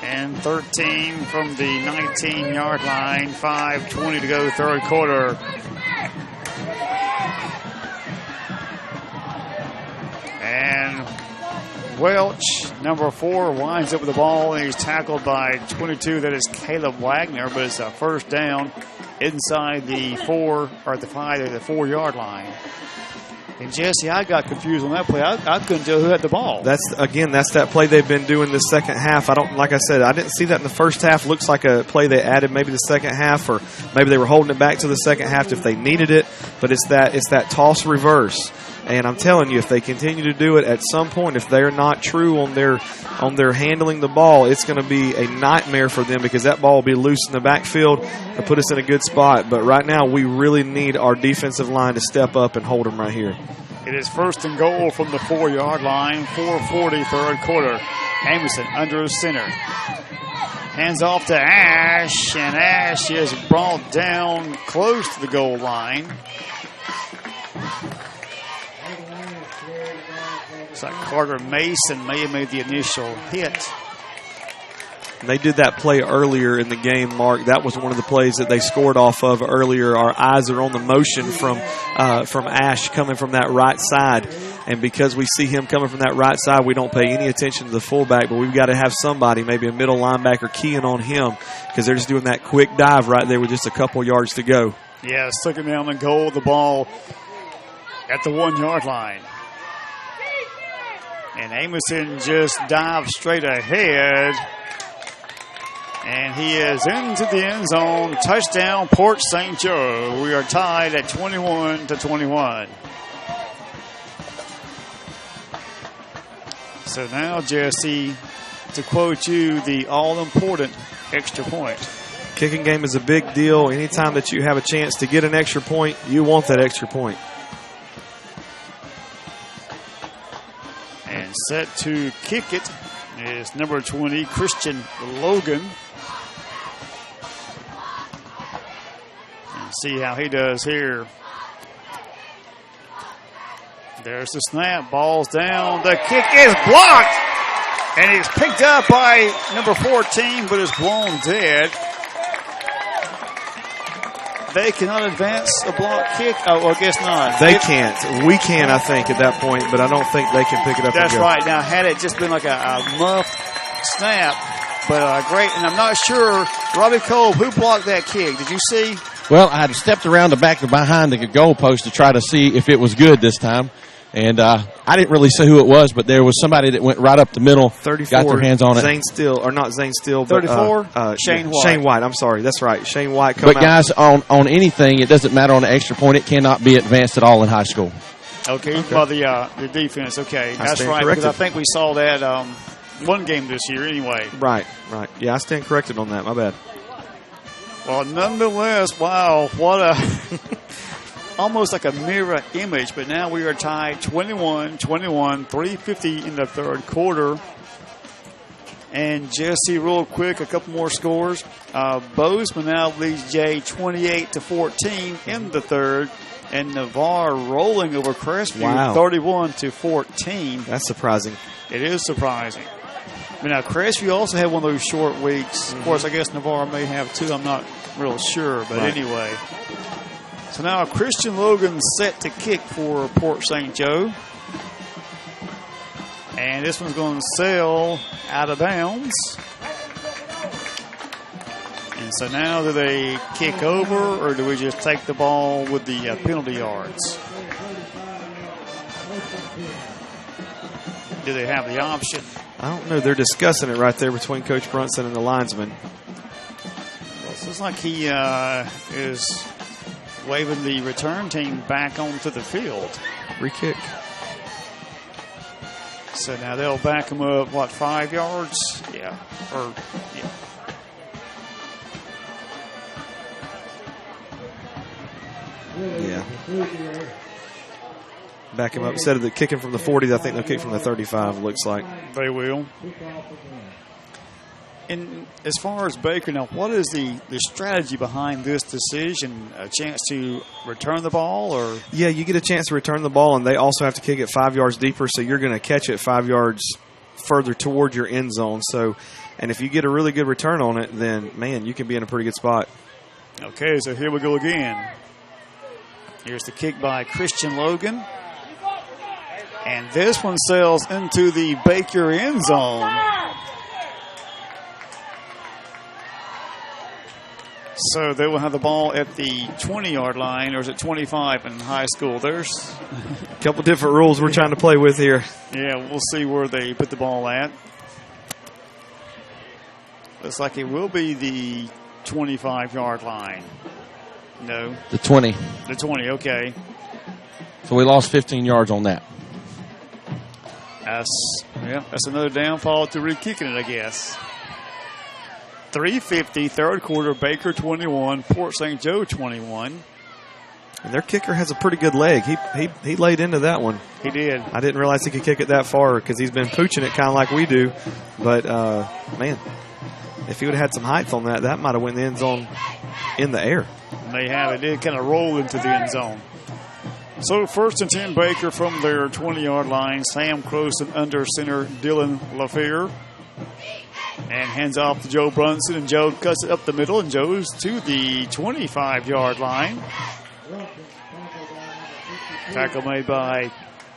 and 13 from the 19-yard line. 5:20 to go, third quarter. And Welch, number 4, winds up with the ball, and he's tackled by 22. That is Caleb Wagner, but it's a first down. inside the 4 yard line. And Jesse, I got confused on that play. I couldn't tell who had the ball. That's that play they've been doing this second half. Like I said, I didn't see that in the first half. Looks like a play they added maybe the second half, or maybe they were holding it back to the second half if they needed it. But it's that toss reverse. And I'm telling you, if they continue to do it at some point, if they're not true on their handling the ball, it's going to be a nightmare for them, because that ball will be loose in the backfield and put us in a good spot. But right now, we really need our defensive line to step up and hold them right here. It is 1st and goal from the 4 yard line, 4:40 third quarter. Amundsen under center. Hands off to Ash, and Ash is brought down close to the goal line. Looks like Carter Mason may have made the initial hit. They did that play earlier in the game, Mark. That was one of the plays that they scored off of earlier. Our eyes are on the motion from Ash coming from that right side. And because we see him coming from that right side, we don't pay any attention to the fullback, but we've got to have somebody, maybe a middle linebacker, keying on him, because they're just doing that quick dive right there with just a couple yards to go. Yeah, 2nd down and goal. The ball at the 1 yard line. And Amundsen just dives straight ahead. And he is into the end zone. Touchdown, Port St. Joe. We are tied at 21-21. So now, Jesse, to quote you, the all-important extra point. Kicking game is a big deal. Anytime that you have a chance to get an extra point, you want that extra point. And set to kick it is number 20, Christian Logan. And see how he does here. There's the snap. Ball's down. The kick is blocked. And it's picked up by number 14, but is blown dead. They cannot advance a block kick. Oh, well, I guess not. They can't. We can, I think, at that point, but I don't think they can pick it up. That's and go. right. Now, had it just been like a muff snap, but great. And I'm not sure, Robbie Kolb, who blocked that kick? Did you see? Well, I had stepped around the back behind the goalpost to try to see if it was good this time. And I didn't really see who it was, but there was somebody that went right up the middle, 34, got their hands on it. Zane Steele, or not Zane Steele, but 34? Shane White. Shane White, I'm sorry. That's right. Shane White. But guys, on anything, it doesn't matter on the extra point. It cannot be advanced at all in high school. Okay. Well, the defense, okay. That's right, corrected. because I think we saw that one game this year anyway. Right. Yeah, I stand corrected on that. My bad. Well, nonetheless, wow, what a... almost like a mirror image, but now we are tied 21-21, 3:50 in the third quarter. And Jesse, real quick, a couple more scores. Bozeman now leads Jay 28-14 in the third, and Navarre rolling over Crestview 31-14. That's surprising. It is surprising. But now Crestview also had one of those short weeks. Mm-hmm. Of course, I guess Navarre may have too. I'm not real sure, but anyway. So now Christian Logan set to kick for Port St. Joe. And this one's going to sail out of bounds. And so now do they kick over, or do we just take the ball with the penalty yards? Do they have the option? I don't know. They're discussing it right there between Coach Brunson and the linesman. Well, it looks like he is waving the return team back onto the field. Free kick. So now they'll back them up, 5 yards? Yeah. Yeah. Back him up. Instead of the kicking from the 40, I think they'll kick from the 35, looks like. They will. And as far as Baker, now, what is the strategy behind this decision? A chance to return the ball, or? Yeah, you get a chance to return the ball, and they also have to kick it 5 yards deeper, so you're going to catch it 5 yards further toward your end zone. So, and if you get a really good return on it, then, man, you can be in a pretty good spot. Okay, so here we go again. Here's the kick by Christian Logan. And this one sails into the Baker end zone. So they will have the ball at the 20-yard line, or is it 25 in high school? There's a couple different rules we're trying to play with here. Yeah, we'll see where they put the ball at. Looks like it will be the 25-yard line. No. The 20. The 20, okay. So we lost 15 yards on that. That's another downfall to re-kicking it, I guess. 3:50, third quarter, Baker 21, Port St. Joe 21. And their kicker has a pretty good leg. He laid into that one. He did. I didn't realize he could kick it that far because he's been pooching it kind of like we do. But, man, if he would have had some height on that, that might have went in the end zone in the air. They have. It did kind of roll into the end zone. So 1st and 10, Baker from their 20-yard line. Sam Croson under center, Dylan LaFleur. And hands off to Joe Brunson, and Joe cuts it up the middle, and Joe's to the 25-yard line. Tackle made by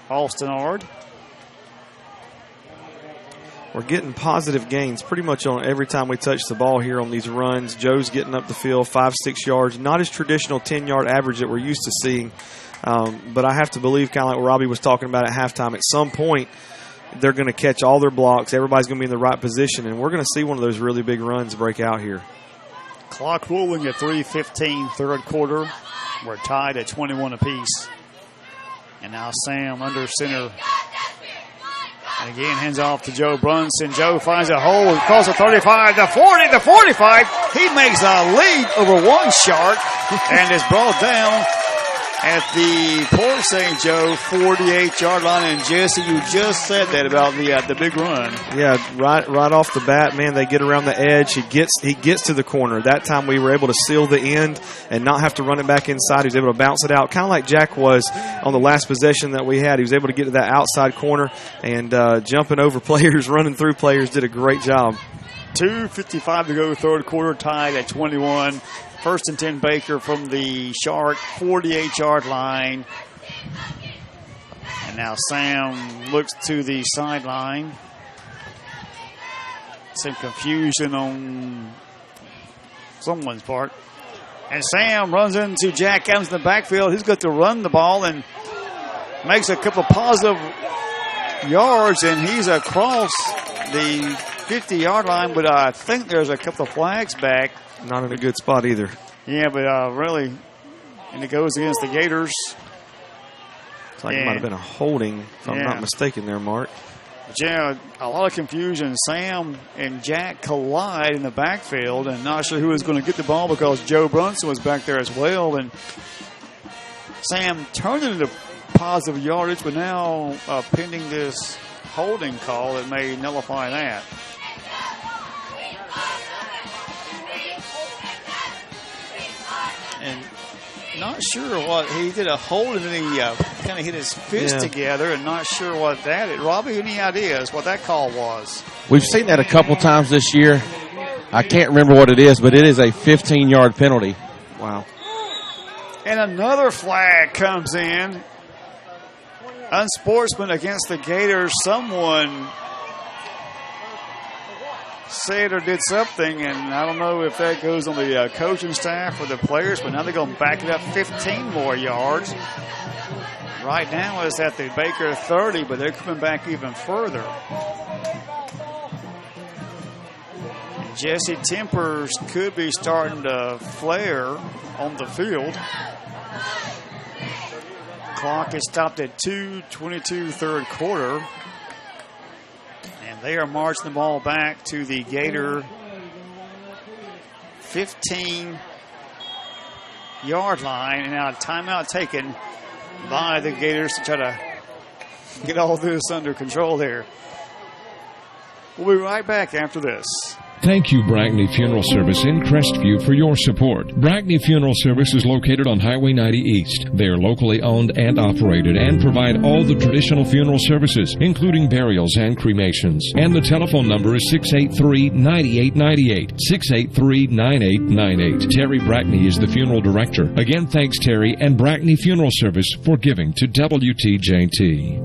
Austin Ard. We're getting positive gains pretty much on every time we touch the ball here on these runs. Joe's getting up the field 5-6 yards. Not his traditional 10-yard average that we're used to seeing. But I have to believe, kind of like what Robbie was talking about at halftime, at some point they're going to catch all their blocks. Everybody's going to be in the right position, and we're going to see one of those really big runs break out here. Clock rolling at 3:15, third quarter. We're tied at 21 apiece. And now Sam under center. And again, hands off to Joe Brunson. Joe finds a hole, calls the 35, the 40, the 45. He makes a lead over one shark and is brought down at the Port St. Joe 48-yard line. And Jesse, you just said that about the big run. Yeah, right off the bat, man, they get around the edge. He gets to the corner. That time we were able to seal the end and not have to run it back inside. He was able to bounce it out, kind of like Jack was on the last possession that we had. He was able to get to that outside corner and jumping over players, running through players, did a great job. 2:55 to go, third quarter, tied at 21. 1st and 10, Baker from the Shark 48-yard line. And now Sam looks to the sideline. Some confusion on someone's part. And Sam runs into Jack Adams in the backfield. He's got to run the ball and makes a couple positive yards, and he's across the 50-yard line, but I think there's a couple of flags back. Not in a good spot either. Yeah, but really, and it goes against the Gators. It's like it might have been a holding, if I'm not mistaken there, Mark. But yeah, a lot of confusion. Sam and Jack collide in the backfield, and not sure who was going to get the ball because Joe Brunson was back there as well. And Sam turned it into positive yardage, but now pending this holding call that may nullify that. And not sure what he did, a hold, and then he kind of hit his fist together, and not sure what that is. Robbie, any ideas what that call was? We've seen that a couple times this year. I can't remember what it is, but it is a 15-yard penalty. Wow. And another flag comes in. Unsportsman against the Gators. Someone said or did something, and I don't know if that goes on the coaching staff or the players, but now they're going to back it up 15 more yards. Right now it's at the Baker 30, but they're coming back even further. And Jesse, tempers could be starting to flare on the field. Clock is stopped at 2:22, third quarter. And they are marching the ball back to the Gator 15-yard line. And now a timeout taken by the Gators to try to get all this under control there. We'll be right back after this. Thank you, Brackney Funeral Service in Crestview, for your support. Brackney Funeral Service is located on Highway 90 East. They are locally owned and operated and provide all the traditional funeral services, including burials and cremations. And the telephone number is 683-9898. 683-9898. Terry Brackney is the funeral director. Again, thanks, Terry and Brackney Funeral Service for giving to WTJT.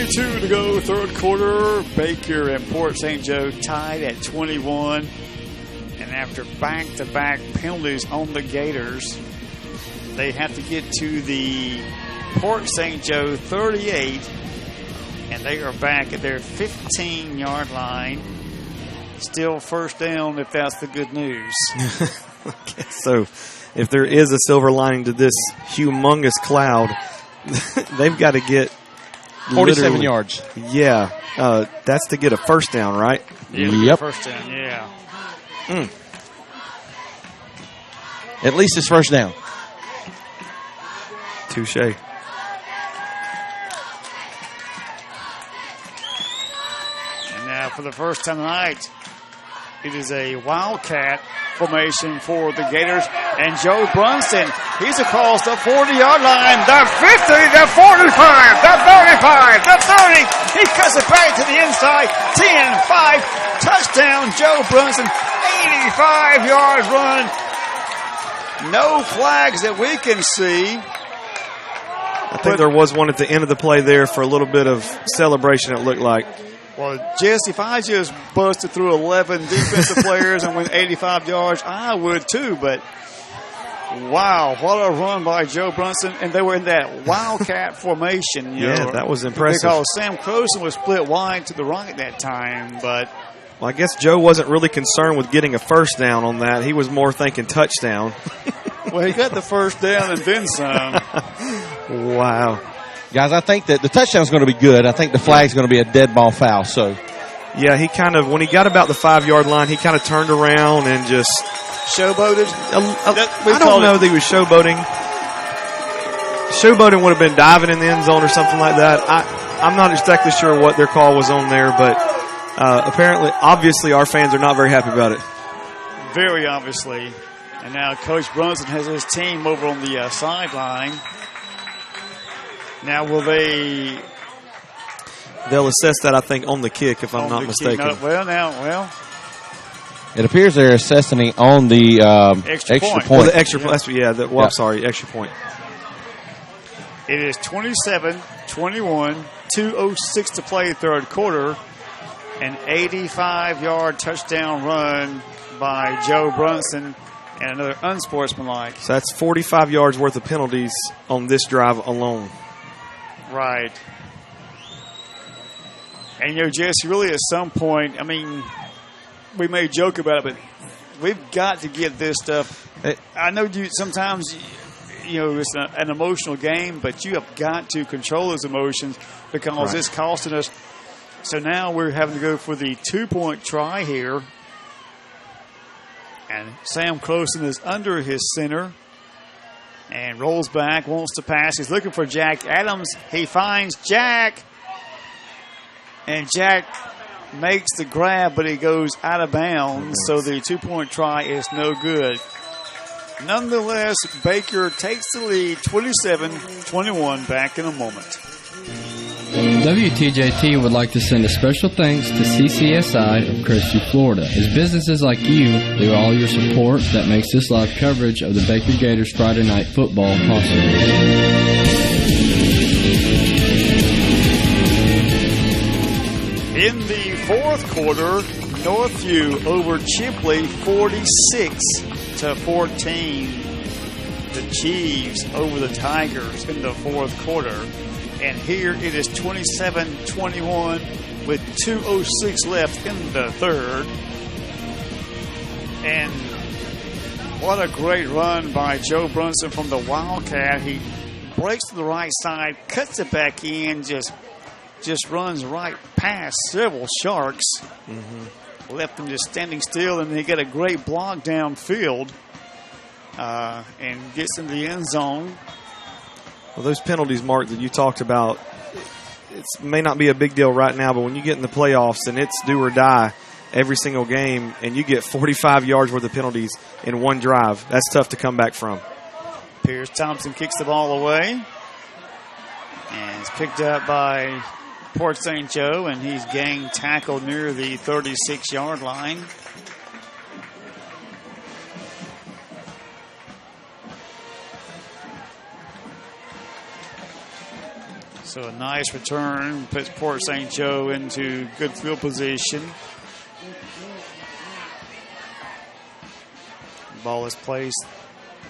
2:22 to go, third quarter. Baker and Port St. Joe tied at 21. And after back-to-back penalties on the Gators, they have to get to the Port St. Joe 38. And they are back at their 15-yard line. Still first down if that's the good news. So if there is a silver lining to this humongous cloud, they've got to get 47 yards. Yeah. That's to get a first down, right? Yep. First down, yeah. At least it's first down. Touche. And now for the first time tonight, it is a Wildcat formation for the Gators. And Joe Brunson, he's across the 40-yard line, the 50, the 45, the 35, the 30. He cuts it back to the inside. 10-5, touchdown, Joe Brunson. 85-yard run. No flags that we can see. I think there was one at the end of the play there for a little bit of celebration, it looked like. Well, Jesse, if I just busted through 11 defensive players and went 85 yards, I would too. But, wow, what a run by Joe Brunson. And they were in that Wildcat formation. Yeah, that was impressive. Because Sam Croson was split wide to the right that time. But well, I guess Joe wasn't really concerned with getting a first down on that. He was more thinking touchdown. Well, he got the first down and then some. Wow. Guys, I think that the touchdown's going to be good. I think the flag's going to be a dead ball foul. So, yeah, he kind of, when he got about the 5-yard line, he kind of turned around and just showboated. I don't know that he was showboating. Showboating would have been diving in the end zone or something like that. I'm not exactly sure what their call was on there, but apparently, obviously, our fans are not very happy about it. Very obviously. And now Coach Brunson has his team over on the sideline. Now, will they? They'll assess that, I think, on the kick, if I'm not mistaken. It appears they're assessing it on the extra point. Well, the extra point. I'm sorry, extra point. It is 27-21, 2:06 to play third quarter. An 85-yard touchdown run by Joe Brunson and another unsportsmanlike. So that's 45 yards worth of penalties on this drive alone. Right. And, Jesse, really at some point, I mean, we may joke about it, but we've got to get this stuff. I know sometimes, it's an emotional game, but you have got to control those emotions because it's costing us. So now we're having to go for the 2-point try here. And Sam Croson is under his center. And rolls back, wants to pass. He's looking for Jack Adams. He finds Jack. And Jack makes the grab, but he goes out of bounds. So the 2-point try is no good. Nonetheless, Baker takes the lead, 27-21. Back in a moment. WTJT would like to send a special thanks to CCSI of Crestview, Florida. As businesses like you do all your support that makes this live coverage of the Baker Gators Friday Night Football possible. In the fourth quarter, Northview over Chipley 46-14. The Chiefs over the Tigers in the fourth quarter. And here it is 27-21 with 2:06 left in the third. And what a great run by Joe Brunson from the Wildcat. He breaks to the right side, cuts it back in, just runs right past several Sharks. Left them just standing still, and they get a great block downfield and gets in the end zone. Well, those penalties, Mark, that you talked about, it may not be a big deal right now, but when you get in the playoffs and it's do or die every single game and you get 45 yards worth of penalties in one drive, that's tough to come back from. Pierce Thompson kicks the ball away. And it's picked up by Port St. Joe, and he's gang tackled near the 36-yard line. So a nice return puts Port St. Joe into good field position. Ball is placed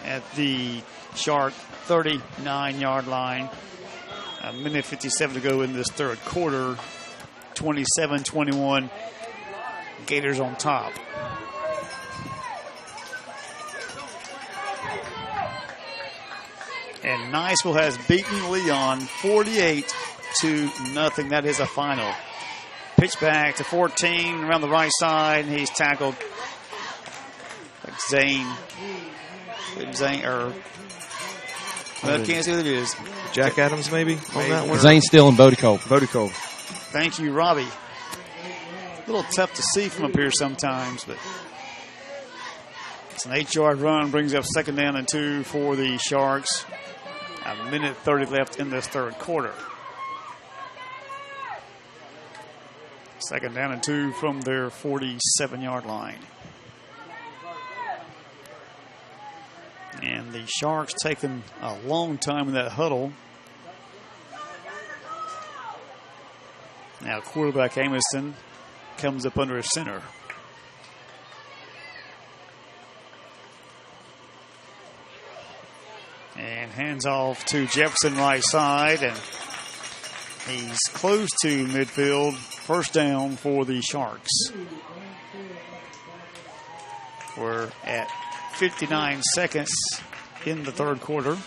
at the Shark 39-yard line. A minute 57 to go in this third quarter. 27-21. Gators on top. And Niceville has beaten Leon 48-0. That is a final. Pitch back to 14 around the right side, and he's tackled. Like Zane, or I can't see what it is. Jack Adams, maybe on that one. Zane Still and Bodie Cole. Thank you, Robbie. A little tough to see from up here sometimes, but it's an 8-yard run. Brings up 2nd down and 2 for the Sharks. A minute 30 left in this third quarter. 2nd down and 2 from their 47-yard line. And the Sharks taking a long time in that huddle. Now quarterback Amoson comes up under his center. And hands off to Jefferson right side, and he's close to midfield. First down for the Sharks. We're at 59 seconds in the third quarter.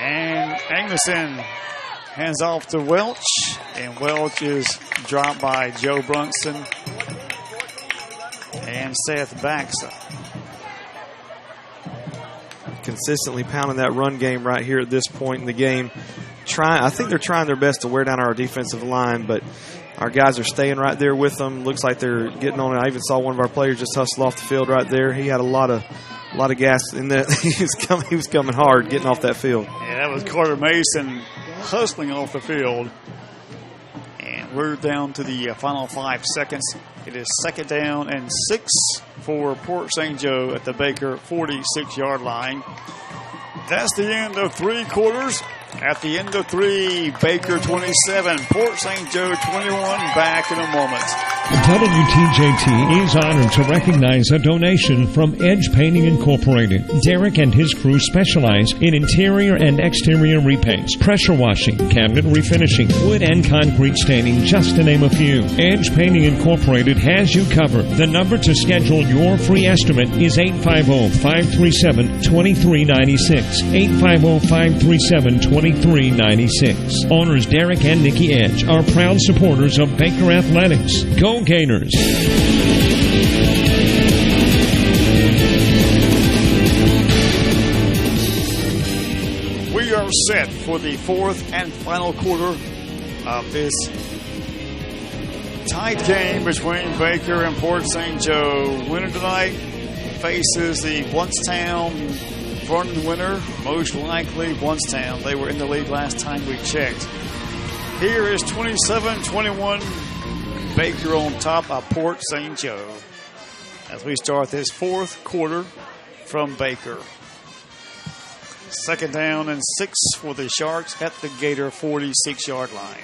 And Amoson hands off to Welch, and Welch is dropped by Joe Brunson and Seth Baxa. Consistently pounding that run game right here at this point in the game. I think they're trying their best to wear down our defensive line, but our guys are staying right there with them. Looks like they're getting on it. I even saw one of our players just hustle off the field right there. He had a lot of gas in there. He was coming hard getting off that field. Yeah, that was Carter Mason hustling off the field. And we're down to the final 5 seconds. It is 2nd down and 6 for Port St. Joe at the Baker 46-yard line. That's the end of 3 quarters. At the end of 3, Baker 27, Port St. Joe 21. Back in a moment. WTJT is honored to recognize a donation from Edge Painting Incorporated. Derek and his crew specialize in interior and exterior repaints, pressure washing, cabinet refinishing, wood and concrete staining, just to name a few. Edge Painting Incorporated has you covered. The number to schedule your free estimate is 850-537-2396. 850-537-2396. Owners Derek and Nikki Edge are proud supporters of Baker Athletics. Go Gators! We are set for the 4th and final quarter of this tight game between Baker and Port St. Joe. Winner tonight faces the Bluntstown Vernon winner, most likely Bluntstown. They were in the lead last time we checked. Here is 27-21. Baker on top of Port St. Joe as we start this 4th quarter from Baker. 2nd down and 6 for the Sharks at the Gator 46-yard line.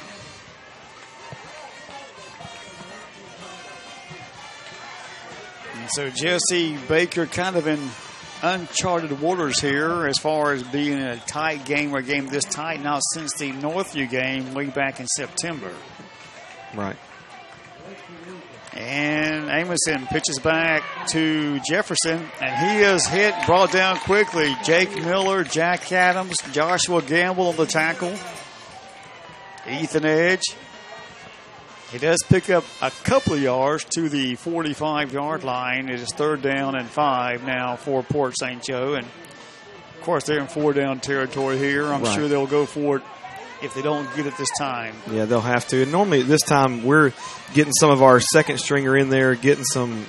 And so Jesse, Baker kind of in uncharted waters here as far as being in a tight game or a game this tight, not since the Northview game way back in September. Right. And Amoson pitches back to Jefferson, and he is hit, brought down quickly. Jake Miller, Jack Adams, Joshua Gamble on the tackle. Ethan Edge. He does pick up a couple of yards to the 45-yard line. It is 3rd down and 5 now for Port St. Joe. And, of course, they're in 4-down territory here. I'm sure they'll go for it if they don't get it this time. Yeah, they'll have to. And normally at this time, we're getting some of our second stringer in there, getting some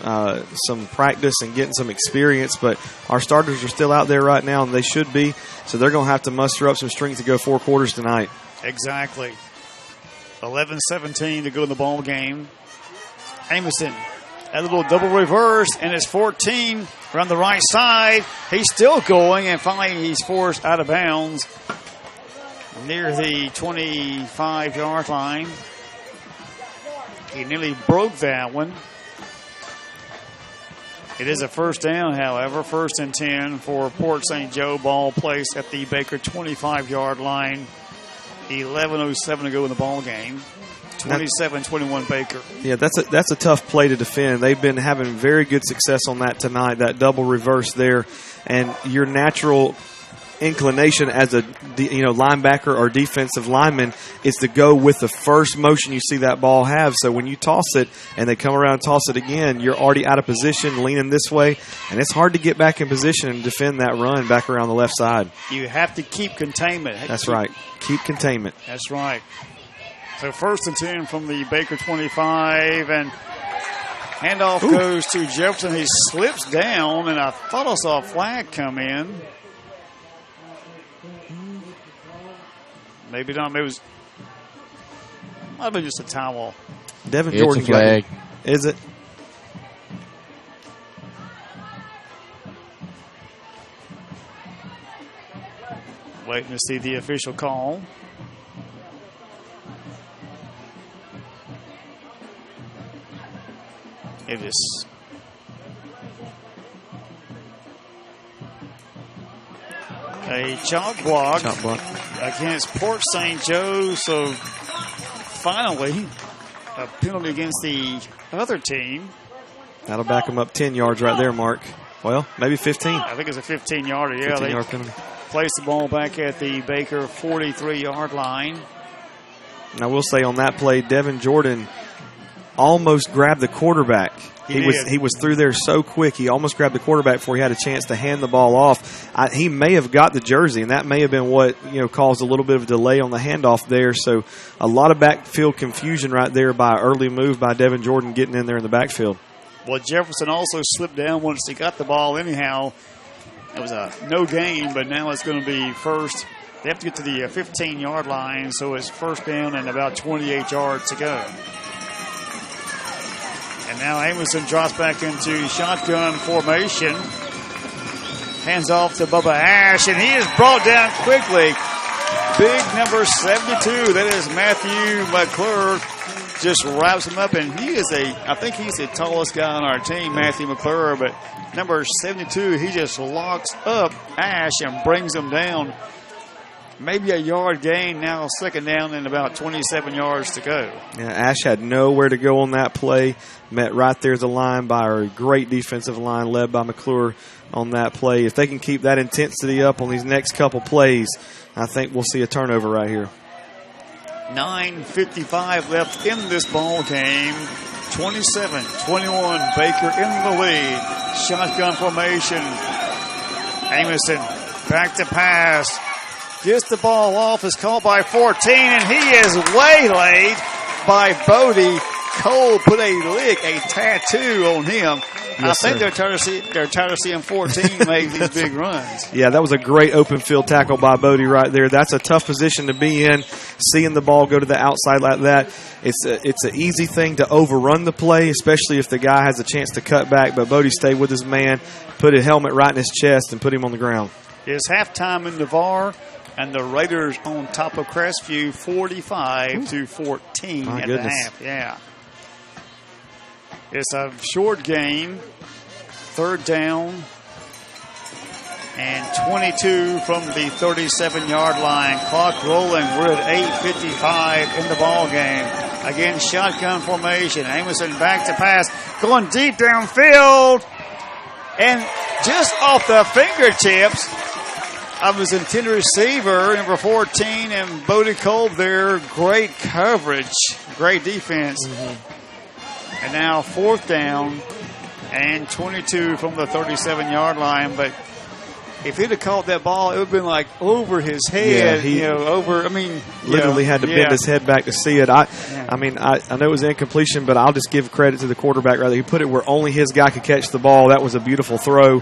practice and getting some experience. But our starters are still out there right now, and they should be. So they're going to have to muster up some strength to go 4 quarters tonight. Exactly. 11-17 to go in the ball game. Amison, a little double reverse, and it's 14 around the right side. He's still going, and finally he's forced out of bounds near the 25-yard line. He nearly broke that one. It is a first down, however. 1st and 10 for Port St. Joe. Ball placed at the Baker 25-yard line. 11:07 to go in the ball game. 27-21 Baker. Yeah, that's a tough play to defend. They've been having very good success on that tonight, that double reverse there. And your natural inclination as a linebacker or defensive lineman is to go with the first motion you see that ball have. So when you toss it and they come around and toss it again, you're already out of position, leaning this way, and it's hard to get back in position and defend that run back around the left side. You have to keep containment. That's right. Keep containment. That's right. So 1st and 10 from the Baker 25, and handoff goes to Jefferson. He slips down, and I thought I saw a flag come in. Maybe not. Maybe it might have been just a towel. Devin Jordan it's a flag. Is it? Waiting to see the official call. It is. A chalk block against Port St. Joe. So finally, a penalty against the other team. That'll back them up 10 yards right there, Mark. Well, maybe 15. I think it's a 15-yarder. Yeah, 15-yard penalty. Place the ball back at the Baker 43-yard line. And I will say on that play, Devin Jordan almost grabbed the quarterback. He was through there so quick. He almost grabbed the quarterback before he had a chance to hand the ball off. He may have got the jersey, and that may have been what caused a little bit of a delay on the handoff there. So a lot of backfield confusion right there by early move by Devin Jordan getting in there in the backfield. Well, Jefferson also slipped down once he got the ball anyhow. It was a no gain, but now it's going to be first. They have to get to the 15-yard line, so it's first down and about 28 yards to go. And now Amison drops back into shotgun formation. Hands off to Bubba Ash, and he is brought down quickly. Big number 72, that is Matthew McClure, just wraps him up, and I think he's the tallest guy on our team, Matthew McClure, but number 72, he just locks up Ash and brings him down. Maybe a yard gain, now 2nd down and about 27 yards to go. Yeah, Ash had nowhere to go on that play. Met right there at the line by a great defensive line led by McClure on that play. If they can keep that intensity up on these next couple plays, I think we'll see a turnover right here. 9:55 left in this ball game. 27-21, Baker in the lead. Shotgun formation. Amison back to pass. Gets the ball off, is called by 14, and he is waylaid by Bodie. Cole put a tattoo on him. Yes, I think sir. they're tired of seeing 14 make these big runs. Yeah, that was a great open field tackle by Bodie right there. That's a tough position to be in. Seeing the ball go to the outside like that, it's an easy thing to overrun the play, especially if the guy has a chance to cut back. But Bodie stayed with his man, put his helmet right in his chest, and put him on the ground. It's halftime in Navarre, and the Raiders on top of Crestview, 45-14 My at goodness. the half. Yeah. It's a short game, 3rd down, and 22 from the 37-yard line. Clock rolling. We're at 8:55 in the ball game. Again, shotgun formation. Amison back to pass, going deep downfield, and just off the fingertips of his intended receiver, number 14, and Bodie Kolb there. Great coverage, great defense. And now 4th down and 22 from the 37-yard line. But if he'd have caught that ball, it would have been like over his head. Literally had to bend his head back to see it. I know it was incompletion, but I'll just give credit to the quarterback. Rather, he put it where only his guy could catch the ball. That was a beautiful throw.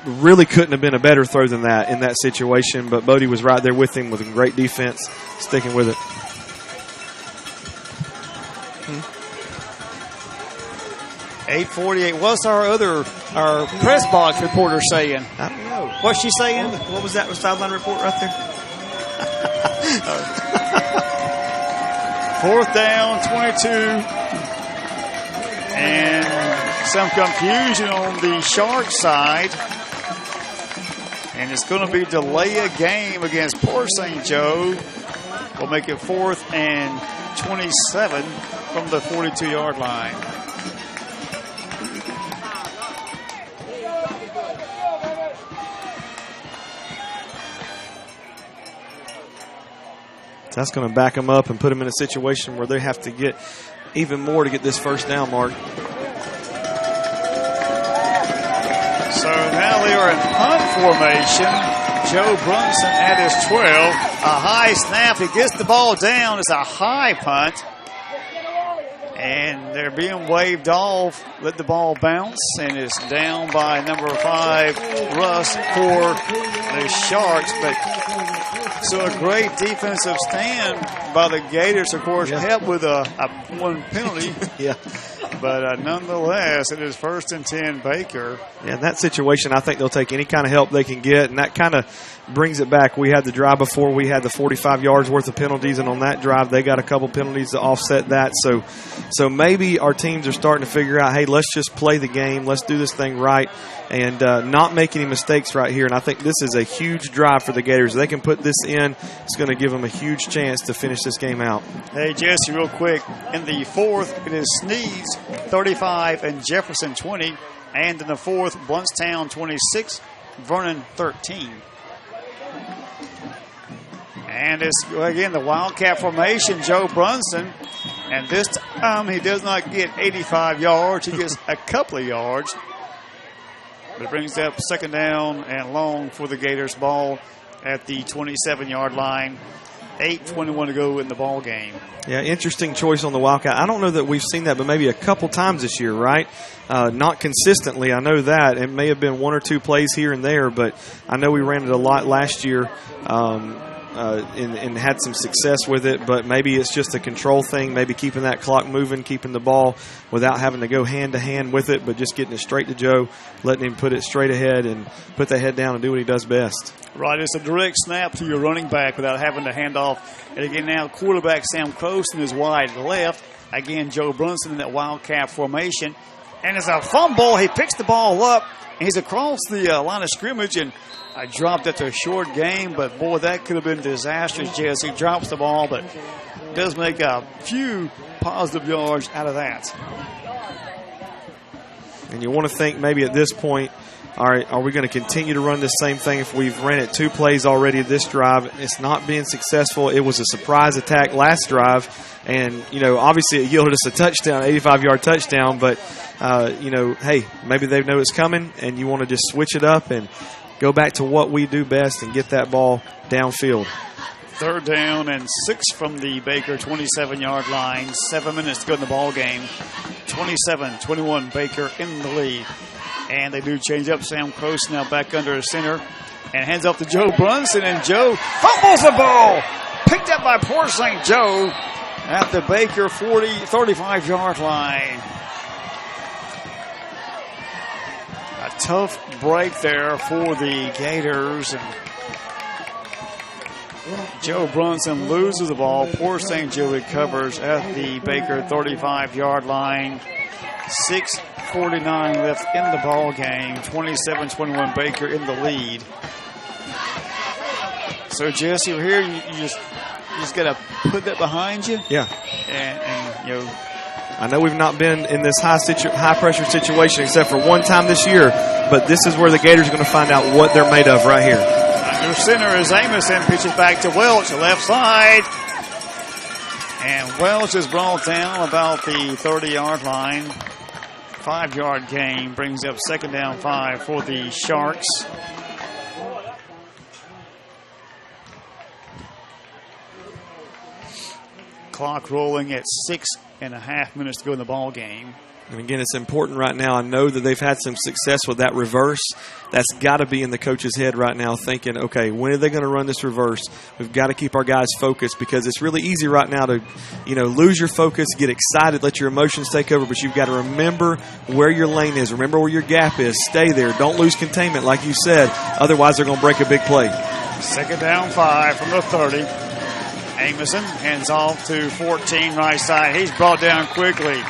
Really couldn't have been a better throw than that in that situation. But Bodie was right there with him with a great defense, sticking with it. 8:48. What's our press box reporter saying? I don't know. What's she saying? What was that sideline report right there? 4th down, 22. And some confusion on the Shark side. And it's going to be delay a game against Port St. Joe. We'll make it 4th and 27 from the 42-yard line. That's going to back them up and put them in a situation where they have to get even more to get this first down, Mark. So now they are in punt formation. Joe Brunson at his 12. A high snap. He gets the ball down. It's a high punt. And they're being waved off. Let the ball bounce. And it's down by number 5, Russ, for the Sharks. So a great defensive stand by the Gators, of course, helped with a one penalty. But nonetheless, it is 1st and 10 Baker. Yeah, in that situation, I think they'll take any kind of help they can get, and that kind of brings it back. We had the drive before. We had the 45 yards worth of penalties, and on that drive, they got a couple penalties to offset that. So maybe our teams are starting to figure out, hey, let's just play the game. Let's do this thing right and not make any mistakes right here. And I think this is a huge drive for the Gators. If they can put this in, it's going to give them a huge chance to finish this game out. Hey, Jesse, real quick. In the 4th, it is Sneads 35 and Jefferson 20. And in the 4th, Bluntstown 26, Vernon 13. And it's, again, the Wildcat formation, Joe Brunson. And this time he does not get 85 yards. He gets a couple of yards. But it brings up 2nd down and long for the Gators. Ball at the 27-yard line. 8:21 to go in the ball game. Yeah, interesting choice on the Wildcat. I don't know that we've seen that, but maybe a couple times this year, right? Not consistently, I know that. It may have been 1 or 2 plays here and there, but I know we ran it a lot last year and had some success with it, but maybe it's just a control thing, maybe keeping that clock moving, keeping the ball without having to go hand-to-hand with it, but just getting it straight to Joe, letting him put it straight ahead and put the head down and do what he does best. Right, it's a direct snap to your running back without having to hand off. And again, now quarterback Sam Croson is wide left. Again, Joe Brunson in that Wildcat formation. And it's a fumble. He picks the ball up, and he's across the line of scrimmage, and I dropped it to a short game, but boy, that could have been disastrous. Jesse drops the ball, but does make a few positive yards out of that. And you want to think maybe at this point, all right, are we going to continue to run the same thing if we've ran it 2 plays already this drive? It's not being successful. It was a surprise attack last drive, and, obviously it yielded us a touchdown, 85-yard touchdown, but, hey, maybe they know it's coming, and you want to just switch it up and go back to what we do best and get that ball downfield. 3rd down and 6 from the Baker 27-yard line. 7 minutes to go in the ball game. 27-21 Baker in the lead. And they do change up. Sam Croson now back under center and hands off to Joe Brunson, and Joe fumbles the ball. Picked up by Port St. Joe at the Baker 35-yard line. A tough break there for the Gators. And Joe Brunson loses the ball. Port St. Joe recovers at the Baker 35-yard line. 6:49 left in the ball game. 27-21 Baker in the lead. So Jesse, we're here. You just got to put that behind you. Yeah. And I know we've not been in this high pressure situation except for one time this year, but this is where the Gators are going to find out what they're made of right here. Under center is Amison, pitches back to Welch, left side. And Welch is brought down about the 30-yard line. 5-yard gain brings up 2nd down 5 for the Sharks. Clock rolling at 6.5 minutes to go in the ball game. And again, it's important right now. I know that they've had some success with that reverse. That's got to be in the coach's head right now, thinking, okay, when are they going to run this reverse? We've got to keep our guys focused, because it's really easy right now to, lose your focus, get excited, let your emotions take over, but you've got to remember where your lane is. Remember where your gap is. Stay there. Don't lose containment, like you said. Otherwise, they're going to break a big play. 2nd down, 5 from the 30. Amison hands off to 14 right side. He's brought down quickly.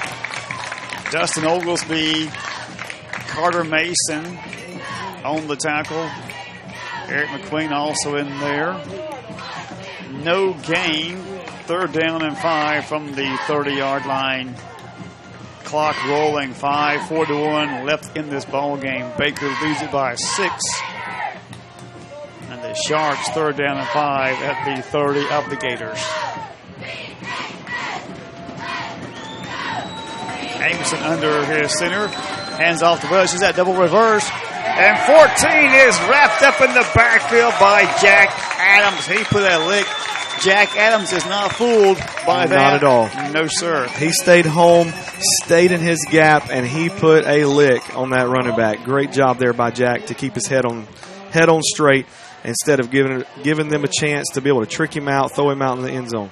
Dustin Oglesby, Carter Mason on the tackle. Eric McQueen also in there. No gain. 3rd down and 5 from the 30-yard line. Clock rolling. 5-4-1 left in this ball game. Baker leads it by 6. And the Sharks 3rd down and 5 at the 30 of the Gators. Amison under his center. Hands off the rush. He's at double reverse. And 14 is wrapped up in the backfield by Jack Adams. He put a lick. Jack Adams is not fooled by that. Not at all. No, sir. He stayed home, stayed in his gap, and he put a lick on that running back. Great job there by Jack to keep his head on straight instead of giving them a chance to be able to trick him out, throw him out in the end zone.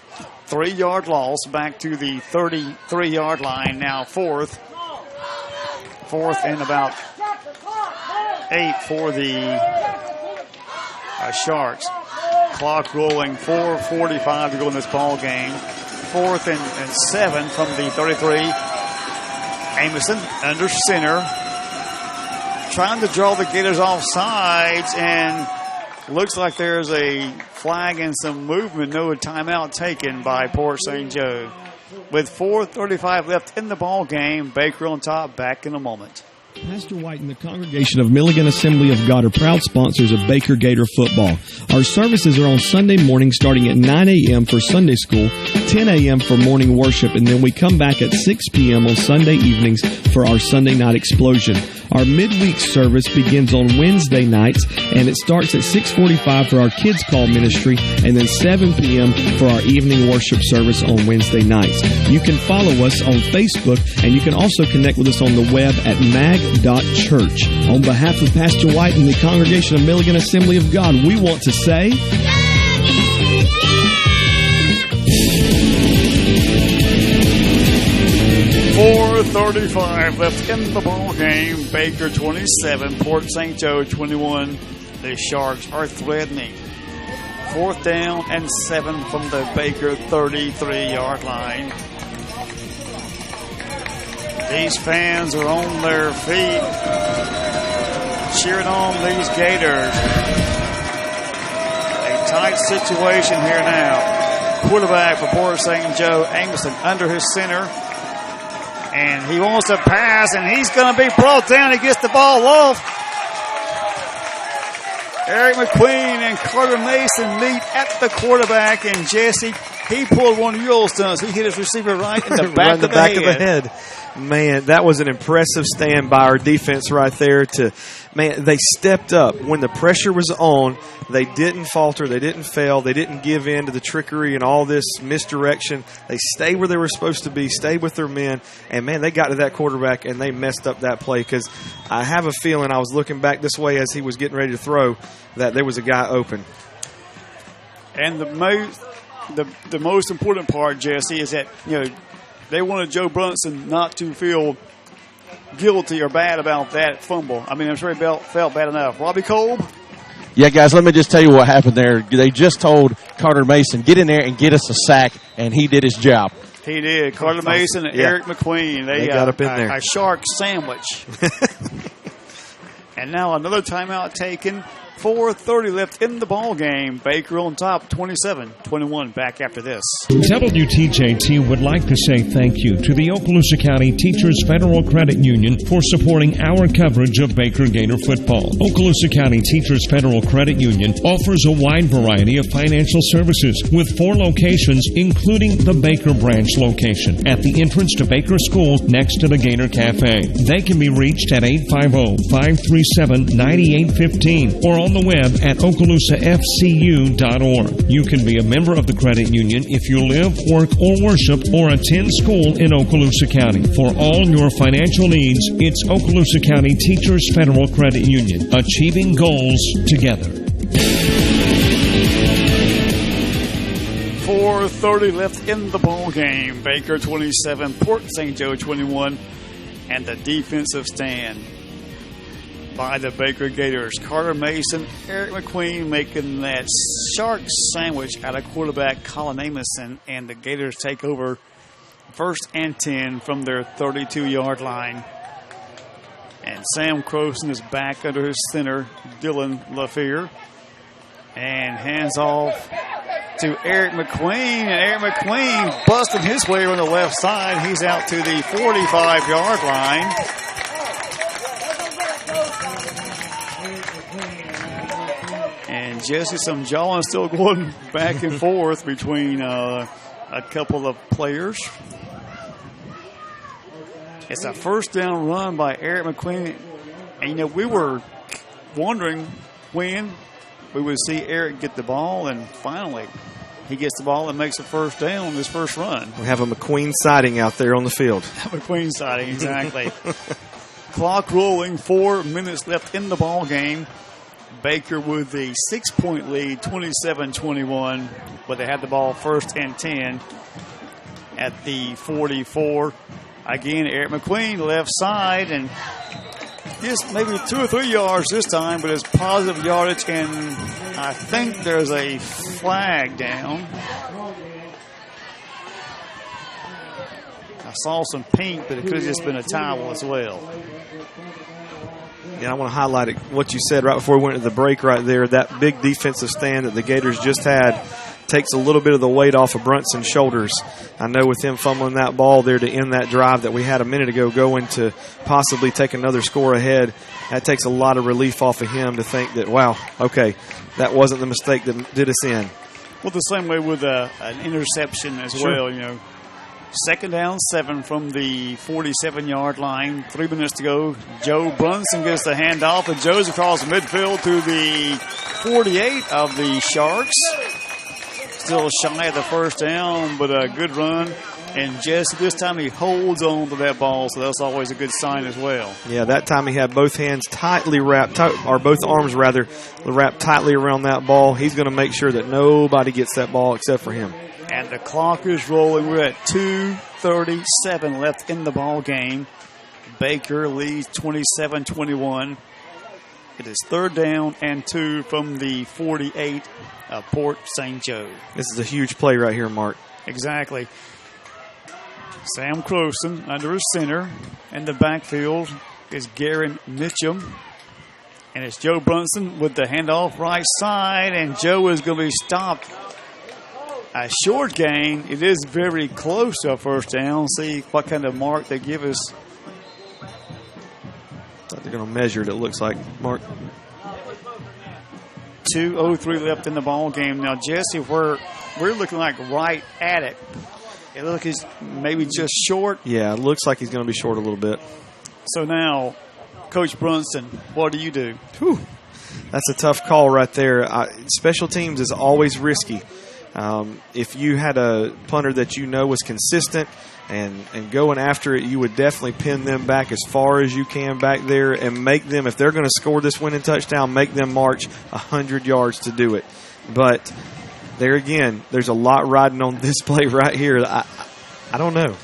3-yard loss back to the 33-yard line. Now 4th and about 8 for the Sharks. Clock rolling. 4:45 to go in this ball game. 4th and 7 from the 33. Amison under center, trying to draw the Gators off sides, and looks like there's a flag and some movement. No timeout taken by Port St. Joe. With 4:35 left in the ball game, Baker on top. Back in a moment. Pastor White and the congregation of Milligan Assembly of God are proud sponsors of Baker Gator football. Our services are on Sunday morning starting at 9 a.m. for Sunday school, 10 a.m. for morning worship, and then we come back at 6 p.m. on Sunday evenings for our Sunday night explosion. Our midweek service begins on Wednesday nights, and it starts at 6:45 for our Kids Call ministry, and then 7 p.m. for our evening worship service on Wednesday nights. You can follow us on Facebook, and you can also connect with us on the web at mag.church. On behalf of Pastor White and the congregation of Milligan Assembly of God, we want to say... 4:35 left in the ball game. Baker 27, Port St. Joe 21. The Sharks are threatening. 4th down and 7 from the Baker 33-yard line. These fans are on their feet, cheering on these Gators. A tight situation here now. Quarterback for Port St. Joe, Amison under his center. And he wants to pass, and he's going to be brought down. He gets the ball off. Eric McQueen and Carter Mason meet at the quarterback, and Jesse, he pulled one of your old stunts. He hit his receiver right in the back, of the head. Man, that was an impressive stand by our defense right there. They stepped up. When the pressure was on, they didn't falter. They didn't fail. They didn't give in to the trickery and all this misdirection. They stayed where they were supposed to be, stayed with their men. And, man, they got to that quarterback, and they messed up that play, because I have a feeling, I was looking back this way as he was getting ready to throw, that there was a guy open. And the most important part, Jesse, is that, they wanted Joe Brunson not to feel guilty or bad about that fumble. I mean, I'm sure he felt bad enough. Robbie Kolb? Yeah, guys, let me just tell you what happened there. They just told Carter Mason, get in there and get us a sack, and he did his job. He did. Carter Mason and Eric McQueen. They got up in there. A shark sandwich. And now another timeout taken. 4:30 left in the ball game. Baker on top, 27-21. Back after this. WTJT would like to say thank you to the Okaloosa County Teachers Federal Credit Union for supporting our coverage of Baker Gator football. Okaloosa County Teachers Federal Credit Union offers a wide variety of financial services with 4 locations, including the Baker branch location at the entrance to Baker School next to the Gator Cafe. They can be reached at 850-537-9815 or on the web at okalusafcu.org. You can be a member of the credit union if you live, work, or worship or attend school in Okaloosa County. For all your financial needs, it's Okaloosa County Teachers Federal Credit Union. Achieving goals together. 4:30 left in the ball game. Baker 27, Port St. Joe 21, and the defensive stand by the Baker Gators. Carter Mason, Eric McQueen making that shark sandwich out of quarterback Colin Amison, and the Gators take over 1st and 10 from their 32-yard line. And Sam Croson is back under his center, Dylan LaFear, and hands off to Eric McQueen, and Eric McQueen busting his way on the left side. He's out to the 45-yard line. And Jesse, some jawing still going back and forth between a couple of players. It's a first down run by Eric McQueen. And, we were wondering when we would see Eric get the ball, and finally he gets the ball and makes a first down on his first run. We have a McQueen sighting out there on the field. McQueen sighting, exactly. Clock rolling, 4 minutes left in the ball game. Baker with a 6-point lead, 27-21, but they had the ball 1st and 10 at the 44. Again, Eric McQueen left side, and just maybe 2 or 3 yards this time, but it's positive yardage, and I think there's a flag down. I saw some pink, but it could have just been a towel as well. Yeah, I want to highlight what you said right before we went to the break right there. That big defensive stand that the Gators just had takes a little bit of the weight off of Brunson's shoulders. I know with him fumbling that ball there to end that drive that we had a minute ago going to possibly take another score ahead, that takes a lot of relief off of him to think that, wow, okay, that wasn't the mistake that did us in. Well, the same way with an interception as well, 2nd down, 7 from the 47-yard line. 3 minutes to go. Joe Brunson gets the handoff, and Joe's across the midfield to the 48 of the Sharks. Still shy of the first down, but a good run. And Jesse, this time he holds on to that ball, so that's always a good sign as well. Yeah, that time he had both hands tightly wrapped, or both arms rather, wrapped tightly around that ball. He's going to make sure that nobody gets that ball except for him. And the clock is rolling. We're at 2:37 left in the ball game. Baker leads 27-21. It is 3rd down and 2 from the 48 of Port St. Joe. This is a huge play right here, Mark. Exactly. Sam Croson under his center. In the backfield is Garen Mitchum. And it's Joe Brunson with the handoff right side. And Joe is going to be stopped. A short gain. It is very close to a first down. See what kind of mark they give us. They're going to measure it, it looks like, Mark. 2:03 left in the ball game. Now, Jesse, we're looking like right at it. It looks like he's maybe just short. Yeah, it looks like he's going to be short a little bit. So now, Coach Brunson, what do you do? Whew. That's a tough call right there. Special teams is always risky. If you had a punter that was consistent and going after it, you would definitely pin them back as far as you can back there and make them, if they're going to score this winning touchdown, make them march 100 yards to do it. But there again, there's a lot riding on this play right here. I don't know.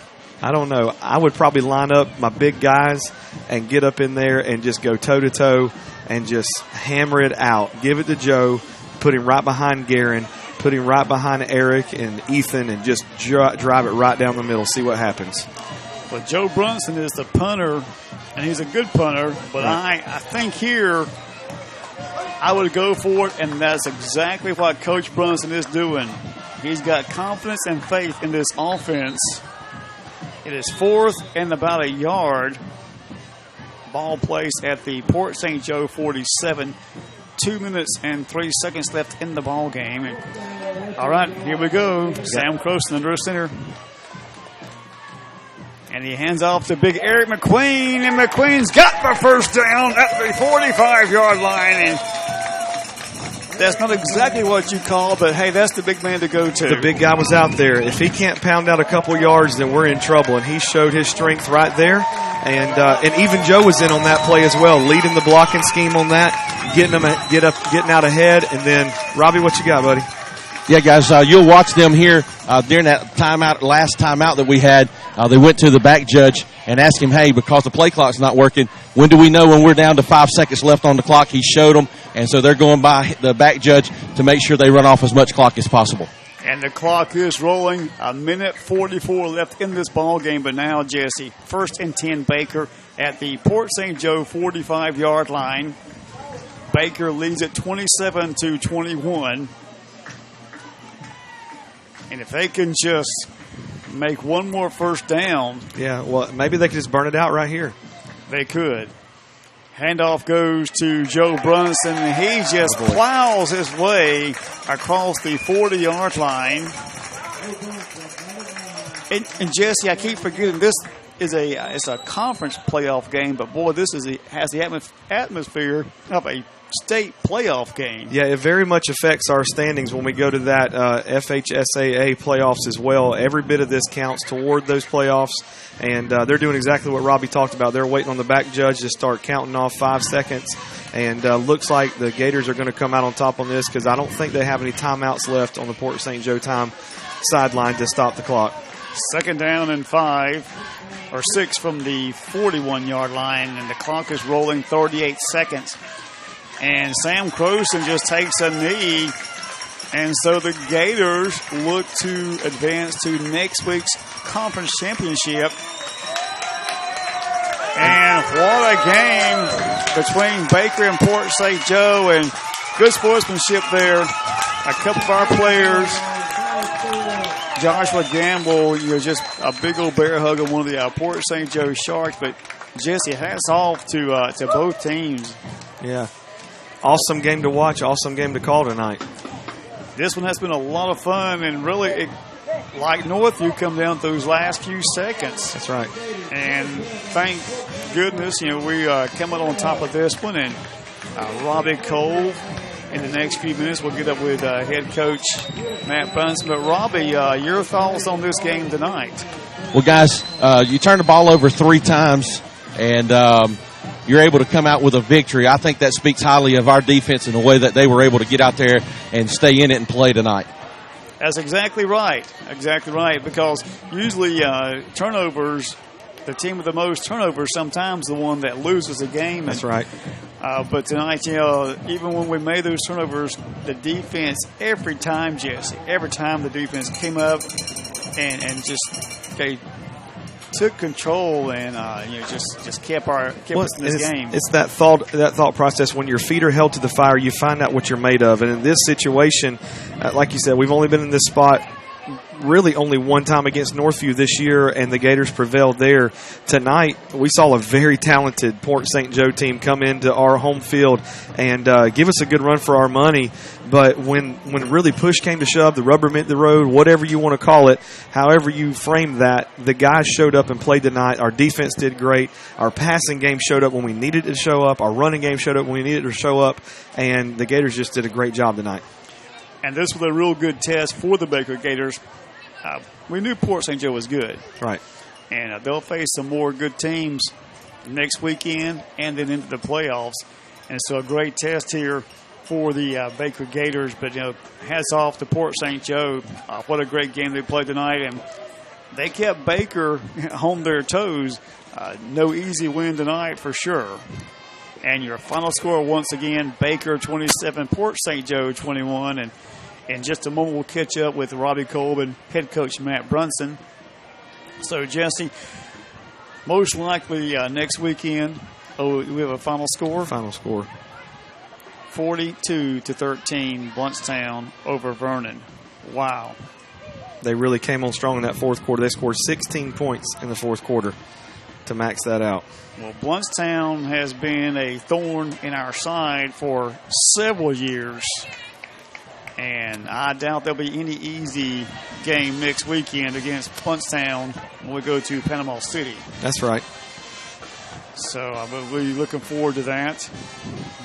I would probably line up my big guys and get up in there and just go toe-to-toe and just hammer it out. Give it to Joe, put him right behind Garen, put him right behind Eric and Ethan, and just drive it right down the middle, see what happens. Well, Joe Brunson is the punter, and he's a good punter, but I think here I would go for it, and that's exactly what Coach Brunson is doing. He's got confidence and faith in this offense. It is 4th and about a yard. Ball placed at the Port St. Joe 47. 2 minutes and 3 seconds left in the ball game. All right, here we go. Sam Croson under center. And he hands off to big Eric McQueen, and McQueen's got the first down at the 45-yard line. And That's not exactly what you call, but hey, that's the big man to go to. The big guy was out there. If he can't pound out a couple yards, then we're in trouble. And he showed his strength right there. And even Joe was in on that play as well, leading the blocking scheme on that, getting out ahead. And then, Robbie, what you got, buddy? Yeah, guys, you'll watch them here during that last timeout that we had. They went to the back judge and asked him, hey, because the play clock's not working, when do we know when we're down to 5 seconds left on the clock? He showed them, and so they're going by the back judge to make sure they run off as much clock as possible. And the clock is rolling. 1:44 left in this ball game. But now, Jesse, 1st and 10 Baker at the Port St. Joe 45-yard line. Baker leads it 27-21. And if they can just make one more first down. Yeah, well, maybe they could just burn it out right here. They could. Handoff goes to Joe Brunson, and he just plows his way across the 40-yard line. And Jesse, I keep forgetting this is it's a conference playoff game, but boy, this has the atmosphere of a state playoff game. Yeah, it very much affects our standings when we go to that FHSAA playoffs as well. Every bit of this counts toward those playoffs, and they're doing exactly what Robbie talked about. They're waiting on the back judge to start counting off 5 seconds, and looks like the Gators are going to come out on top on this because I don't think they have any timeouts left on the Port St. Joe sideline to stop the clock. 2nd down and 5, or 6 from the 41-yard line, and the clock is rolling 38 seconds. And Sam Croson just takes a knee, and so the Gators look to advance to next week's conference championship. And what a game between Baker and Port St. Joe, and good sportsmanship there. A couple of our players, Joshua Gamble, just a big old bear hug of one of the Port St. Joe Sharks. But Jesse, hats off to both teams. Yeah. Awesome game to watch, awesome game to call tonight. This one has been a lot of fun, and really, like Northview, come down those last few seconds. That's right. And thank goodness, we come out on top of this one. And Robbie Cole, in the next few minutes, we'll get up with head coach Matt Brunson. But Robbie, your thoughts on this game tonight? Well, guys, you turned the ball over 3 times, and you're able to come out with a victory. I think that speaks highly of our defense and the way that they were able to get out there and stay in it and play tonight. That's exactly right. Exactly right. Because usually turnovers, the team with the most turnovers, sometimes the one that loses the game. That's right. But tonight, even when we made those turnovers, the defense, every time the defense came up and just they took control and just kept us in this game. It's that thought process. When your feet are held to the fire, you find out what you're made of. And in this situation, like you said, we've only been in this spot really only one time against Northview this year, and the Gators prevailed there. Tonight, we saw a very talented Port St. Joe team come into our home field and give us a good run for our money. But when really push came to shove, the rubber met the road, whatever you want to call it, however you frame that, the guys showed up and played tonight. Our defense did great. Our passing game showed up when we needed it to show up. Our running game showed up when we needed it to show up. And the Gators just did a great job tonight. And this was a real good test for the Baker Gators. We knew Port St. Joe was good. Right. And they'll face some more good teams next weekend and then into the playoffs. And so a great test here for the Baker Gators. But, hats off to Port St. Joe. What a great game they played tonight. And they kept Baker on their toes. No easy win tonight for sure. And your final score, once again, Baker 27, Port St. Joe 21. And in just a moment, we'll catch up with Robbie Kolb and head coach Matt Brunson. So, Jesse, most likely next weekend, we have a final score? Final score. 42-13, Blountstown over Vernon. Wow. They really came on strong in that fourth quarter. They scored 16 points in the fourth quarter to max that out. Well, Blountstown has been a thorn in our side for several years. And I doubt there'll be any easy game next weekend against Blountstown when we go to Panama City. That's right. So we'll be looking forward to that.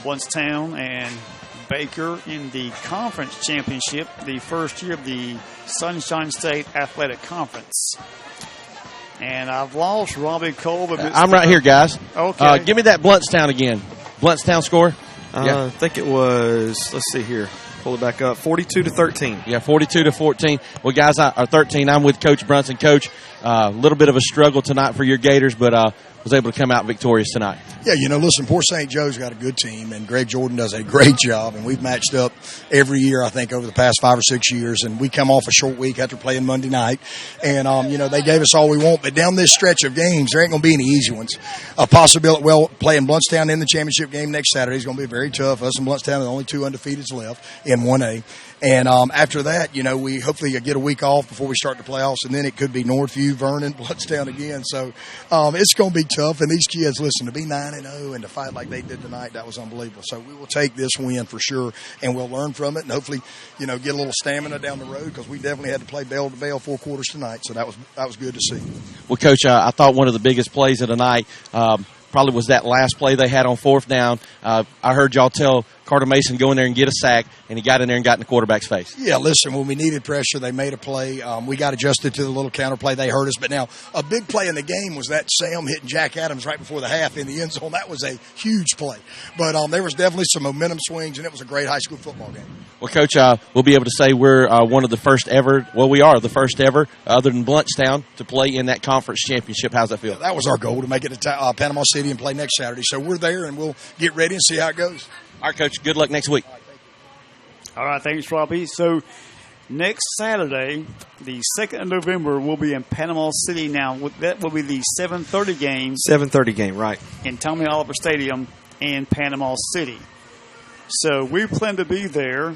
Blountstown and Baker in the conference championship, the first year of the Sunshine State Athletic Conference. And I've lost Robbie Cole. I'm right here, guys. Okay. Give me that Bluntstown again. Bluntstown score? I think it was, let's see here. Pull it back up. 42-13. Yeah, 42-14. Well, guys, or 13. I'm with Coach Brunson. Coach, a little bit of a struggle tonight for your Gators, but was able to come out victorious tonight. Yeah, listen, Port St. Joe's got a good team, and Greg Jordan does a great job, and we've matched up every year, I think, over the past 5 or 6 years, and we come off a short week after playing Monday night, and, they gave us all we want, but down this stretch of games, there ain't going to be any easy ones. A possibility, playing Bluntstown in the championship game next Saturday is going to be very tough. Us and Bluntstown are the only 2 undefeateds left in 1A. And after that, we hopefully get a week off before we start the playoffs, and then it could be Northview, Vernon, Bluntstown again. So it's going to be tough. And these kids, listen, to be 9-0 and to fight like they did tonight, that was unbelievable. So we will take this win for sure, and we'll learn from it, and hopefully, get a little stamina down the road, because we definitely had to play bell to bell 4 quarters tonight. So that was good to see. Well, Coach, I thought one of the biggest plays of the night probably was that last play they had on 4th down. I heard y'all tell Carter Mason go in there and get a sack, and he got in there and got in the quarterback's face. Yeah, listen, when we needed pressure, they made a play. We got adjusted to the little counter play. They hurt us. But now, a big play in the game was that Sam hitting Jack Adams right before the half in the end zone. That was a huge play. But there was definitely some momentum swings, and it was a great high school football game. Well, Coach, we'll be able to say we're one of the first ever, we are the first ever, other than Bluntstown, to play in that conference championship. How's that feel? Yeah, that was our goal, to make it to Panama City and play next Saturday. So we're there, and we'll get ready and see how it goes. All right, Coach, good luck next week. All right, thanks, Robbie. So next Saturday, the 2nd of November, we'll be in Panama City. Now, that will be the 7:30 game. 7:30 game, right. In Tommy Oliver Stadium in Panama City. So we plan to be there.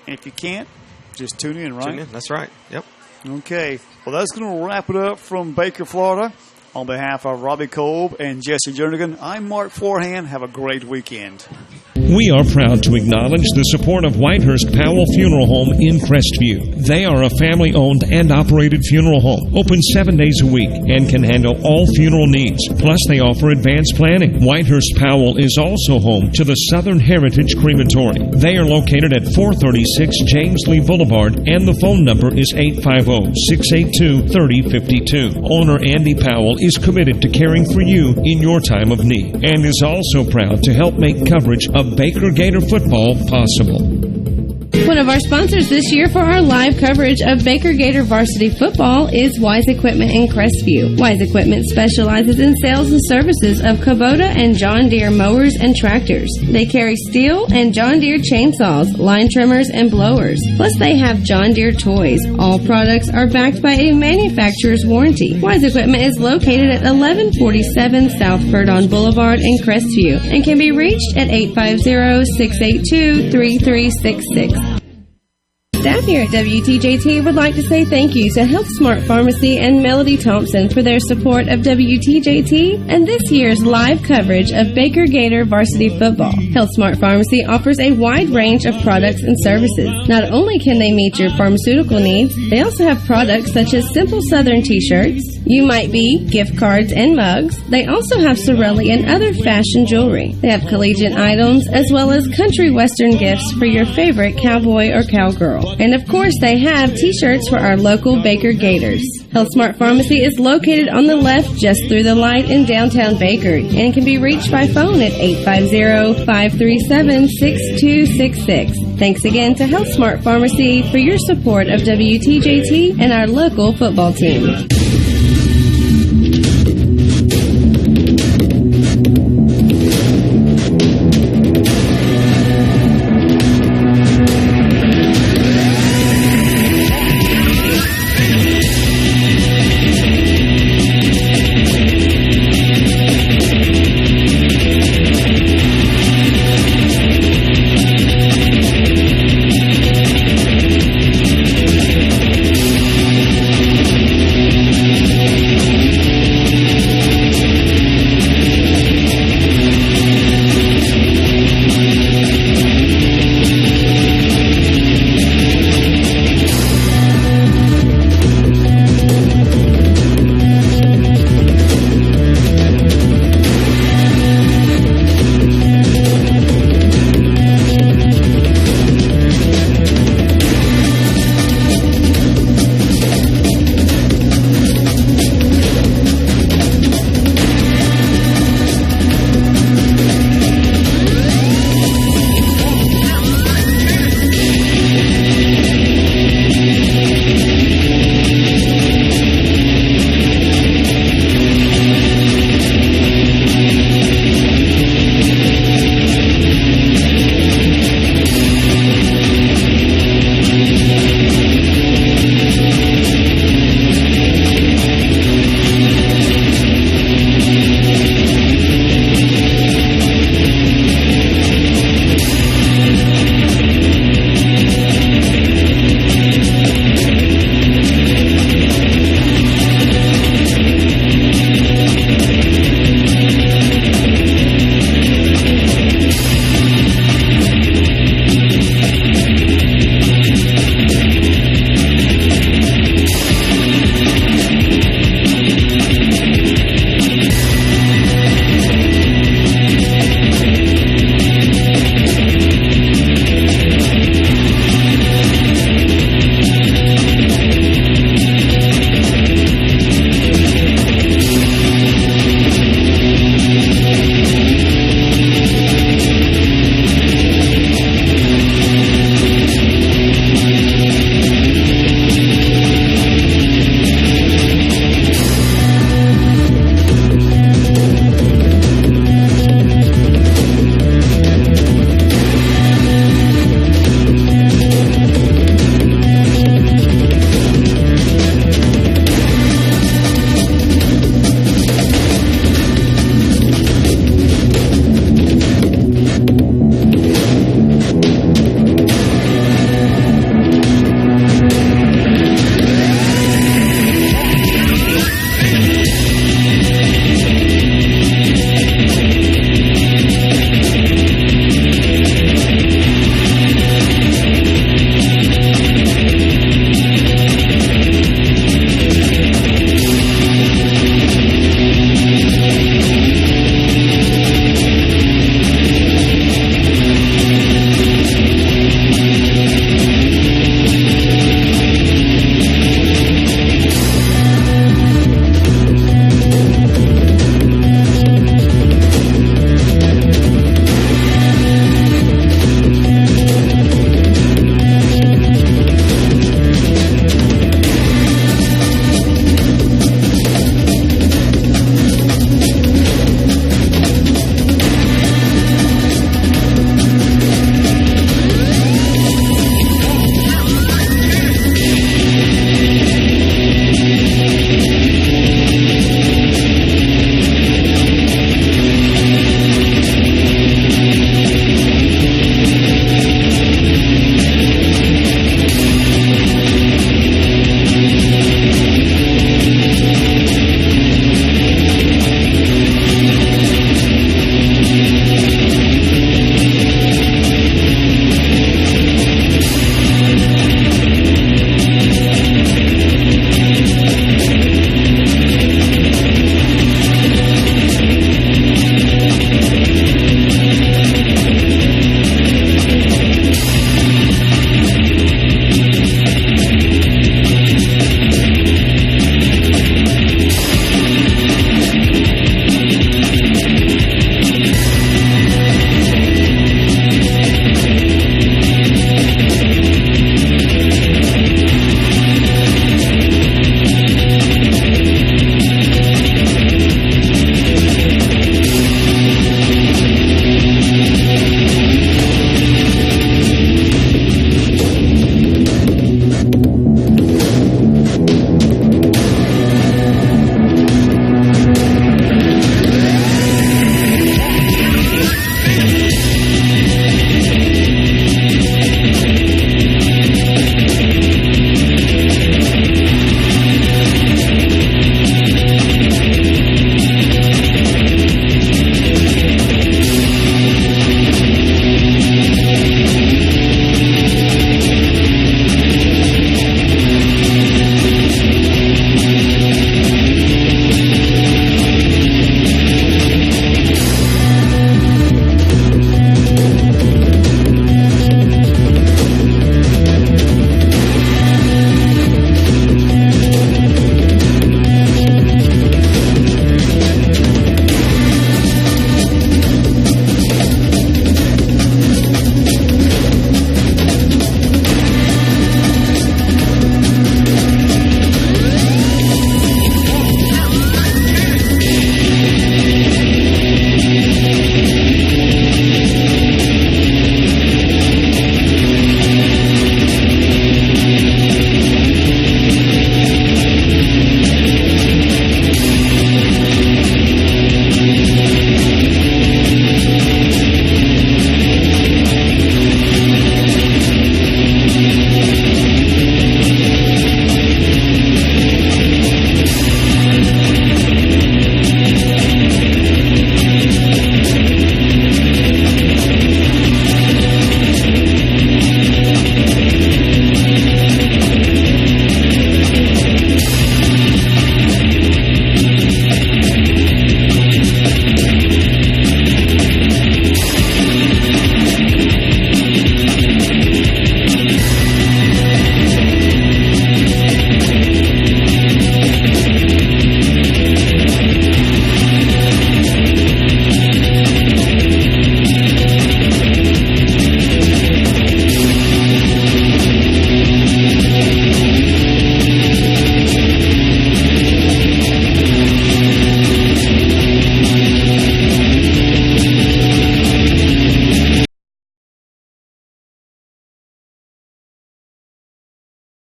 And if you can't, just tune in, right? Tune in, that's right. Yep. Okay. Well, that's going to wrap it up from Baker, Florida. On behalf of Robbie Kolb and Jesse Jernigan, I'm Mark Forehand. Have a great weekend. We are proud to acknowledge the support of Whitehurst Powell Funeral Home in Crestview. They are a family-owned and operated funeral home, open 7 days a week, and can handle all funeral needs. Plus, they offer advanced planning. Whitehurst Powell is also home to the Southern Heritage Crematory. They are located at 436 James Lee Boulevard, and the phone number is 850-682-3052. Owner Andy Powell is committed to caring for you in your time of need, and is also proud to help make coverage of Baker Gator football possible. One of our sponsors this year for our live coverage of Baker Gator varsity football is Wise Equipment in Crestview. Wise Equipment specializes in sales and services of Kubota and John Deere mowers and tractors. They carry Steel and John Deere chainsaws, line trimmers, and blowers. Plus, they have John Deere toys. All products are backed by a manufacturer's warranty. Wise Equipment is located at 1147 South Verdon Boulevard in Crestview and can be reached at 850-682-3366. Staff here at WTJT would like to say thank you to Health Smart Pharmacy and Melody Thompson for their support of WTJT and this year's live coverage of Baker Gator varsity football. Health Smart Pharmacy offers a wide range of products and services. Not only can they meet your pharmaceutical needs, they also have products such as Simple Southern t-shirts, You Might Be, gift cards, and mugs. They also have Sorelli and other fashion jewelry. They have collegiate items as well as country western gifts for your favorite cowboy or cowgirl. And of course, they have t-shirts for our local Baker Gators. Health Smart Pharmacy is located on the left just through the light in downtown Baker and can be reached by phone at 850-537-6266. Thanks again to Health Smart Pharmacy for your support of WTJT and our local football team.